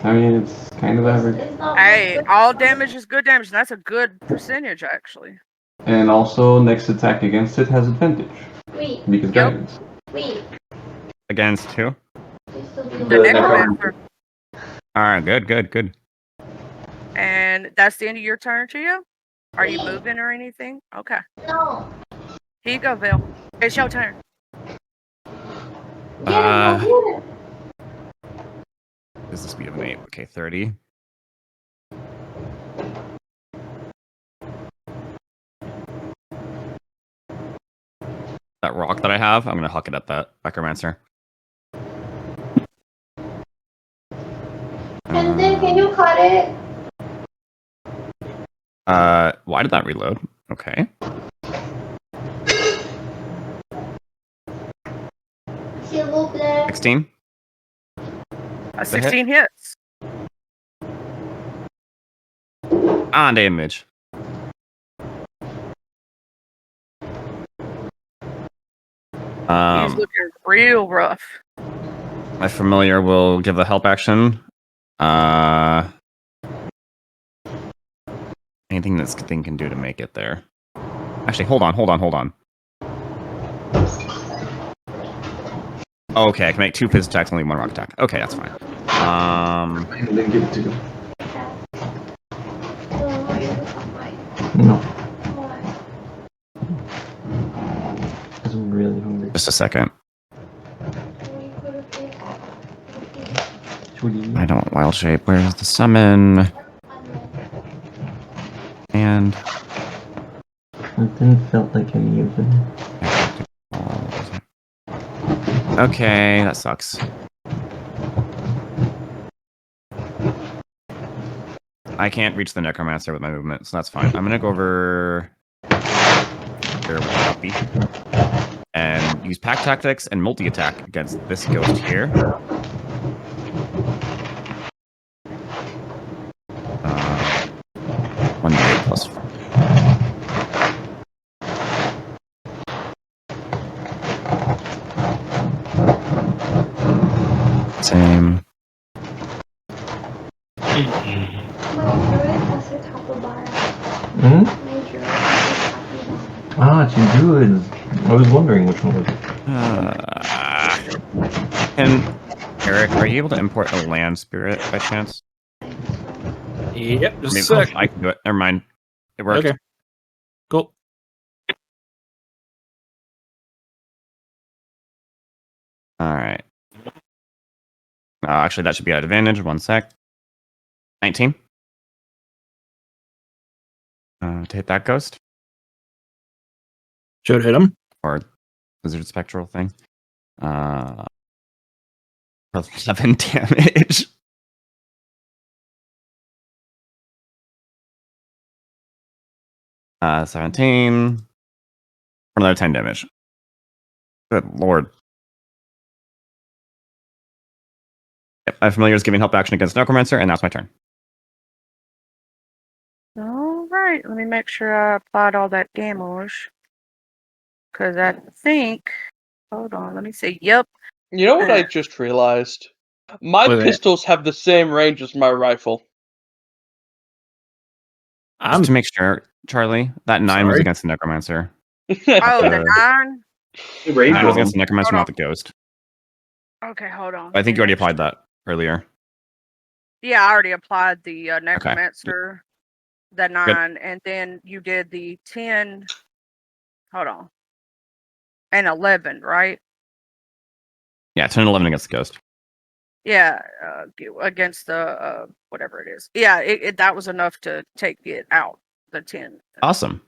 I mean, it's kind of average. It's not Hey, good. all damage is good damage, and that's a good percentage, actually. And also, next attack against it has advantage. Wait, Because Yep. guidance. wait. Against who? Please still be The The necromancer. Alright, good. And that's the end of your turn, Chia? Are you moving or anything? Okay. No. Here you go, Bill. It's your turn. Get him, get him. Is the speed of an 8. Okay, 30. That rock that I have, I'm gonna huck it at that necromancer. And then can you cut it? Why did that reload? Okay. S'il vous plaît. 16. A 16 hits. On damage. He's looking real rough. My familiar will give a help action. Anything this thing can do to make it there. Actually, hold on. Okay, I can make 2 physical attacks, only 1 rock attack. Okay, that's fine. And then give it to him. No, you become mine. No. Why? Because I'm really hungry. Just a second. Can you put a face? I don't want wild shape. Where's the summon? And It didn't felt like any of them. okay, that sucks. I can't reach the necromancer with my movement, so that's fine. I'm gonna go over here with the puppy and use pack tactics and multi-attack against this ghost here. One plus. Same. My druid has a top bar. Hmm? My druid has a top bar. Ah, it's good. I was wondering which one was it. And Eric, are you able to import a land spirit by chance? Yep, just a Maybe, sec. I can do it. Never mind. It works. Okay. Cool. All right. Actually, that should be at advantage. 1 sec. 19. To hit that ghost. Should hit him. Or lizard spectral thing. For 7 damage. Uh, 17. For another 10 damage. Good lord. Yep, my familiar is giving help action against Necromancer, and that's my turn. All right, let me make sure I applied all that damage. Because I think. Hold on, let me see. Yep. You know what I just realized? My What is that? pistols have the same range as my rifle. Just to make sure, Charlie, that 9 was Sorry? against the Necromancer. Oh, the 9? Range 9 was on against the them. Necromancer, Hold not the Ghost. Okay, hold on. I think you Let already me applied make that earlier. Yeah, I already applied the Necromancer, the 9, Good. and then you did the 10. Hold on. And 11, right? Yeah, 10 and 11 against the Ghost. Yeah, against the whatever it is. Yeah, that was enough to take it out. The 10, Awesome.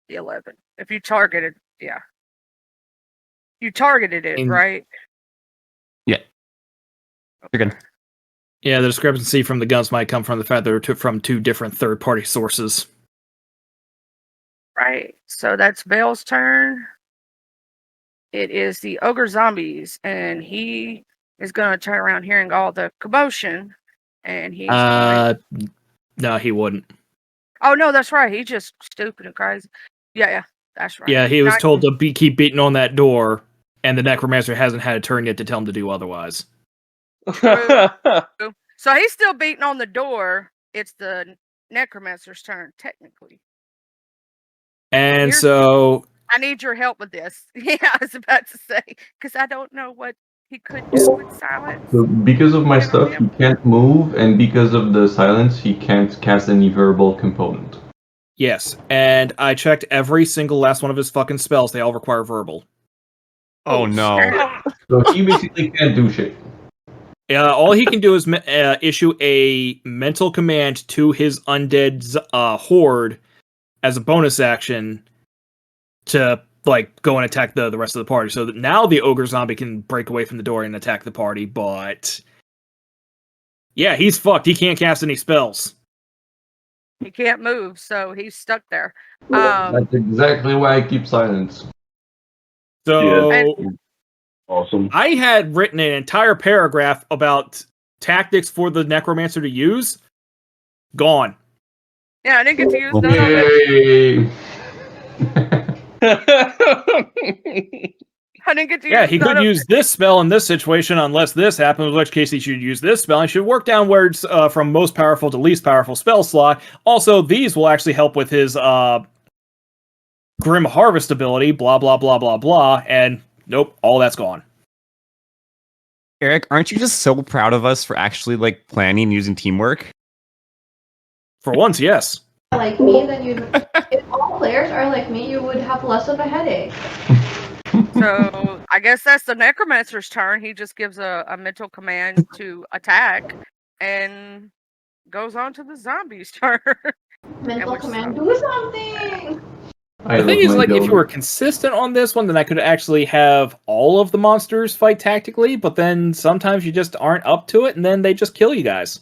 the 11. If you targeted, yeah, you targeted it, right? Yeah. You're good. Yeah, the discrepancy from the guns might come from the fact that they're from 2 different third-party sources. Right. So that's Vale's turn. It is the ogre zombies, and he is going to turn around hearing all the commotion, and he's going. No, he wouldn't. Oh no, that's right. He's just stupid and crazy. Yeah, that's right. Yeah, he was told to keep beating on that door, and the Necromancer hasn't had a turn yet to tell him to do otherwise. True. So he's still beating on the door. It's the Necromancer's turn, technically. And Here's- so I need your help with this. Yeah, I was about to say, because I don't know what he could do with silence. So because of my stuff, he can't move, and because of the silence, he can't cast any verbal component. yes, and I checked every single last one of his fucking spells. They all require verbal. Oh no. snap. So he basically can't do shit. All he can do is issue a mental command to his undead horde as a bonus action to go and attack the rest of the party. So that now the ogre zombie can break away from the door and attack the party, but yeah, he's fucked. He can't cast any spells. He can't move, so he's stuck there. That's exactly why I keep silence. So Awesome. I had written an entire paragraph about tactics for the Necromancer to use. Gone. Yeah, I didn't get to use none of it. Yay! I didn't get to Yeah, use he none could of use this spell in this situation unless this happens, in which case he should use this spell. He should work downwards from most powerful to least powerful spell slot. Also, these will actually help with his Grim Harvest ability, blah, blah, blah, blah, blah, and nope, all that's gone. Eric, aren't you just so proud of us for actually planning using teamwork? For once, yes. Like me, then if all players are like me, you would have less of a headache. So I guess that's the Necromancer's turn. He just gives a mental command to attack and goes on to the zombie's turn. Mental command, do something! I The thing love is, my if you Yoda. were consistent on this one, then I could actually have all of the monsters fight tactically, but then sometimes you just aren't up to it, and then they just kill you guys.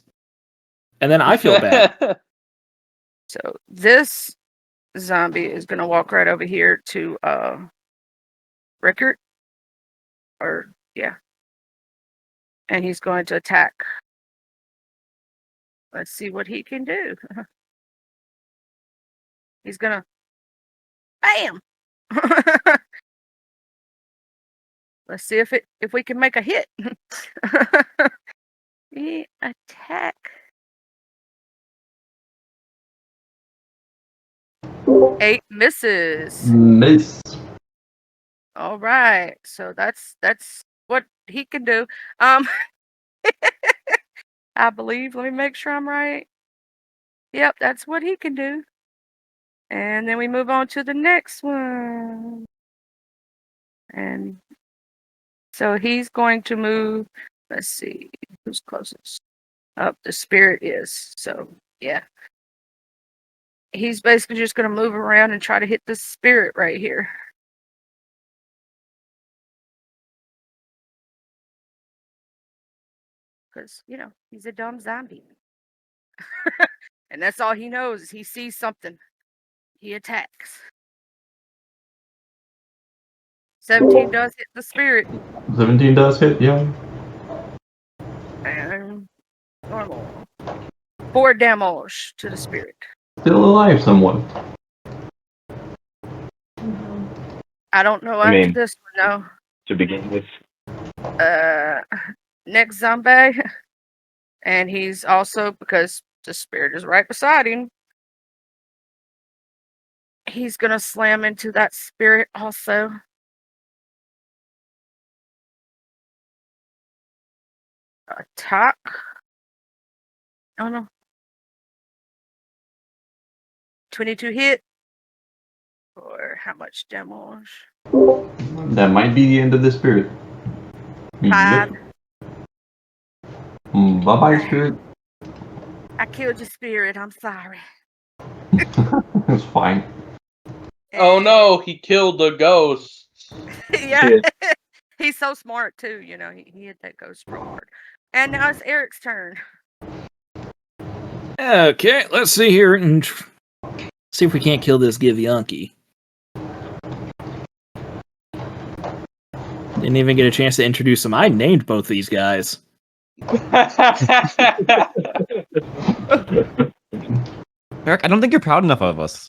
And then I feel bad. So this zombie is gonna walk right over here to Rickard. And he's going to attack. Let's see what he can do. He's gonna bam. Let's see if we can make a hit. He attack. 8 misses. Miss. All right. So that's what he can do. I believe. Let me make sure I'm right. Yep, that's what he can do. And then we move on to the next one. And so he's going to move Let's see who's closest. Oh, the spirit is. So yeah. He's basically just gonna move around and try to hit the spirit right here. Because, he's a dumb zombie. And that's all he knows is he sees something. He attacks. 17 does hit the spirit. 17 does hit, yeah. And normal. 4 damage to the spirit. Still alive somewhat. I don't know I after mean- this one, no. To begin with, Next zombie. And he's also, because the spirit is right beside him, he's gonna slam into that spirit also. Attack. Oh no. 22 hit. Or how much damage? That might be the end of the spirit. 5. Bye-bye, spirit. I killed your spirit. I'm sorry. It's fine. Oh no, he killed the ghost. Yeah. He's so smart too, he hit that ghost real hard. And now it's Eric's turn. Okay, let's see here and see if we can't kill this Githyanki. Didn't even get a chance to introduce him. I named both these guys. Eric, I don't think you're proud enough of us.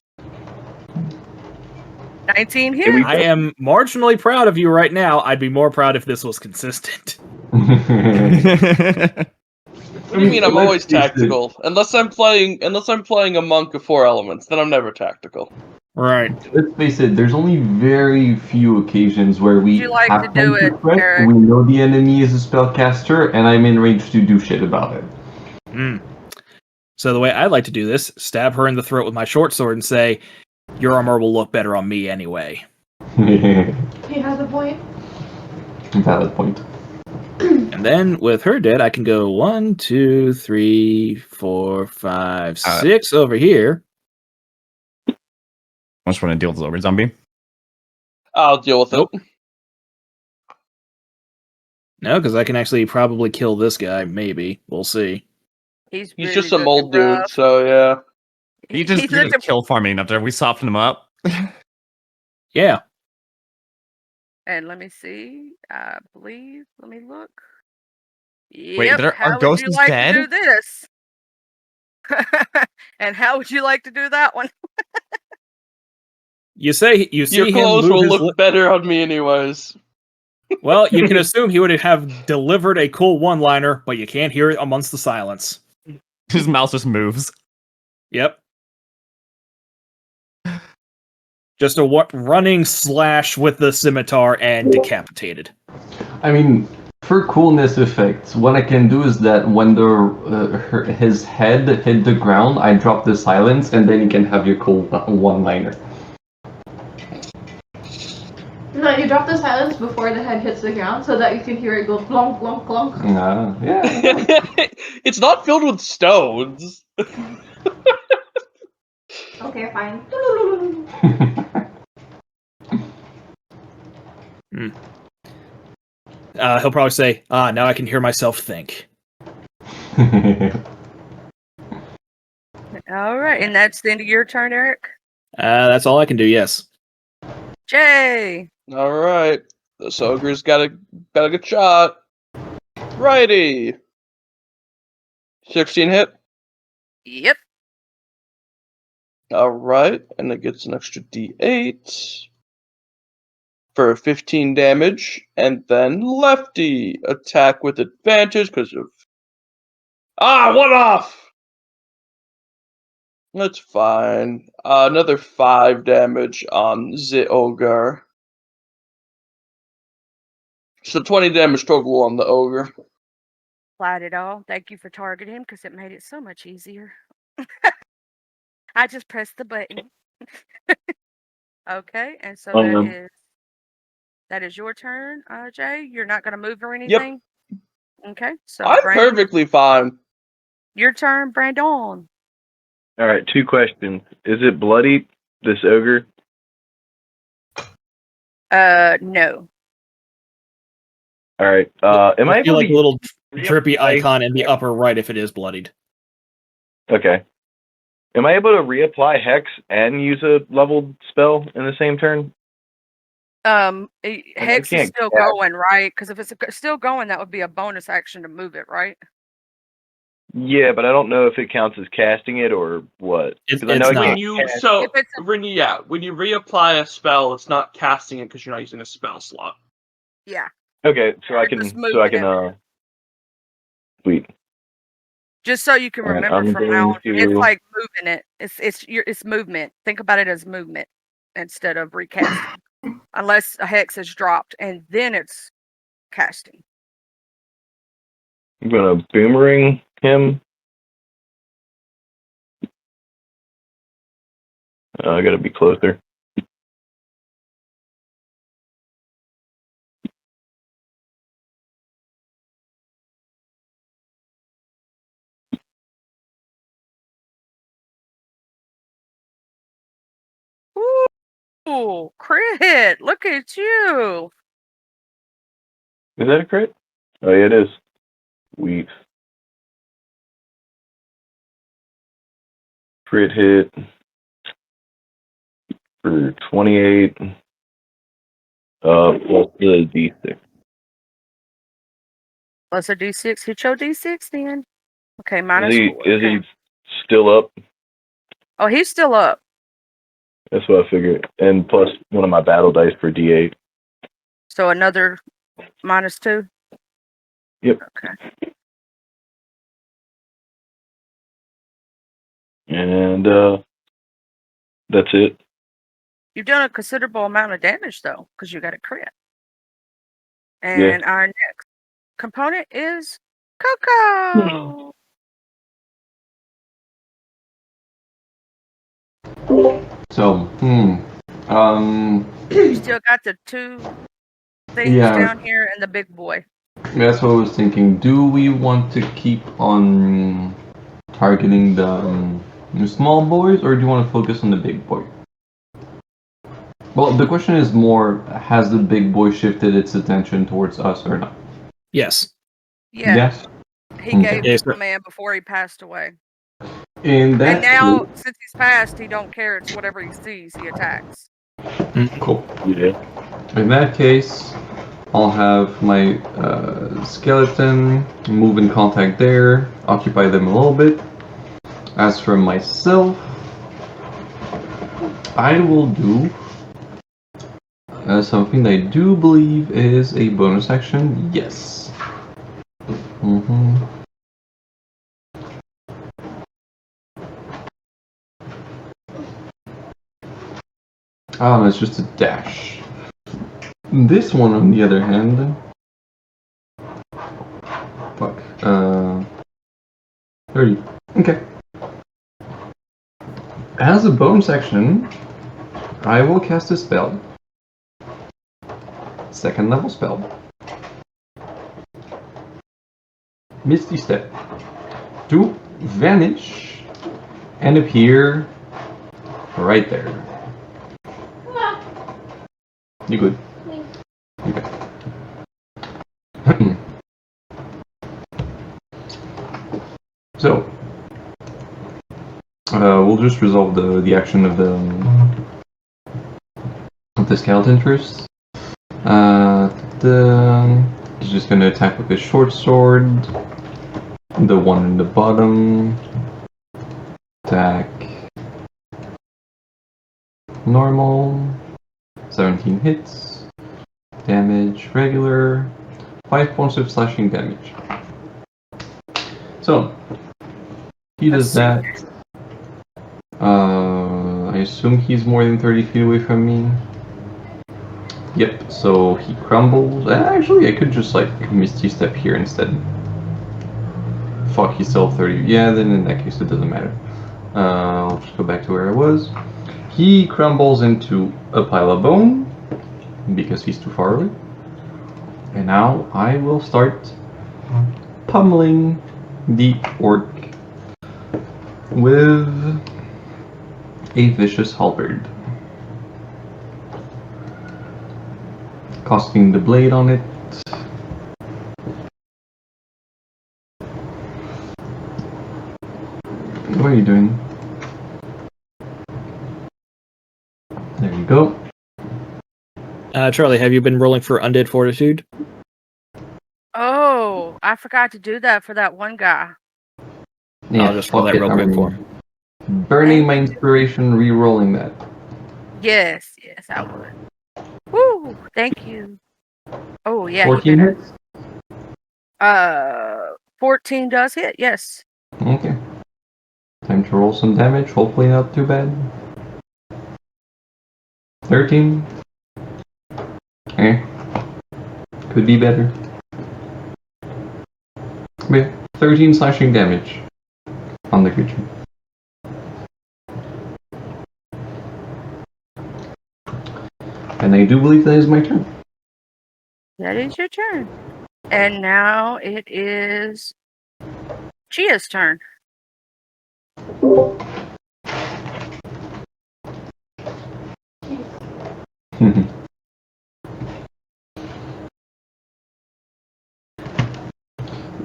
19 hit. I am marginally proud of you right now. I'd be more proud if this was consistent. What do you mean I'm always tactical? Unless I'm playing a monk of 4 elements, then I'm never tactical. Right. Let's face it, there's only very few occasions where we you like have to do time it, prep, Eric? we know the enemy is a spellcaster, and I'm in range to do shit about it. So the way I like to do this, stab her in the throat with my short sword and say, your armor will look better on me anyway. He has a point. Valid point. And then with her dead, I can go 1, 2, 3, 4, 5, 6 over here. I just want to deal with the over zombie. I'll deal with it. No, because I can actually probably kill this guy, maybe. We'll see. He's really just some looking old dude, rough. so yeah. You're just kill farming after we soften him up. Yeah. And let me see. I believe. Let me look. Wait, Yep. our How ghost would you is like dead? to do this? And how would you like to do that one? You see Your him clothes move will his look better on me anyways. Well, you can assume he would have delivered a cool one-liner, but you can't hear it amongst the silence. His mouse just moves. Yep. Just a running slash with the scimitar and decapitated. I mean, for coolness effects, what I can do is that when his head hit the ground, I drop the silence, and then you can have your cool one-liner. No, you drop the silence before the head hits the ground so that you can hear it go plonk, plonk, plonk. Yeah. It's not filled with stones. Okay, fine. He'll probably say, now I can hear myself think. All right. And that's the end of your turn, Eric? That's all I can do, yes. Jay. All right, this ogre's got a good shot. Righty. 16 hit. Yep. All right, and it gets an extra D8 for 15 damage, and then lefty attack with advantage because of one off. That's fine. Another 5 damage on the ogre. So 20 damage total on the ogre. Applied it all. Thank you for targeting him because it made it so much easier. I just pressed the button. Okay, and so that is your turn, Jay. You're not gonna move or anything. Okay, so I'm Brandon, perfectly fine. your turn, Brandon. All right, 2 questions. Is it bloody, this ogre? No. All right. Am I I feel able like to a little drippy reapply- icon in the upper right if it is bloodied. Okay. Am I able to reapply Hex and use a leveled spell in the same turn? Hex is can't still cast. going, right? Because if it's still going, that would be a bonus action to move it, right? Yeah, but I don't know if it counts as casting it or what. It's 'Cause I know I not. can't When you cast- so If it's when you reapply a spell, it's not casting it because you're not using a spell slot. Yeah, Okay, so I You're can just moving it. sweet. just so you can All right, remember I'm from now on, going it's to- like moving it. It's movement. Think about it as movement instead of recasting, unless a hex is dropped and then it's casting. I'm gonna boomerang him. I gotta be closer. Ooh, crit! Look at you. Is that a crit? Oh yeah, it is. Sweet. Crit hit for 28. Plus the D6. Plus a D6. Hit your D6 then. Okay, Is minus he 4. is he still up? Oh, he's still up. That's what I figured. And plus one of my battle dice for D8. So another minus 2. Yep. Okay. And that's it. You've done a considerable amount of damage though, because you got a crit. And our next component is Coco. So, You still got the 2 things Yeah. down here and the big boy. that's what I was thinking. Do we want to keep on targeting the small boys, or do you want to focus on the big boy? Well, the question is more, has the big boy shifted its attention towards us or not? Yes. Yeah, Yes? he Okay. gave Yes, the sir. command before he passed away. In that And now, case- since he's passed, he don't care. It's whatever he sees, he attacks. Cool. Yeah. In that case, I'll have my skeleton move in contact there, occupy them a little bit. As for myself, I will do something I do believe is a bonus action. Yes. It's just a dash. This one, on the other hand, fuck. 30. Okay. As a bonus action, I will cast a spell. 2nd level spell. Misty Step. To vanish and appear right there. You good? Okay. So, we'll just resolve the action of the skeleton first. He's just gonna attack with his short sword. The one in the bottom. Attack. Normal. 17 hits. Damage regular. 5 points of slashing damage. So, he does that. I assume he's more than 30 feet away from me. Yep, so he crumbles. Actually, I could just like Misty Step here instead. Fuck, he's still 30. Yeah, then in that case it doesn't matter. I'll just go back to where I was. He crumbles into a pile of bone because he's too far away. And now I will start pummeling the orc with a vicious halberd, costing the blade on it. What are you doing? There you go. Charlie, have you been rolling for Undead Fortitude? Oh, I forgot to do that for that one guy. Yeah, I'll just roll fuck that it, real I'm quick for him. burning my inspiration, re-rolling that. Yes, I would. Woo! Thank you. Oh yeah, 14 he better. hits? 14 does hit. Yes. Okay. Time to roll some damage, hopefully not too bad. 13. Okay. Could be better. Yeah, 13 slashing damage on the creature. And I do believe that is my turn. That is your turn. And now it is Chia's turn.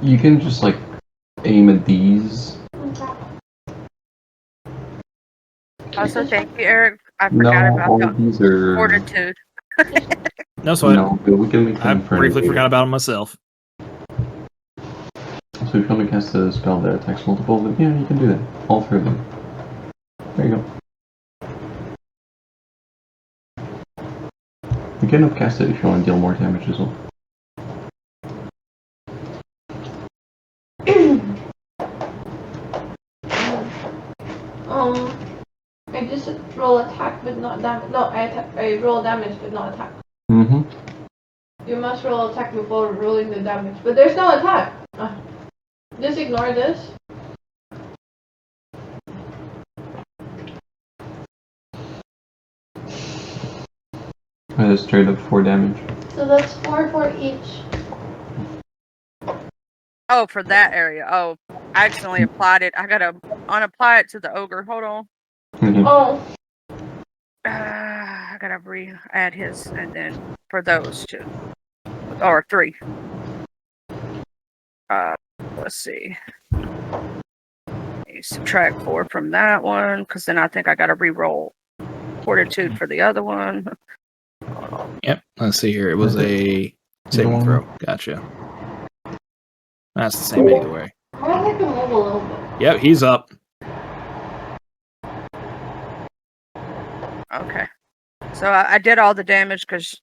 You can just like aim at these. Also, thank you, Eric. I No, forgot about all the of these are. fortitude. No sweat. No, but we can make I them for briefly later. forgot about him myself. So if you want to cast a spell that attacks multiple of them, yeah, you can do that. All three of them. There you go. You can upcast it if you want to deal more damage as well. I just roll attack but not damage. No, I roll damage but not attack. Mm-hmm. You must roll attack before rolling the damage. But there's no attack. Just ignore this. That is straight up 4 damage. So that's 4 for each. Oh, for that area. Oh, I accidentally applied it. I gotta unapply it to the ogre. Hold on. Mm-hmm. Oh, I gotta re-add his, and then for those two or 3. Let's see. You subtract 4 from that one, because then I think I gotta re-roll fortitude for the other one. Yep. Let's see here. It was a saving throw. Gotcha. That's the same either way. I want to make him move a little bit. Yep, he's up. Okay. So I did all the damage because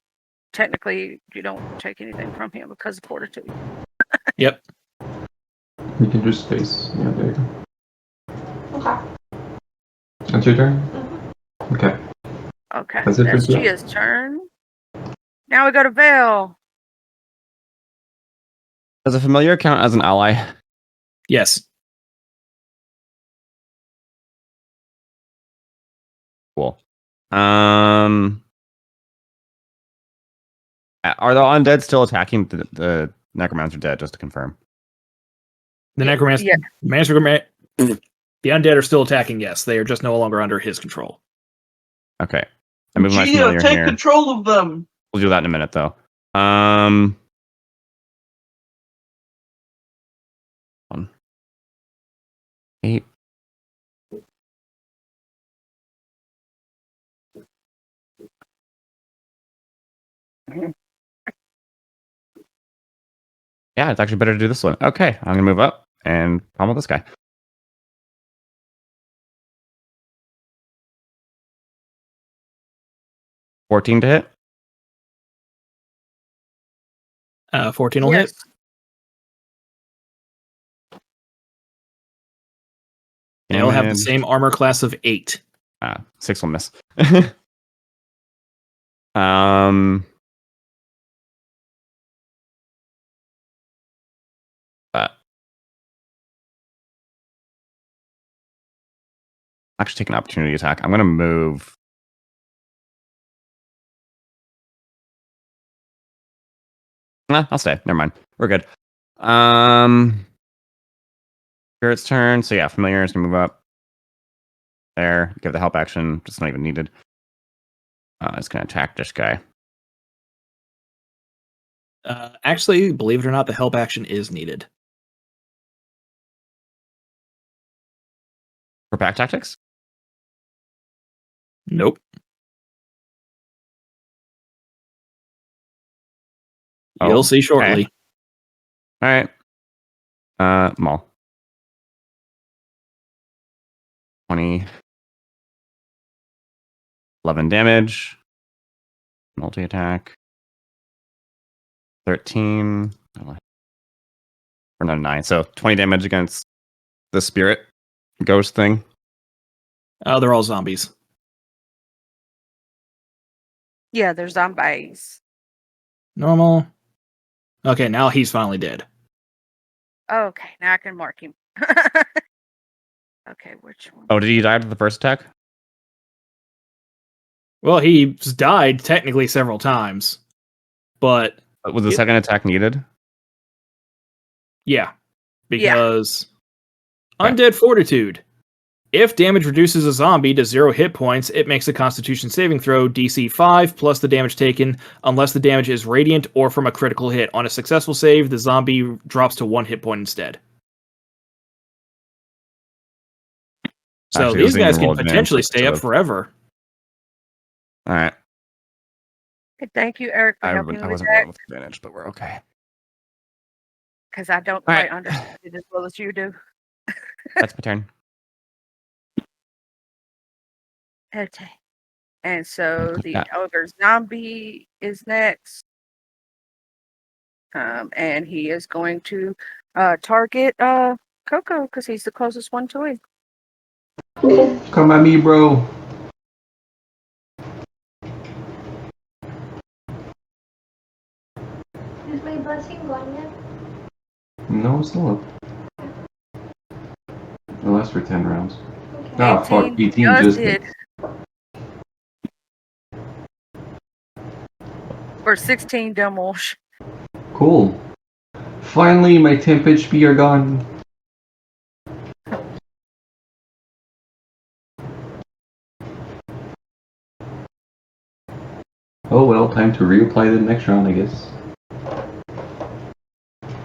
technically you don't take anything from him because of fortitude. Yep. You can just space. Yeah, there you go. Okay. That's your turn? Mm-hmm. Okay. Okay. That's it for Gia. Gia's turn. Now we go to Vale. Does a familiar count as an ally? Yes. Cool. Are the undead still attacking the necromancer dead? Just to confirm. The necromancer. Yeah. The undead are still attacking. Yes, they are just no longer under his control. Okay. I move my Gia, familiar take here. control of them. We'll do that in a minute, though. On 8. Yeah, it's actually better to do this one. Okay, I'm gonna move up and pummel this guy. $14 to hit. 14 will hit. They'll have the Damage. same armor class of 8. 6 will miss. um. Actually, take an opportunity attack. I'm gonna move. Nah, I'll stay. Never mind. We're good. Spirit's turn. So yeah, familiar is gonna move up. There, give the help action. Just not even needed. It's gonna attack this guy. Actually, believe it or not, the help action is needed. For pack tactics? Nope. You'll see shortly. Okay. All right. Maul. 20. 11 damage. Multi-attack. 13. Or no, 9. So 20 damage against the spirit ghost thing. They're all zombies. Yeah, they're zombies. Normal. Okay, now he's finally dead. Okay, now I can mark him. Okay, which one? Oh, did he die to the first attack? Well, he's died technically several times, but Was the second attack needed? yeah, Yeah. because Okay. Undead Fortitude. If damage reduces a zombie to 0 hit points, it makes a Constitution saving throw DC 5 plus the damage taken, unless the damage is radiant or from a critical hit. On a successful save, the zombie drops to 1 hit point instead. So Actually, these it was guys even can roll advantage potentially stay instead up of- forever. All right. Okay, thank you, Eric, for I helping me with wasn't that, rolling with advantage, but we're okay. because I don't All right. quite understand it as well as you do. That's my turn. Okay. And so the Yeah. ogre zombie is next. And he is going to target Coco because he's the closest one to him. Come at me, bro. Is my blessing gone yet? No, it's still up. It lasts for 10 rounds. Okay. Ah, fuck. 18 just just did. hit. For 16 damage. Cool. Finally, my temp HP are gone. Oh well, time to reapply the next round, I guess.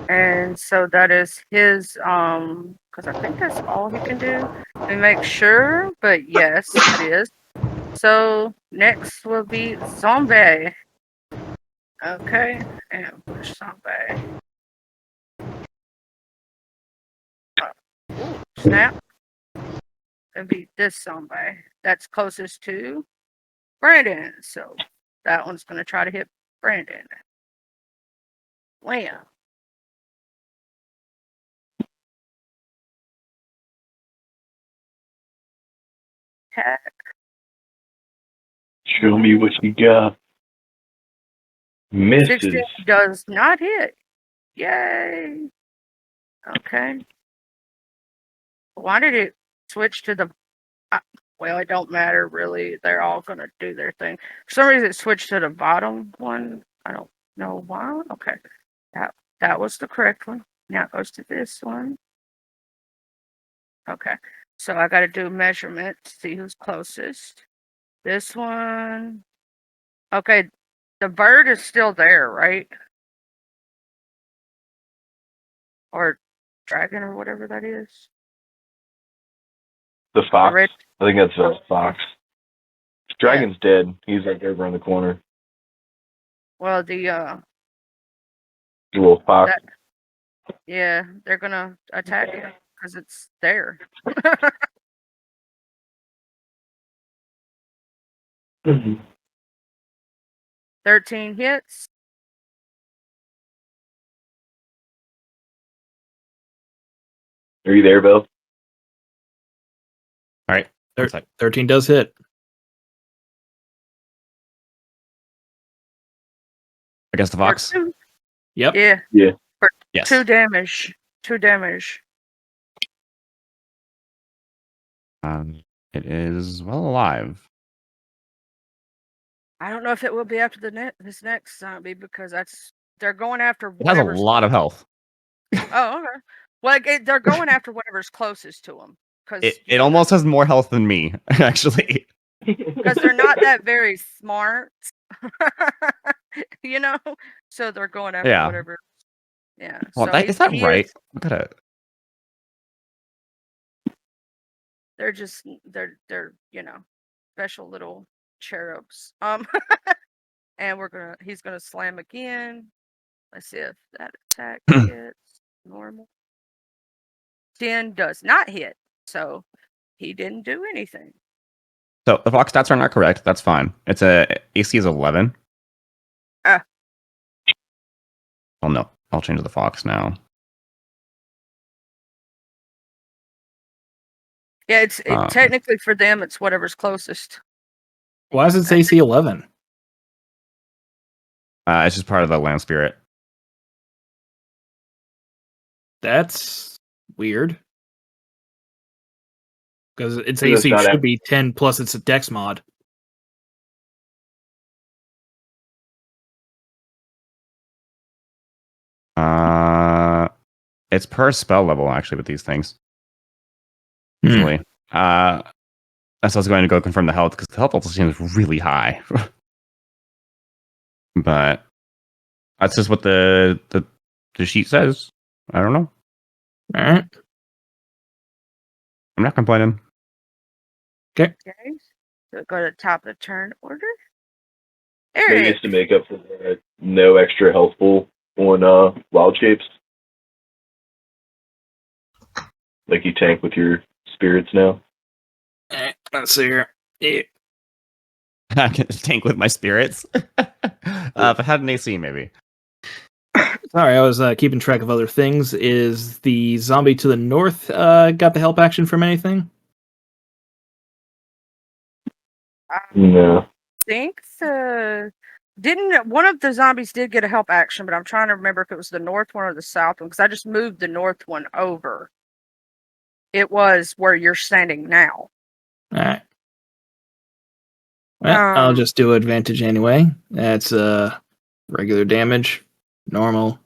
And so that is his because I think that's all he can do. Let me make sure, but yes, it is. So next will be zombie. Okay, and push zombie. Ooh, snap. It'd be this zombie that's closest to Brandon. So that one's gonna try to hit Brandon. Wham. Attack. Show me what you got. Misses. 16 does not hit. Yay. Okay. Why did it switch to the well, it don't matter really. They're all gonna do their thing. For some reason, it switched to the bottom one. I don't know why. Okay, that was the correct one. Now it goes to this one. Okay, so I got to do measurement to see who's closest. This one. Okay, the bird is still there, right? Or dragon or whatever that is. The fox. red- I think that's a fox. Dragon's dead. He's like over in the corner. Well, The little fox. yeah, they're gonna attack it because it's there. 13 hits. Are you there, Bill? All right. 13 does hit. I guess the fox. For 2. Yep. Yeah. Yeah. For Yes. 2 damage. 2 damage. It is well alive. I don't know if it will be after this next zombie because they're going after It has a whatever's lot of health. Oh, okay. Well, they're going after whatever's closest to them because It almost has more health than me, actually. because they're not that very smart, you know. So they're going after Yeah. whatever. Yeah. Well, So is that he right? is. I gotta. They're just they're special little cherubs. And he's gonna slam again. Let's see if that attack hits. Normal. 10 does not hit, so he didn't do anything. So the fox stats are not correct. That's fine. It's AC is 11. Ah. Oh no, I'll change the fox now. Yeah, it's technically for them. It's whatever's closest. Why does it say AC 11? It's just part of the land spirit. That's weird. Because its So that's AC not should be 10 plus it's a dex mod. It's per spell level actually with these things. Hmm. Usually. That's what I was going to go confirm the health because the health also seems really high. But that's just what the sheet says. I don't know. All right. I'm not complaining. Okay. So go to the top of the turn order. They Eric. used to make up for the no extra health pool on wild shapes. Like you tank with your spirits now. Let's see here. Yeah. I can tank with my spirits. If I had an AC, maybe. Sorry, I was keeping track of other things. Is the zombie to the north got the help action from anything? No. Think didn't one of the zombies did get a help action, but I'm trying to remember if it was the north one or the south one because I just moved the north one over. It was where you're standing now. All right. Well, I'll just do advantage anyway. That's regular damage, normal,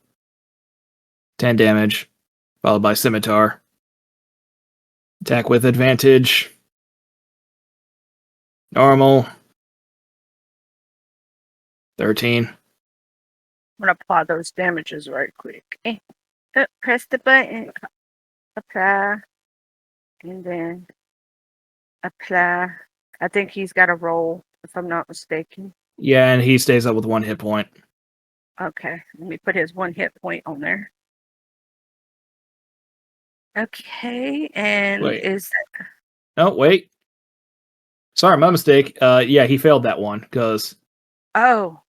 10 damage, followed by scimitar. Attack with advantage, normal, 13. I'm gonna apply those damages right quick. Press the button, apply, and then apply. I think he's got a roll, if I'm not mistaken. Yeah, and he stays up with 1 hit point. Okay, let me put his 1 hit point on there. Okay, and Wait. is that... Oh, wait. Sorry, my mistake. Yeah, he failed that one because Oh,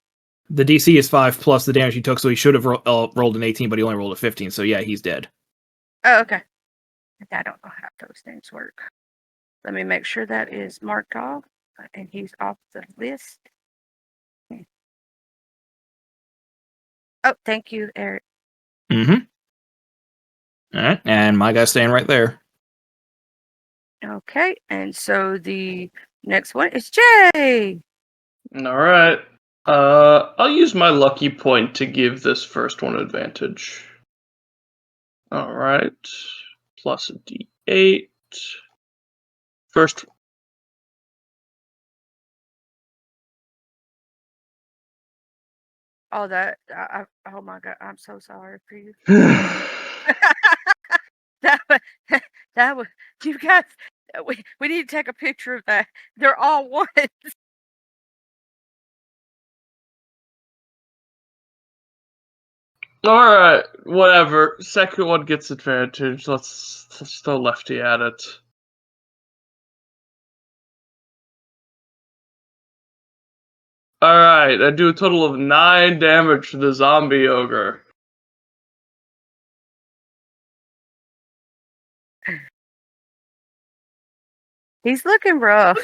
the DC is 5 plus the damage he took, so he should have rolled an 18, but he only rolled a 15, so yeah, he's dead. oh, okay. I don't know how those things work. Let me make sure that is marked off, and he's off the list. Oh, thank you, Eric. Mm-hmm. All right, and my guy's staying right there. Okay, and so the next one is Jay. All right. I'll use my lucky point to give this first one advantage. All right. Plus a D8. First. Oh, oh my God, I'm so sorry for you. that was, you guys, we need to take a picture of that. They're all ones. All right, whatever. Second one gets advantage. Let's throw lefty at it. All right, I do a total of 9 damage to the zombie ogre. He's looking rough,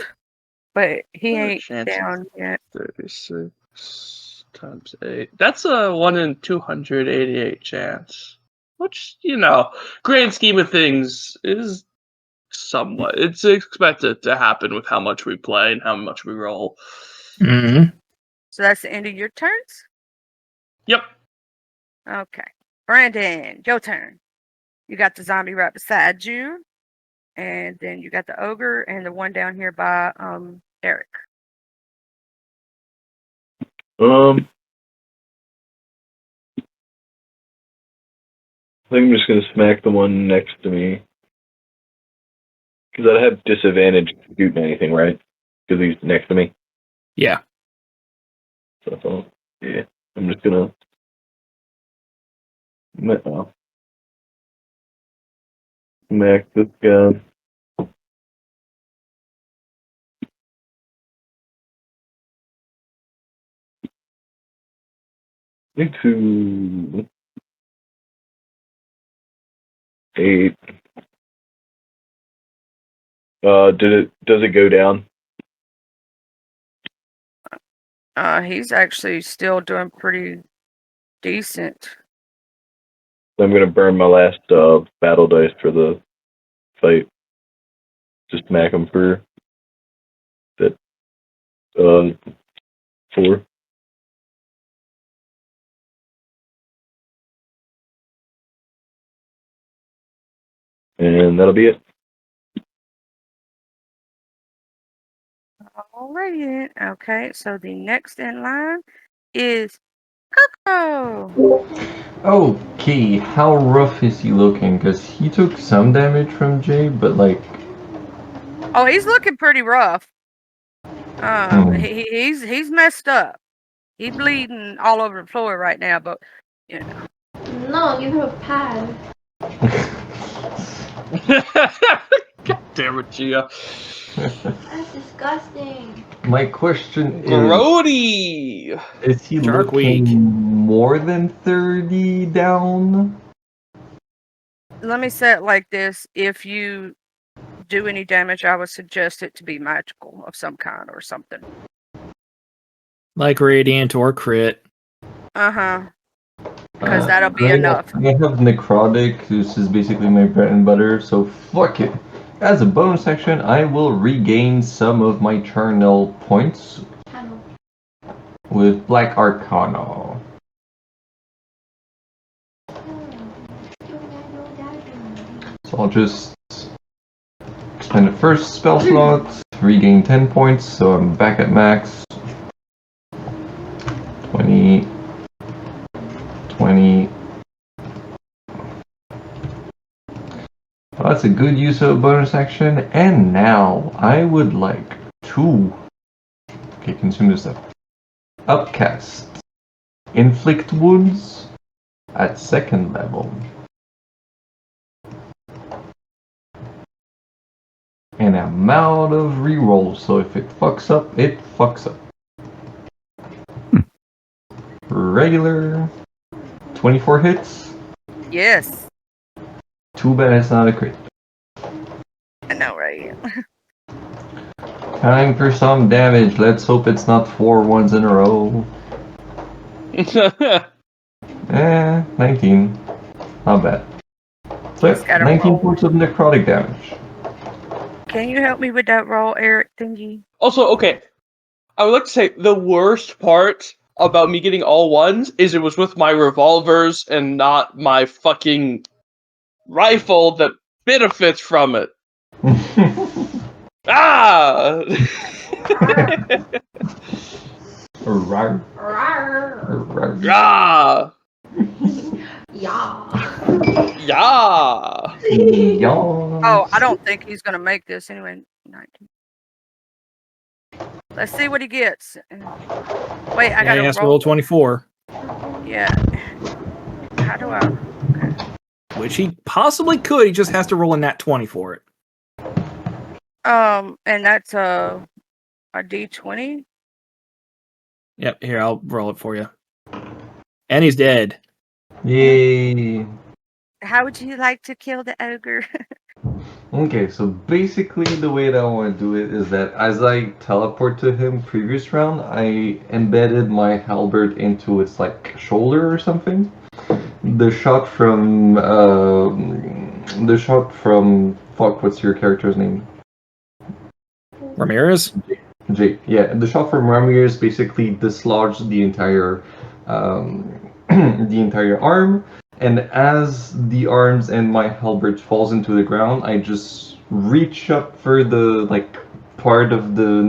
but he What are the ain't chances? down yet. 36 times 8. That's a 1 in 288 chance. Which, grand scheme of things, is somewhat. It's expected to happen with how much we play and how much we roll. Mm-hmm. So that's the end of your turns? Yep. Okay. Brandon, your turn. You got the zombie right beside you, and then you got the ogre and the one down here by Eric. I think I'm just gonna smack the one next to me. Because I'd have disadvantage shooting anything, right? Because he's next to me. Yeah. So, yeah. I'm just gonna... smack this guy. Into 8. Does it go down? He's actually still doing pretty decent. I'm gonna burn my last battle dice for the fight. Just smack him for that 4. And that'll be it. Alrighty. Okay, so the next in line is Coco. Okay, how rough is he looking? Because he took some damage from Jay, but like... Oh, he's looking pretty rough. He's messed up. He's bleeding all over the floor right now, but you know. No, give him a pad. God damn it, Gia. That's disgusting. My question is... Grody! Is he Shark looking Week. more than 30 down? Let me say it like this. If you do any damage, I would suggest it to be magical of some kind or something. Like radiant or crit. Because that'll be enough. I have necrotic. This is basically my bread and butter, so fuck it. As a bonus action, I will regain some of my charnel points with Black Arcana. So I'll just spend the first spell slot, regain 10 points, so I'm back at max. 20, 20. Well, that's a good use of a bonus action, and now I would like to... Okay, consume this stuff. Upcast. Inflict wounds at 2nd level. And I'm out of rerolls, so if it fucks up, it fucks up. Regular. 24 hits. Yes. Too bad it's not a crit. I know, right? Time for some damage. Let's hope it's not 4 ones in a row. 19. Not bad. So He's got a 19 roll. points of necrotic damage. Can you help me with that roll, Eric thingy? Also, okay, I would like to say the worst part about me getting all ones is it was with my revolvers and not my fucking rifle that benefits from it. Ah! Rawr. Rawr. Rawr. Yeah! Yeah. Yeah! Yeah. Oh, I don't think he's gonna make this anyway. 19. Let's see what he gets. Wait, I Yeah, he gotta has to roll 24. Yeah. How do I? Which he possibly could. He just has to roll a nat 20 for it. And that's a D20. Yep, here, I'll roll it for you. And he's dead. Yay. How would you like to kill the ogre? Okay, so basically the way that I want to do it is that as I teleport to him previous round, I embedded my halberd into its like shoulder or something. The shot from fuck, what's your character's name? Ramirez? Jake. Yeah, the shot from Ramirez basically dislodged the entire the entire arm, And as the arms and my halberd falls into the ground, I just reach up for the part of the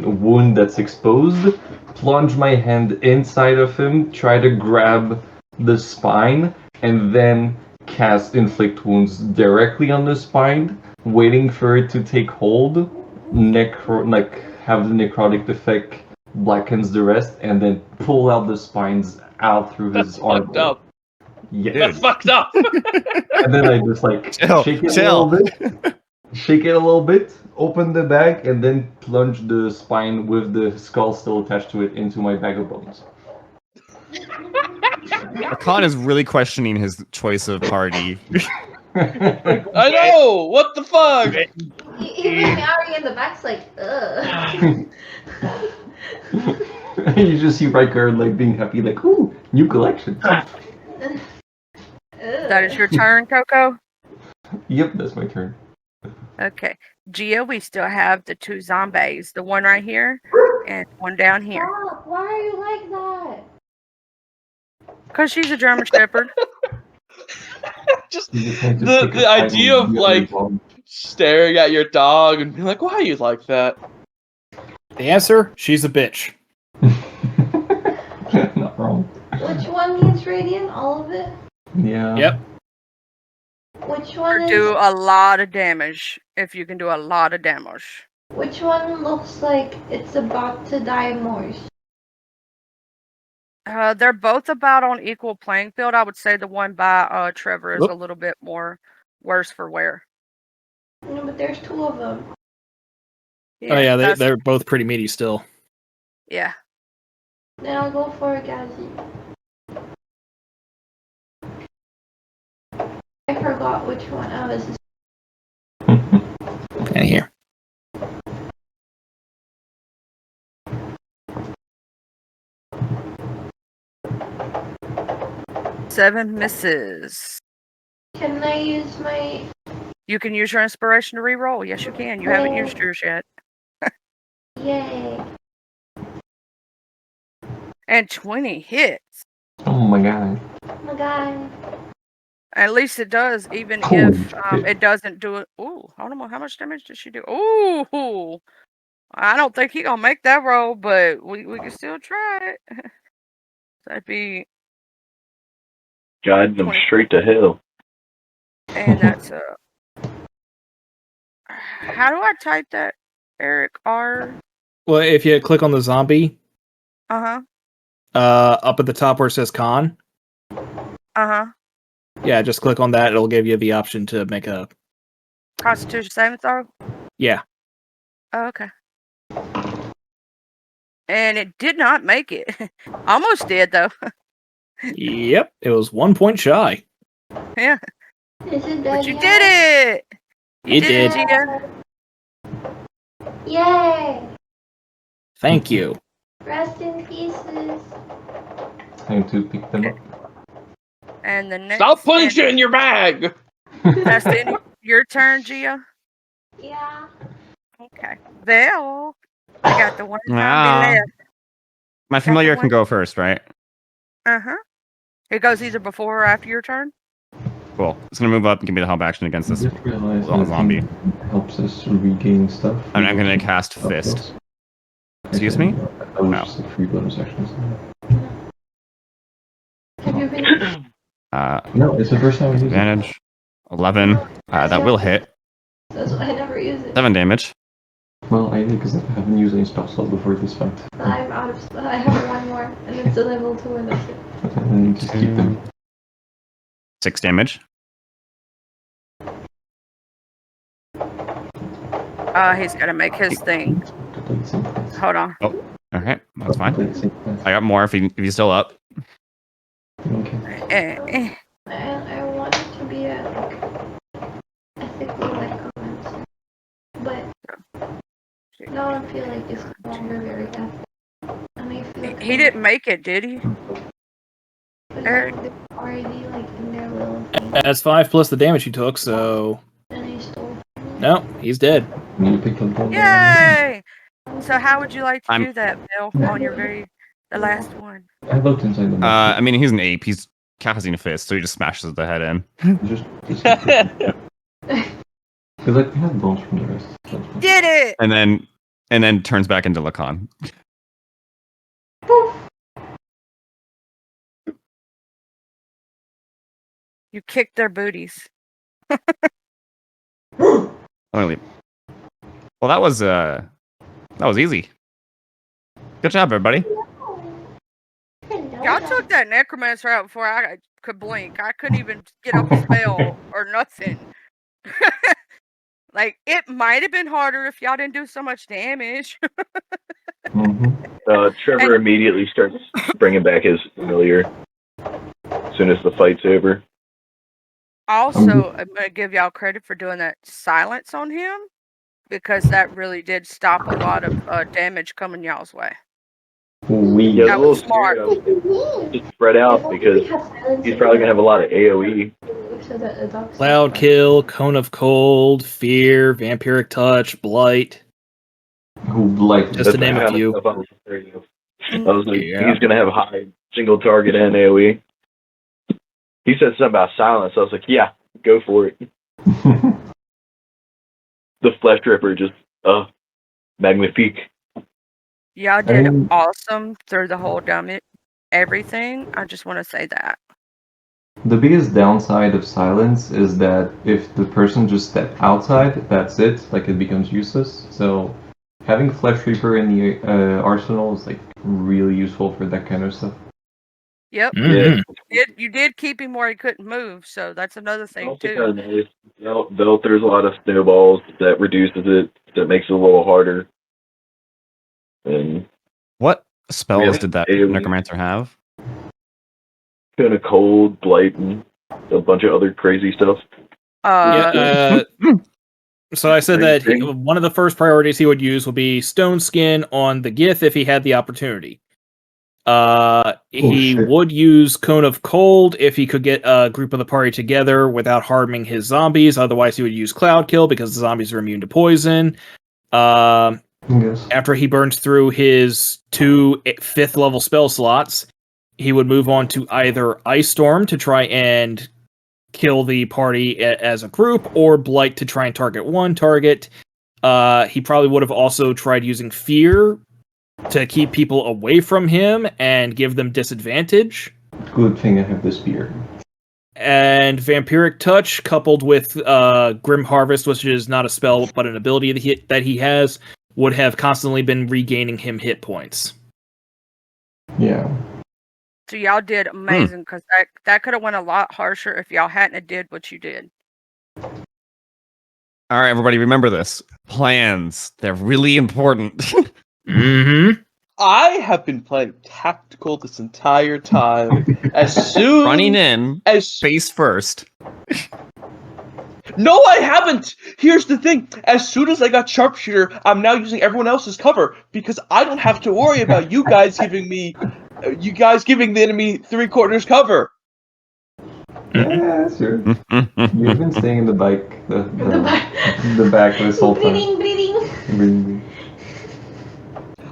wound that's exposed, plunge my hand inside of him, try to grab the spine, and then cast inflict wounds directly on the spine, waiting for it to take hold, have the necrotic effect, blackens the rest, and then pull out the spines out through his That's arm. fucked up. Yeah. That's fucked up. And then I just shake it a little bit, open the bag, and then plunge the spine with the skull still attached to it into my bag of bones. Khan is really questioning his choice of party. I know. What the fuck? Even Mary in the back's like, ugh. You just see Riker being happy, ooh, new collection. That is your turn, Coco? Yep, that's my turn. Okay. Gia, we still have the 2 zombies. The one right here and one down here. Stop. Why are you like that? Because she's a German Shepherd. Just You can't just take the a idea of bite and be on staring at your dog and being like, "Why are you like that?" The answer: she's a bitch. Not wrong. Which one needs radiant? All of it? Yeah. Yep. Which one Or is? do a lot of damage. If you can do a lot of damage. Which one looks like it's about to die more? They're both about on equal playing field. I would say the one by Trevor is Oop. a little bit more worse for wear. No, but there's 2 of them. Oh yeah, that's- they're both pretty meaty still. Yeah. Then I'll go for Gazi. I forgot which one I was. And here. Seven misses. Can I use my? You can use your inspiration to reroll. Yes, you can. You haven't used yours yet. Yay! And 20 hits. Oh my god. Oh my god. At least it does, even Holy if shit. it doesn't do it. Ooh, I don't know how much damage did she do. Ooh, I don't think he gonna make that roll, but we can still try it. That'd be, Guide them 20. straight to hell. and that's how do I type that, Eric? R. Well, if you click on the zombie, Uh-huh. up at the top where it says con, Uh-huh. yeah, just click on that. It'll give you the option to make a. Constitution saving throw? Yeah. Oh, okay. And it did not make it. Almost did, though. Yep, it was 1 point shy. Yeah. Is it dead But you yet? did it! You did. Gia. Yay! Thank you. Rest in pieces. Time to pick them up. And the next. Stop putting shit in your bag. That's the end of your turn, Gia. Yeah. Okay. Well, I got the one zombie Ah. left. My familiar one. can go first, right? Uh-huh. It goes either before or after your turn. Cool. It's gonna move up and give me the help action against I this. just realized little that zombie. helps us regain stuff. I'm gonna cast Fist. Excuse me? That was just a free bonus action. Have you been? No, it's the first time I use it. Advantage. 11. That will hit. That's why I never use it. 7 damage. Well, I did because I haven't used any spell slot before this fight. I'm out of. I have 1 more, and it's a level 2, and that's it. And just keep them. 6 damage. He's got to make his thing. Hold on. Okay, that's fine. I got more if he's still up. Okay. I want it to be a ethically comments, but now I feel like it's no longer very ethical. And I feel He didn't make it, did he? Eric? They're already in their little thing, That's 5 plus the damage he took, so. and I stole. No, he's dead. You picked up one. Yay! So how would you like to I'm- do that, Bill, on your the last one? I looked inside the I mean, he's an ape. He's casting fist, so he just smashes the head in. Just because like we have bones from the rest. Did it! And then turns back into Lacan. You kicked their booties. Well, that was easy. Good job, everybody. Y'all took that necromancer out before I could blink. I couldn't even get up a spell or nothing. Like, it might have been harder if y'all didn't do so much damage. Trevor immediately starts bringing back his familiar as soon as the fight's over. Also, I'm going to give y'all credit for doing that silence on him, because that really did stop a lot of damage coming y'all's way. Yeah, That a little was smart. scared. I was just spread out because he's probably gonna have a lot of AOE. Cloud Kill, Cone of Cold, Fear, Vampiric Touch, Blight. Blight? Just to name a few. I was afraid of. I was like, he's gonna have high single target and AOE. He said something about silence. I was like, yeah, go for it. The Flesh Ripper just, magnifique. Y'all did awesome through the whole everything. I just want to say that. The biggest downside of silence is that if the person just stepped outside, that's it. Like, it becomes useless. So having Flesh Reaper in the arsenal is like really useful for that kind of stuff. Yep. Yeah. You did keep him where he couldn't move, so that's another thing Also too. kind of nice. Though there's a lot of snowballs that reduces it, that makes it a little harder. And what spells did that AOE. necromancer have? Kind of cold, blight, and a bunch of other crazy stuff. So I said that one of the first priorities he would use would be Stone Skin on the Gith if he had the opportunity. He would use Cone of Cold if he could get a group of the party together without harming his zombies. Otherwise, he would use Cloud Kill because the zombies are immune to poison. After he burns through his 2 5th level spell slots, he would move on to either Ice Storm to try and kill the party as a group, or Blight to try and target one target. He probably would have also tried using Fear to keep people away from him and give them disadvantage. Good thing I have the spear. And Vampiric Touch, coupled with Grim Harvest, which is not a spell but an ability that he has, would have constantly been regaining him hit points. Yeah. So y'all did amazing, because that could have went a lot harsher if y'all hadn't did what you did. All right, everybody, remember this. Plans. They're really important. Mm-hmm. I have been playing tactical this entire time. As soon running in face first. No, I haven't. Here's the thing. As soon as I got sharpshooter, I'm now using everyone else's cover because I don't have to worry about you guys giving the enemy 3/4 cover. Yeah, sure. You've been staying in the bike, the back this whole time. Breathing.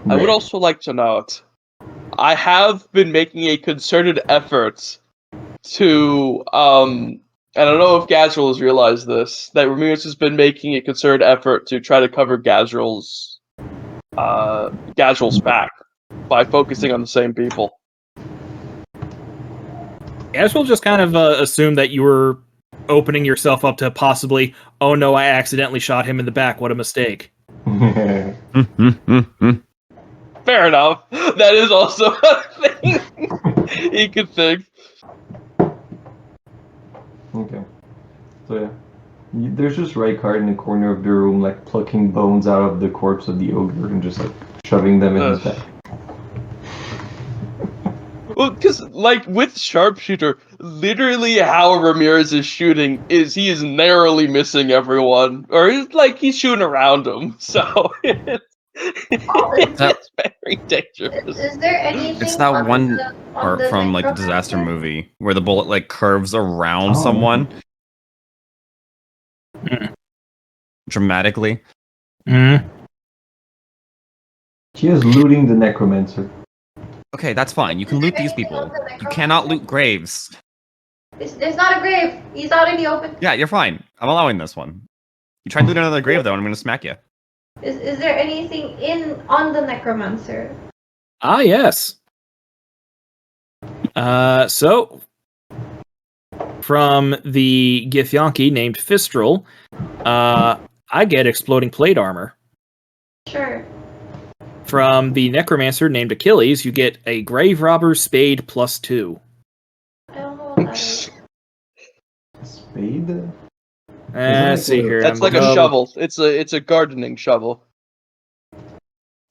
I would also like to note, I have been making a concerted effort to, I don't know if Gazril has realized this, that Ramirez has been making a concerted effort to try to cover Gazril's back by focusing on the same people. Gazril just kind of assumed that you were opening yourself up to possibly, oh no, I accidentally shot him in the back, what a mistake. Fair enough. That is also a thing he could think. Okay. So yeah. There's just Rykard in the corner of the room, like plucking bones out of the corpse of the ogre and just like shoving them in his back. Well, because like with sharpshooter, literally how Ramirez is shooting is he is narrowly missing everyone, or he's shooting around them. So it's very dangerous. Is there anything? It's that one part from like the disaster movie where the bullet like curves around someone dramatically. She is looting the necromancer. Okay, that's fine. You can loot these people. You cannot loot graves. There's not a grave. He's out in the open. Yeah, you're fine. I'm allowing this one. You try to do another grave though, and I'm gonna smack you. Is there anything on the necromancer? Ah, yes. So from the Githyanki named Fistral, I get exploding plate armor. Sure. From the necromancer named Achilles, you get a grave robber spade +2. I don't know what that is. Spade? Let's see here. That's like a shovel. It's a gardening shovel.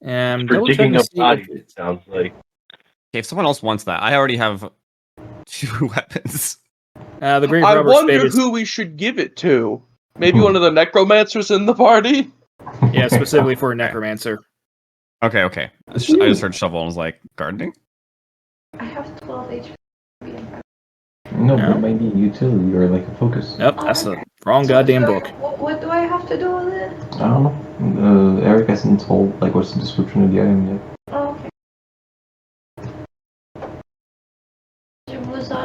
I'm For double digging checking to up see bodies, if it sounds like. Okay, if someone else wants that, I already have 2 weapons. the grave I robber spade wonder is who we should give it to. Maybe one of the necromancers in the party? specifically for a necromancer. Okay. I just heard shovel and was like, gardening? I have 12 HP. No, No? but it might be a utility or like a focus. Nope, that's the wrong goddamn book. What do I have to do with it? I don't know. Eric hasn't told like what's the description of the item yet. Oh, okay.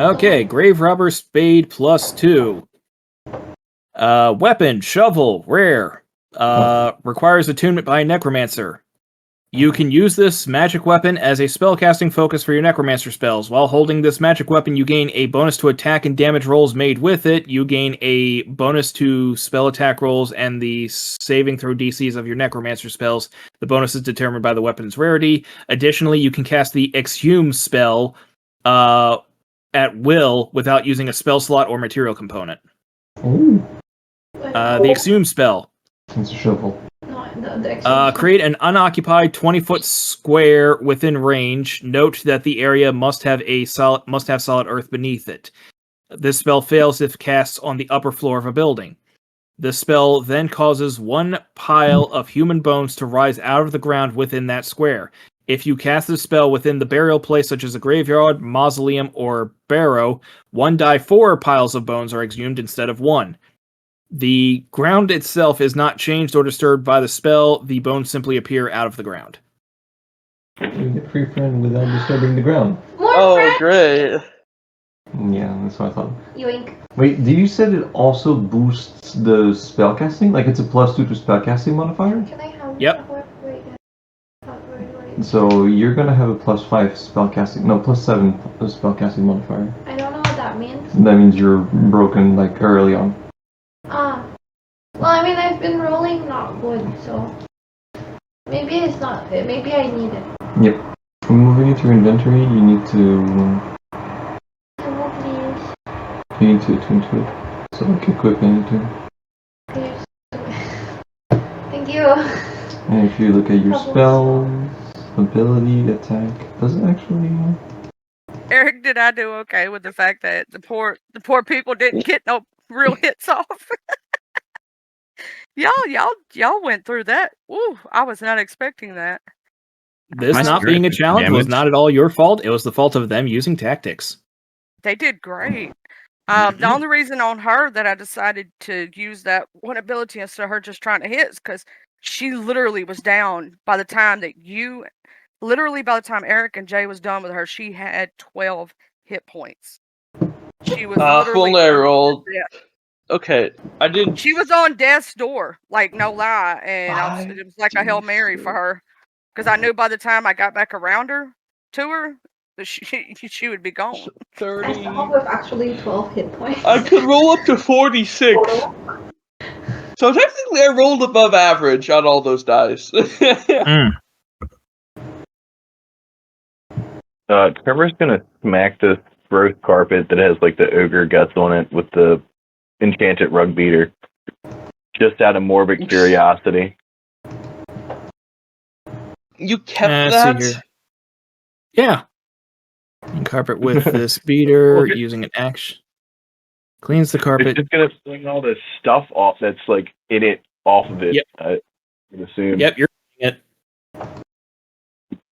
Okay, grave robber spade +2. Weapon, shovel, rare. Requires attunement by a necromancer. You can use this magic weapon as a spellcasting focus for your necromancer spells. While holding this magic weapon, you gain a bonus to attack and damage rolls made with it. You gain a bonus to spell attack rolls and the saving throw DCs of your necromancer spells. The bonus is determined by the weapon's rarity. Additionally, you can cast the Exhume spell at will without using a spell slot or material component. Ooh, The Exhume spell. it's a shovel. Create an unoccupied 20-foot square within range. Note that the area must have solid earth beneath it. This spell fails if cast on the upper floor of a building. The spell then causes 1 pile of human bones to rise out of the ground within that square. If you cast the spell within the burial place, such as a graveyard, mausoleum, or barrow, 1d4 piles of bones are exhumed instead of 1. The ground itself is not changed or disturbed by the spell. The bones simply appear out of the ground. You get free friend without disturbing the ground. Oh, great. Yeah, that's what I thought. Yoink. Wait, did you said it also boosts the spellcasting? Like it's a +2 to spellcasting modifier? Can I have Yep. Wait. So you're gonna have a +5 spellcasting, no, +7 spellcasting modifier. I don't know what that means. That means you're broken like early on. Well, I mean, I've been rolling not good, so maybe it's not. Maybe I need it. Yep. Moving into your inventory, you need to Please. attune to it. So like equip anything. Please. Thank you. And if you look at your spells, ability, attack, does it actually? Eric, did I do okay with the fact that the poor people didn't get no real hits off? Y'all went through that. Ooh, I was not expecting that. This My not being a spirit challenge was damage. not at all your fault. It was the fault of them using tactics. They did great. The only reason on her that I decided to use that one ability instead of her just trying to hit is because she literally was down by the time that by the time Eric and Jay was done with her, she had 12 hit points. She was literally Full roll. Okay, I didn't. She was on death's door, like no lie, and it was like a Hail Mary for her, because I knew by the time I got back around her to her, that she would be gone. 30. I start with actually 12 hit points. I could roll up to 46. So technically, I rolled above average on all those dice. Trevor's gonna smack this gross carpet that has like the ogre guts on it with the enchanted rug beater, just out of morbid curiosity. You kept See here. that? Yeah. And carpet with this beater using an action. Cleans the It's carpet. just gonna fling all this stuff off that's like in it off of it. Yep. I would assume. Yep, you're doing it.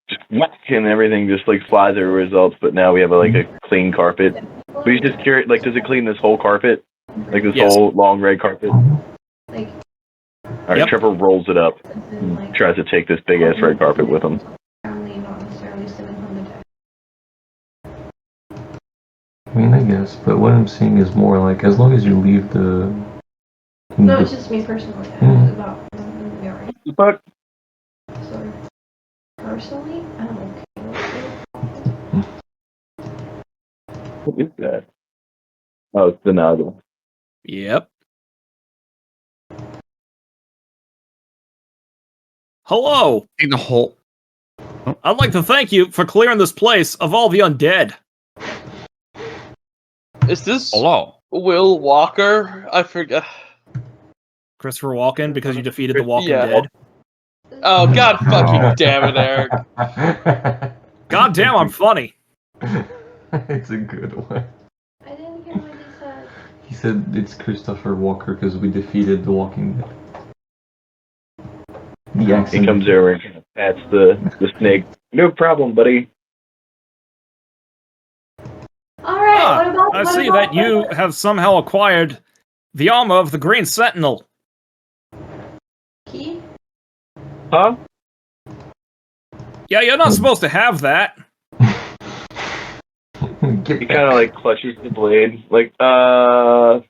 Just whack, and everything just like flies over results. But now we have a clean carpet. But he's just curious, like, does it clean this whole carpet? Like this whole long red carpet? Like, Alright, Yep. Trevor rolls it up, like tries to take this big ass red carpet with him. family, not necessarily stemming from the I mean, I guess, but what I'm saying is more like, as long as you leave the... No, it's just me personally. I don't know about Mary. But So, personally, I'm okay with it. what is that? Oh, it's the Naga. Yep. Hello. In the hole. I'd like to thank you for clearing this place of all the undead. Is this Hello. Will Walker? I forget. Christopher Walken, because you defeated the Walking Yeah. Dead. Oh, god fucking damn it, Eric. God damn, I'm funny. It's a good one. I didn't hear what he said. He said it's Christopher Walker because we defeated the Walking Dead. The He accent. comes over and kind of pats the snake. No problem, buddy. Alright, what about... I what see about that you have somehow acquired the armor of the Green Sentinel. Key? Huh? Yeah, you're not supposed to have that. Get He back. kind of like clutches the blade, like, I'd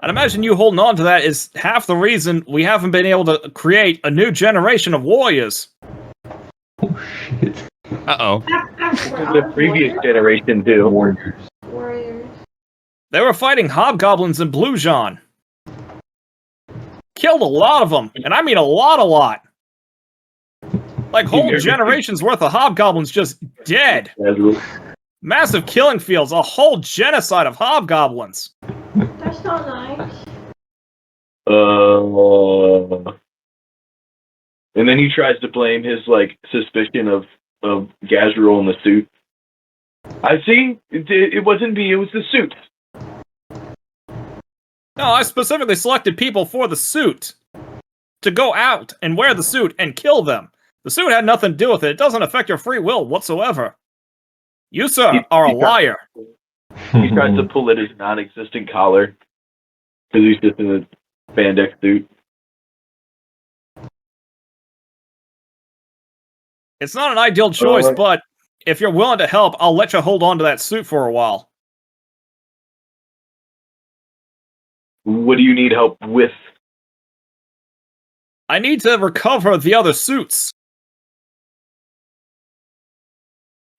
imagine you holding on to that is half the reason we haven't been able to create a new generation of warriors. Oh shit. Uh-oh. the previous generation too. Warriors. Warriors. They were fighting hobgoblins in Bluejawn. Killed a lot of them, and I mean a lot. Like whole generations worth of hobgoblins just dead. Massive killing fields, a whole genocide of hobgoblins. That's not nice. And then he tries to blame his like suspicion of Gazril in the suit. I see. It wasn't me. It was the suit. No, I specifically selected people for the suit to go out and wear the suit and kill them. The suit had nothing to do with it. It doesn't affect your free will whatsoever. You, sir, are a liar. He tries to pull at his non-existent collar because he's just in a spandex suit. It's not an ideal choice, but if you're willing to help, I'll let you hold on to that suit for a while. What do you need help with? I need to recover the other suits.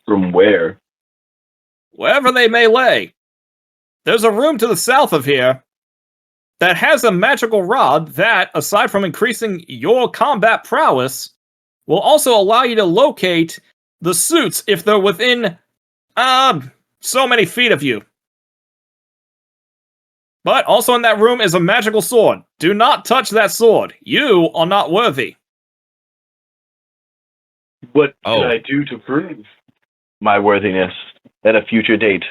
From where? Wherever they may lay. There's a room to the south of here that has a magical rod that, aside from increasing your combat prowess, will also allow you to locate the suits if they're within, so many feet of you. But also in that room is a magical sword. Do not touch that sword. You are not worthy. What can I do to prove my worthiness at a future date?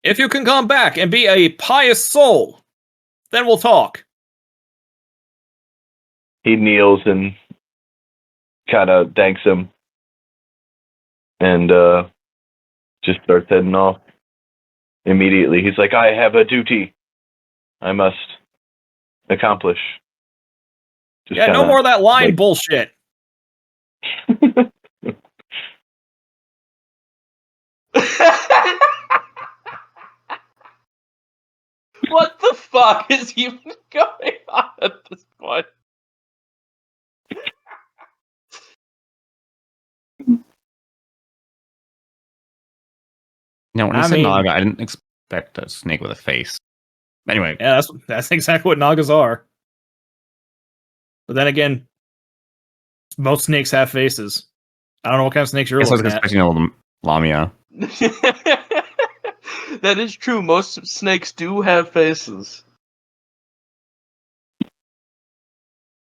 If you can come back and be a pious soul, then we'll talk. He kneels and kind of thanks him and just starts heading off. Immediately, he's like, I have a duty I must accomplish. Just Yeah, no more of that line bullshit. What the fuck is even going on at this point? No, when I said Naga, I didn't expect a snake with a face. Anyway. Yeah, that's exactly what Nagas are. But then again, most snakes have faces. I don't know what kind of snakes you're looking at. Expecting a little Lamia. That is true. Most snakes do have faces.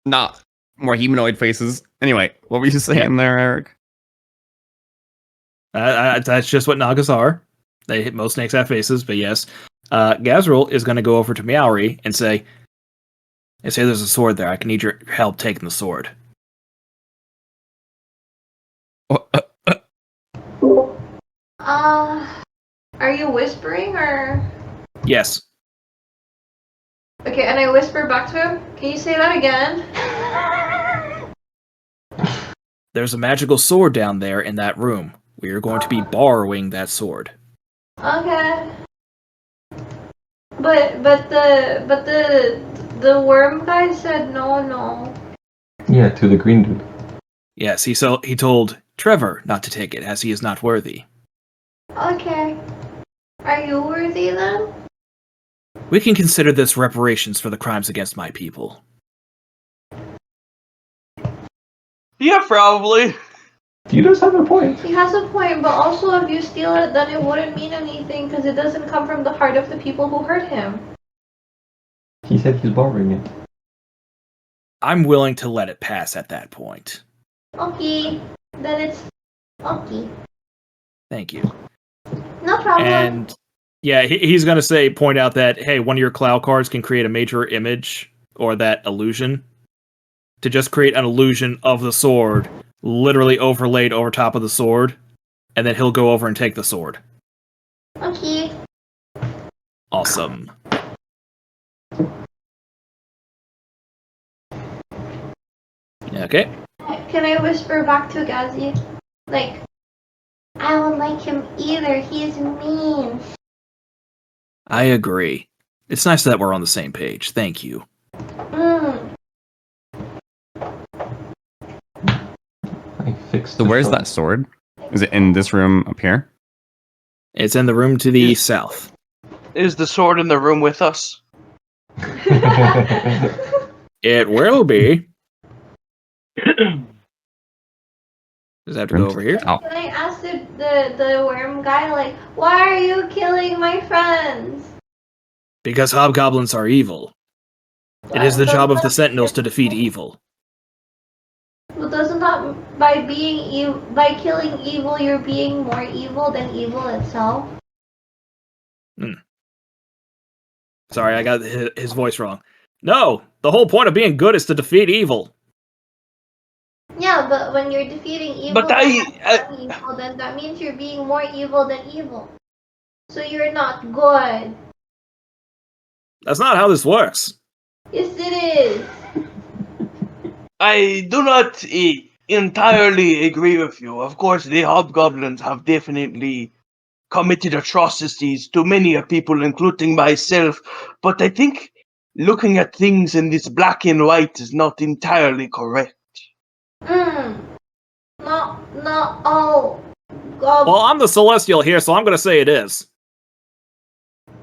Not more humanoid faces. Anyway, what were you saying there, Eric? That's just what Nagas are. Most snakes have faces, but yes. Gazril is going to go over to Meowri and say, there's a sword there. I can need your help taking the sword. Are you whispering or? Yes. Okay, and I whisper back to him. Can you say that again? There's a magical sword down there in that room. We are going to be borrowing that sword. Okay. But the worm guy said no. Yeah, to the green dude. Yes, he told Trevor not to take it, as he is not worthy. Okay. Are you worthy then? We can consider this reparations for the crimes against my people. Yeah, probably. He does have a point. He has a point, but also if you steal it, then it wouldn't mean anything because it doesn't come from the heart of the people who hurt him. He said he's borrowing it. I'm willing to let it pass at that point. Okay. Then it's okay. Thank you. No problem. And yeah, he's going to point out that, hey, one of your cloud cards can create a major image or that illusion. To just create an illusion of the sword, literally overlaid over top of the sword, and then he'll go over and take the sword. Okay. Awesome. Okay. Can I whisper back to Gazi? Like, I don't like him either. He's mean. I agree. It's nice that we're on the same page. Thank you. I fixed So where's that sword? Is it in this room up here? It's in the room to the south. Is the sword in the room with us? It will be. Does that have to go over here? Oh. Can I ask the worm guy, like, why are you killing my friends? Because hobgoblins are evil. It is the job of the sentinels to defeat evil. Well, doesn't that by killing evil, you're being more evil than evil itself? Sorry, I got his voice wrong. No, the whole point of being good is to defeat evil. Yeah, but when you're defeating evil, But evil, then that means you're being more evil than evil. So you're not good. That's not how this works. Yes, it is. I do not entirely agree with you. Of course, the hobgoblins have definitely committed atrocities to many people, including myself. But I think looking at things in this black and white is not entirely correct. Not all. Well, I'm the Celestial here, so I'm going to say it is. Can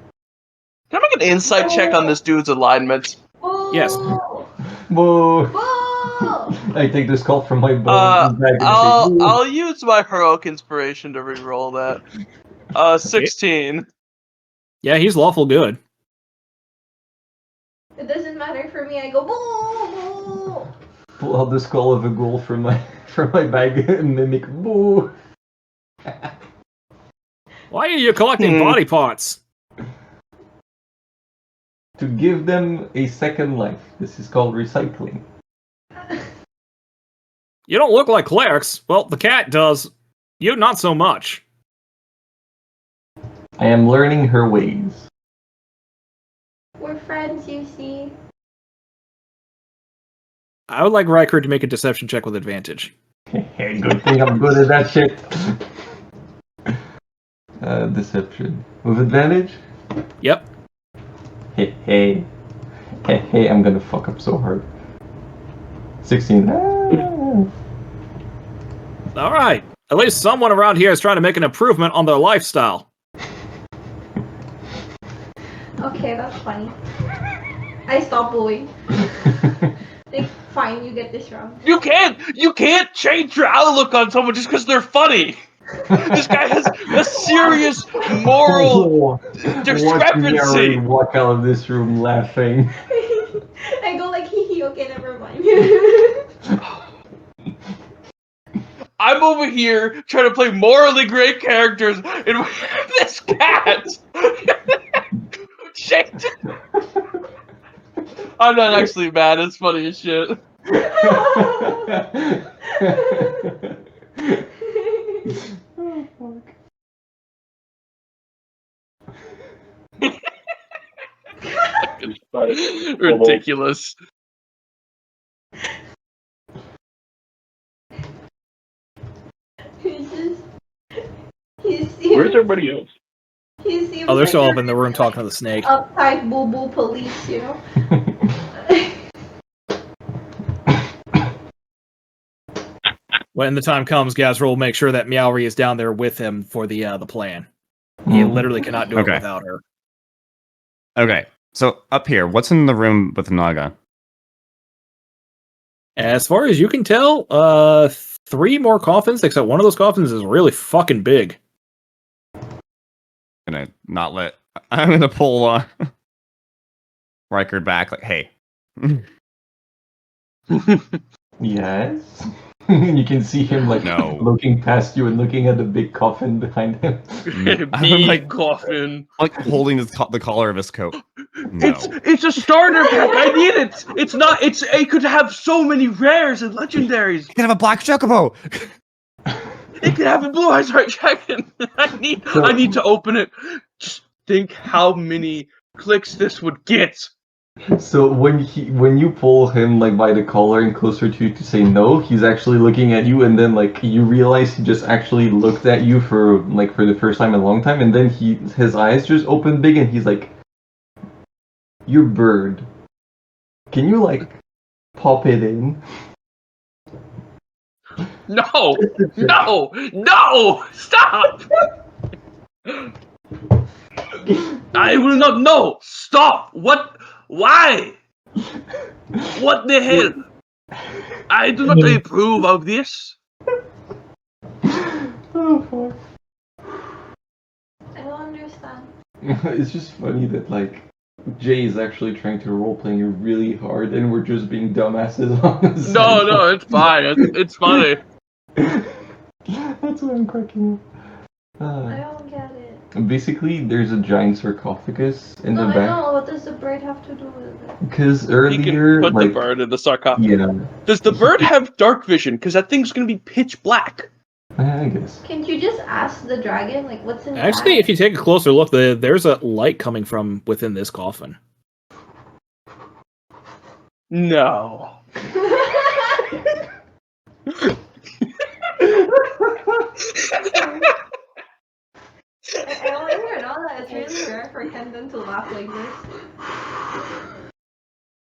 I make an insight check on this dude's alignment? Yes. Boo! Boo! I take the skull from my bones back and say, boo. I'll use my heroic inspiration to re-roll that. 16. Yeah, he's lawful good. It doesn't matter for me. I go boo! Pull out the skull of a ghoul from my bag and mimic boo. Why are you collecting body parts? To give them a second life. This is called recycling. You don't look like clerics. Well, the cat does. You not so much. I am learning her ways. We're friends, you see. I would like Riker to make a deception check with advantage. Good thing I'm good at that shit. Deception. With advantage? Yep. Hey, I'm gonna fuck up so hard. 16. Alright. At least someone around here is trying to make an improvement on their lifestyle. Okay, that's funny. I stop booing. Like, fine, you get this wrong. You can't change your outlook on someone just because they're funny. This guy has a serious moral discrepancy. Walk out of this room laughing. I go like, hee hee, okay, never mind. I'm over here trying to play morally great characters, and this cat. Shit. I'm not actually mad. It's funny as shit. Oh, fuck. Ridiculous. Where's everybody else? He seems Oh, they're like still a up in the room talking to the snake. uptight boo-boo police, you know? When the time comes, Gazra will make sure that Meowri is down there with him for the plan. He literally cannot do it Okay. without her. Okay, so up here, what's in the room with Naga? As far as you can tell, 3 more coffins, except one of those coffins is really fucking big. I'm gonna pull Riker back, like, hey. Yes. You can see him like No. looking past you and looking at the big coffin behind him. Big like- coffin. Like holding the collar of his coat. No. It's a starter pack. I need it. It's not. It could have so many rares and legendaries. You can have a black chocobo! It could have a blue eyes right dragon. I need to open it. Just think how many clicks this would get. So when you pull him like by the collar and closer to you to say no, he's actually looking at you, and then like you realize he just actually looked at you for the first time in a long time, and then his eyes just open big and he's like, "Your bird. Can you like pop it in?" No, no, stop! I will not know. Stop. What? Why? What the hell? I do not approve of this. Oh fuck. I don't understand. It's just funny that like Jay is actually trying to roleplay you really hard, and we're just being dumbasses on the side. No, it's fine. It's funny. That's why I'm cracking up. I don't get it. Basically, there's a giant sarcophagus in No, the I back. know. What does the bird have to do with it? Because You earlier, can put like, the bird in the sarcophagus. yeah, Does the bird have dark vision? Because that thing's gonna be pitch black. I guess. Can't you just ask the dragon, like, what's in Actually, if you take a closer look, there's a light coming from within this coffin. No. I want you to know that it's really rare for Kendon to laugh like this.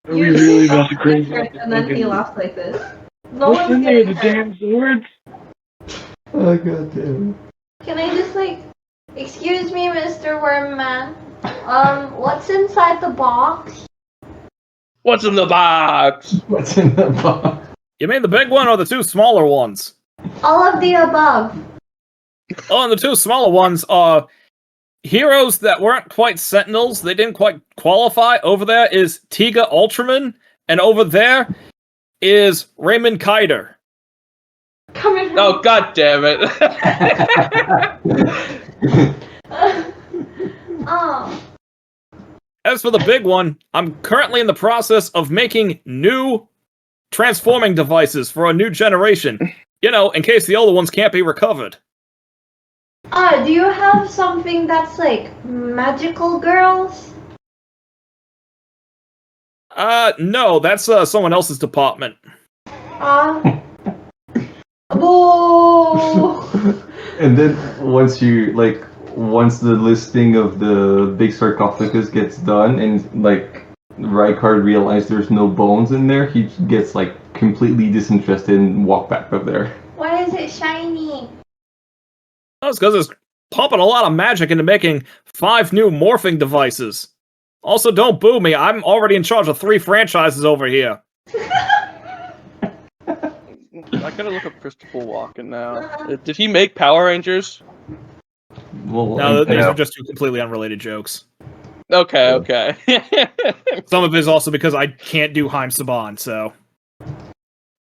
Are we really about to crazy? And then he laughs like this. No What's one's in there? The getting hurt. damn swords? Oh god damn. Can I just like, excuse me, Mr. Wormman? What's inside the box? What's in the box? What's in the box? You mean the big one or the 2 smaller ones? All of the above. Oh, and the 2 smaller ones are heroes that weren't quite Sentinels. They didn't quite qualify. Over there is Tiga Ultraman, and over there is Raymond Kiter. Coming from Oh, god damn it. Oh. As for the big one, I'm currently in the process of making new transforming devices for a new generation. You know, in case the older ones can't be recovered. Do you have something that's like magical girls? No, that's someone else's department. Boo! And then once the listing of the big sarcophagus gets done, and like Rykard realizes there's no bones in there, he gets like completely disinterested and walk back up there. Why is it shiny? That's because it's pumping a lot of magic into making 5 new morphing devices. Also, don't boo me. I'm already in charge of 3 franchises over here. I gotta look up Christopher Walken now. Did he make Power Rangers? Well, No, these no. are just 2 completely unrelated jokes. Okay. Some of it is also because I can't do Haim Saban, so...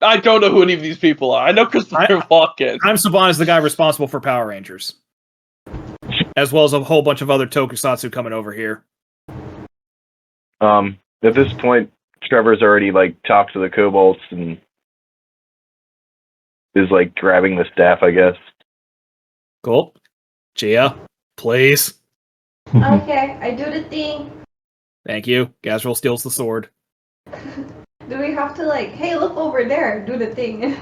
I don't know who any of these people are. I know Christopher Walken. Haim Saban is the guy responsible for Power Rangers. As well as a whole bunch of other tokusatsu coming over here. At this point, Trevor's already like talked to the kobolds and is like grabbing the staff, I guess. Cool. Gia, please. Okay, I do the thing. Thank you. Gazril steals the sword. Do we have to like, hey, look over there, do the thing?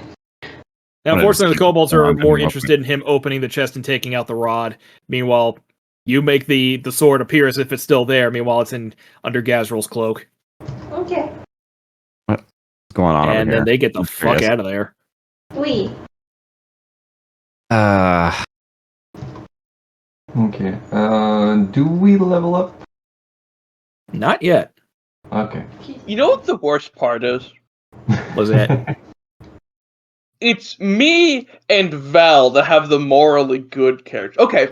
Now, What unfortunately, the is- kobolds are I'm more gonna- interested in him opening the chest and taking out the rod. Meanwhile, you make the sword appear as if it's still there. Meanwhile, it's under Gazrel's cloak. Okay. What's going on over And here? then they get the I'm fuck curious. out of there. We. Okay. Do we level up? Not yet. Okay. You know what the worst part is? Was it? It's me and Val that have the morally good characters. Okay,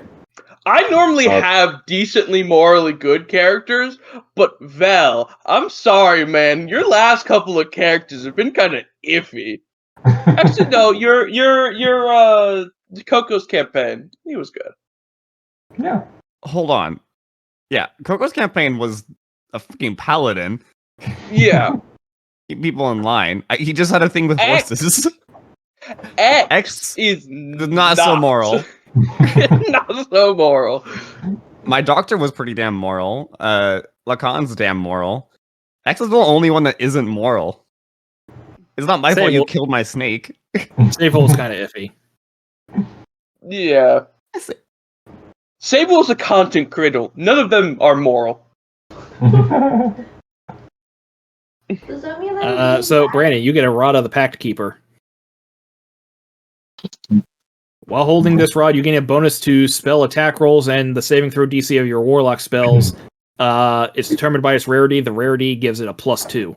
I normally have decently morally good characters, but Val, I'm sorry, man. Your last couple of characters have been kind of iffy. Actually, no, your Coco's campaign, he was good. Yeah. Hold on. Yeah, Coco's campaign was a fucking paladin. Yeah. Keep people in line. He just had a thing with X- horses. X is not so moral. Not so moral. My doctor was pretty damn moral. Lacan's damn moral. X is the only one that isn't moral. It's not my fault you Sable. killed my snake. Sable's kind of iffy. Yeah. Sable is a content creator. None of them are moral. Does that mean I'm So, Brandon, you get a Rod of the Pact Keeper. While holding this rod, you gain a bonus to spell attack rolls and the saving throw DC of your warlock spells. It's determined by its rarity. The rarity gives it a +2.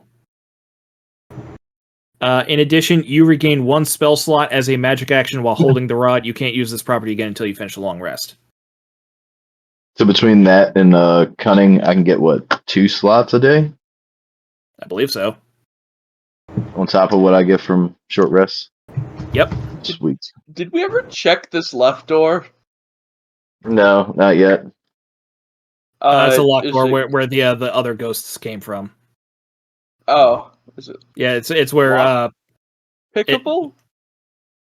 In addition, you regain 1 spell slot as a magic action while holding the rod. You can't use this property again until you finish a long rest. So between that and cunning, I can get what, 2 slots a day I believe so. on top of what I get from short rests. Yep. Sweet. Did we ever check this left door? No, not yet. It's a locked is door it- where the other ghosts came from. Oh, is it Yeah, it's where pickable?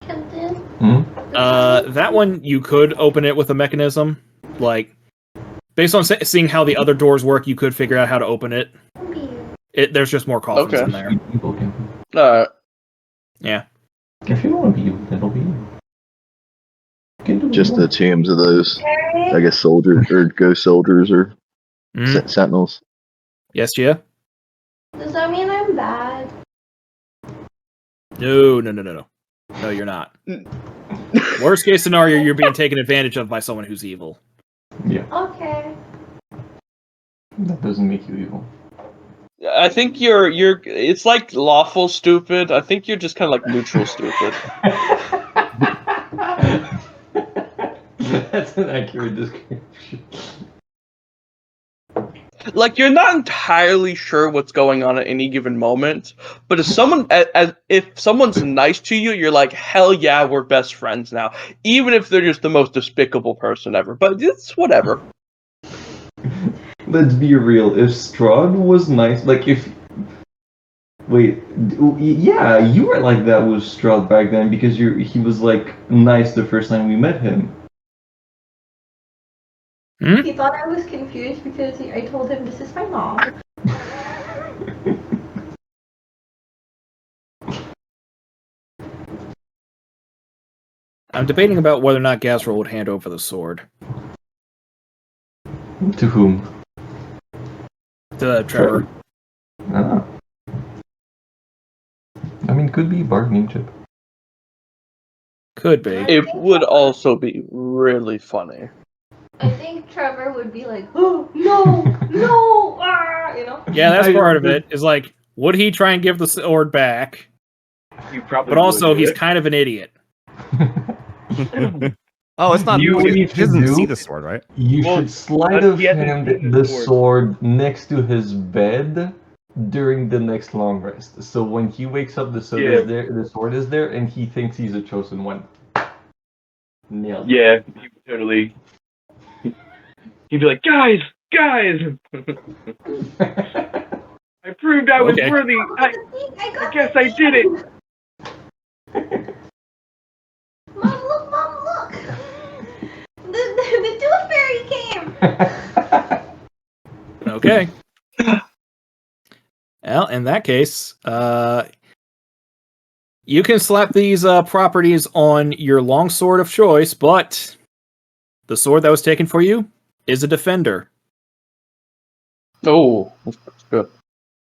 Captain? that one you could open it with a mechanism. Like, based on seeing how the other doors work, you could figure out how to open it. There's just more coffins Okay. in there. Alright. Yeah. If you want to be you, that'll be you. You can do Just what the tombs of those, I Eric? guess, soldiers or ghost soldiers or Mhm. sentinels. Yes, Gia? Does that mean I'm bad? No. No, you're not. Worst case scenario, you're being taken advantage of by someone who's evil. Yeah, Okay. that doesn't make you evil. I think you're it's like lawful stupid. I think you're just kinda like neutral stupid. That's an accurate description. Like you're not entirely sure what's going on at any given moment, but if someone's nice to you, you're like, hell yeah, we're best friends now. Even if they're just the most despicable person ever. But it's whatever. Let's be real. If Strahd was nice, like if. Wait, yeah, you were like that with Strahd back then because he was like nice the first time we met him. He thought I was confused because I told him this is my mom. I'm debating about whether or not Gazrel would hand over the sword To whom? to Trevor. Ah. I mean, could be a bargaining chip. Could be. It would also be really funny. I think Trevor would be like, oh, no, no, you know? Yeah, that's part of it. Is like, would he try and give the sword back? You probably But also, he's kind of an idiot. Oh, it's not. You He need to doesn't do- see the sword, right? You Well, should slide of he hasn't hand seen the the sword. sword next to his bed during the next long rest. So when he wakes up, the sword is there, and he thinks he's a chosen one. Nailed it. Yeah, he would totally. He'd be like, guys! I proved I was Okay. worthy. I guess I did it. Mom, look! The tooth fairy came! Okay. Well, in that case, You can slap these properties on your longsword of choice, but the sword that was taken for you is a defender. Oh, that's good.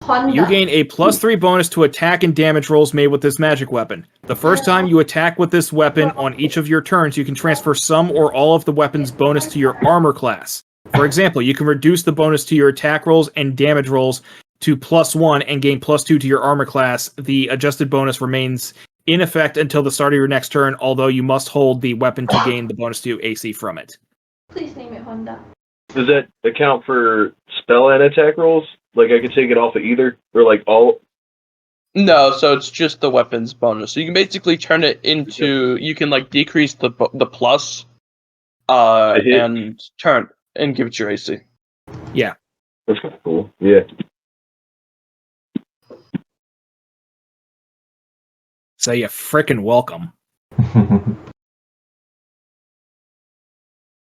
Honda. You gain a +3 bonus to attack and damage rolls made with this magic weapon. The first time you attack with this weapon on each of your turns, you can transfer some or all of the weapon's bonus to your armor class. For example, you can reduce the bonus to your attack rolls and damage rolls to +1 and gain +2 to your armor class. The adjusted bonus remains in effect until the start of your next turn, although you must hold the weapon to gain the bonus to AC from it. Please name it Honda. Does that account for spell and attack rolls? Like, I could take it off of either? Or, like, all... No, so it's just the weapons bonus. So you can basically turn it into... You can, like, decrease the plus and turn and give it your AC. Yeah. That's kind of cool. Yeah. So you're frickin' welcome.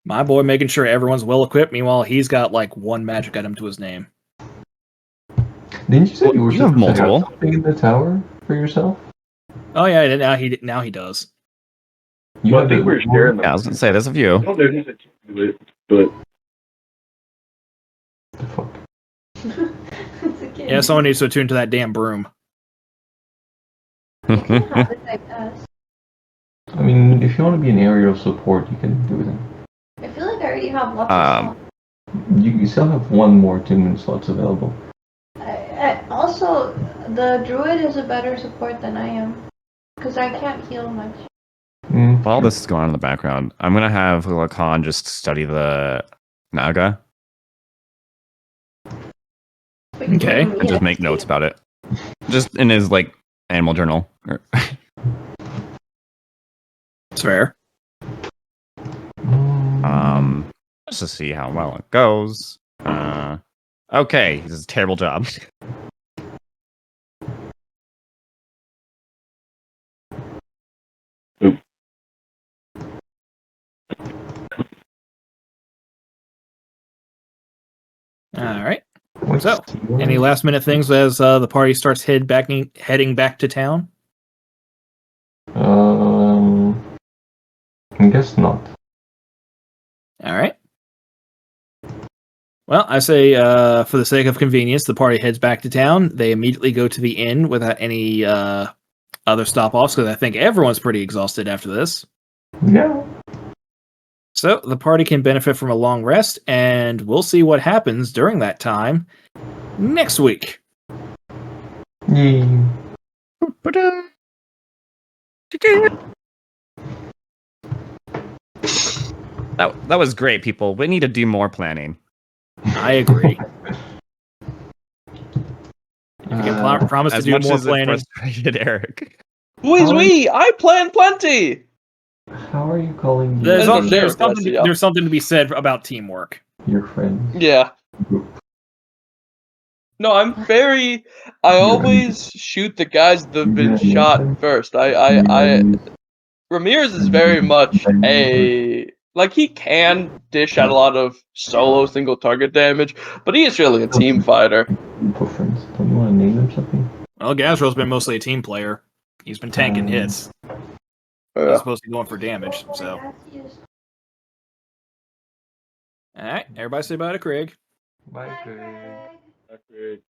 My boy making sure everyone's well equipped. Meanwhile, he's got like one magic item to his name. Didn't you say you were You have supposed to multiple. something in the tower for yourself? Oh yeah, now he does. You Well, I have think it- we're sharing them. Yeah, I was gonna say there's a few. I don't know who's to it, but... The fuck? It's a kid. Yeah, someone needs to attune to that damn broom. You can have it like us. I mean, if you want to be an aerial support, you can do that. I feel like I already have lots of Um, stuff. You still have one more attunement slots available. Also, the druid is a better support than I am. Because I can't heal much. While this is going on in the background, I'm gonna have Lacan just study the Naga Okay. and just make notes about it, just in his like animal journal. It's fair. Just to see how well it goes. Okay, this is a terrible job. All right. What's So, any last minute things as the party starts heading back to town? I guess not. All right. Well, I say for the sake of convenience, the party heads back to town. They immediately go to the inn without any other stop-offs because I think everyone's pretty exhausted after this. Yeah. So the party can benefit from a long rest, and we'll see what happens during that time next week. Yay. That was great, people. We need to do more planning. I agree. If you can promise to As do much more as it planning. frustrated Eric. Oui, I plan plenty. How are you calling There's, That's your, what they're- there's something to be said about teamwork. your friends? Yeah. Group. No, I'm very. I always shoot the guys that have been shot first. Ramirez is very much a like he can dish out a lot of solo single target damage, but he is really a team fighter. Group of friends. Don't you want to name them something? Well, Gazro's been mostly a team player. He's been tanking hits as opposed to going for damage. So, all right, everybody say bye to Craig. Bye, Craig. That's great.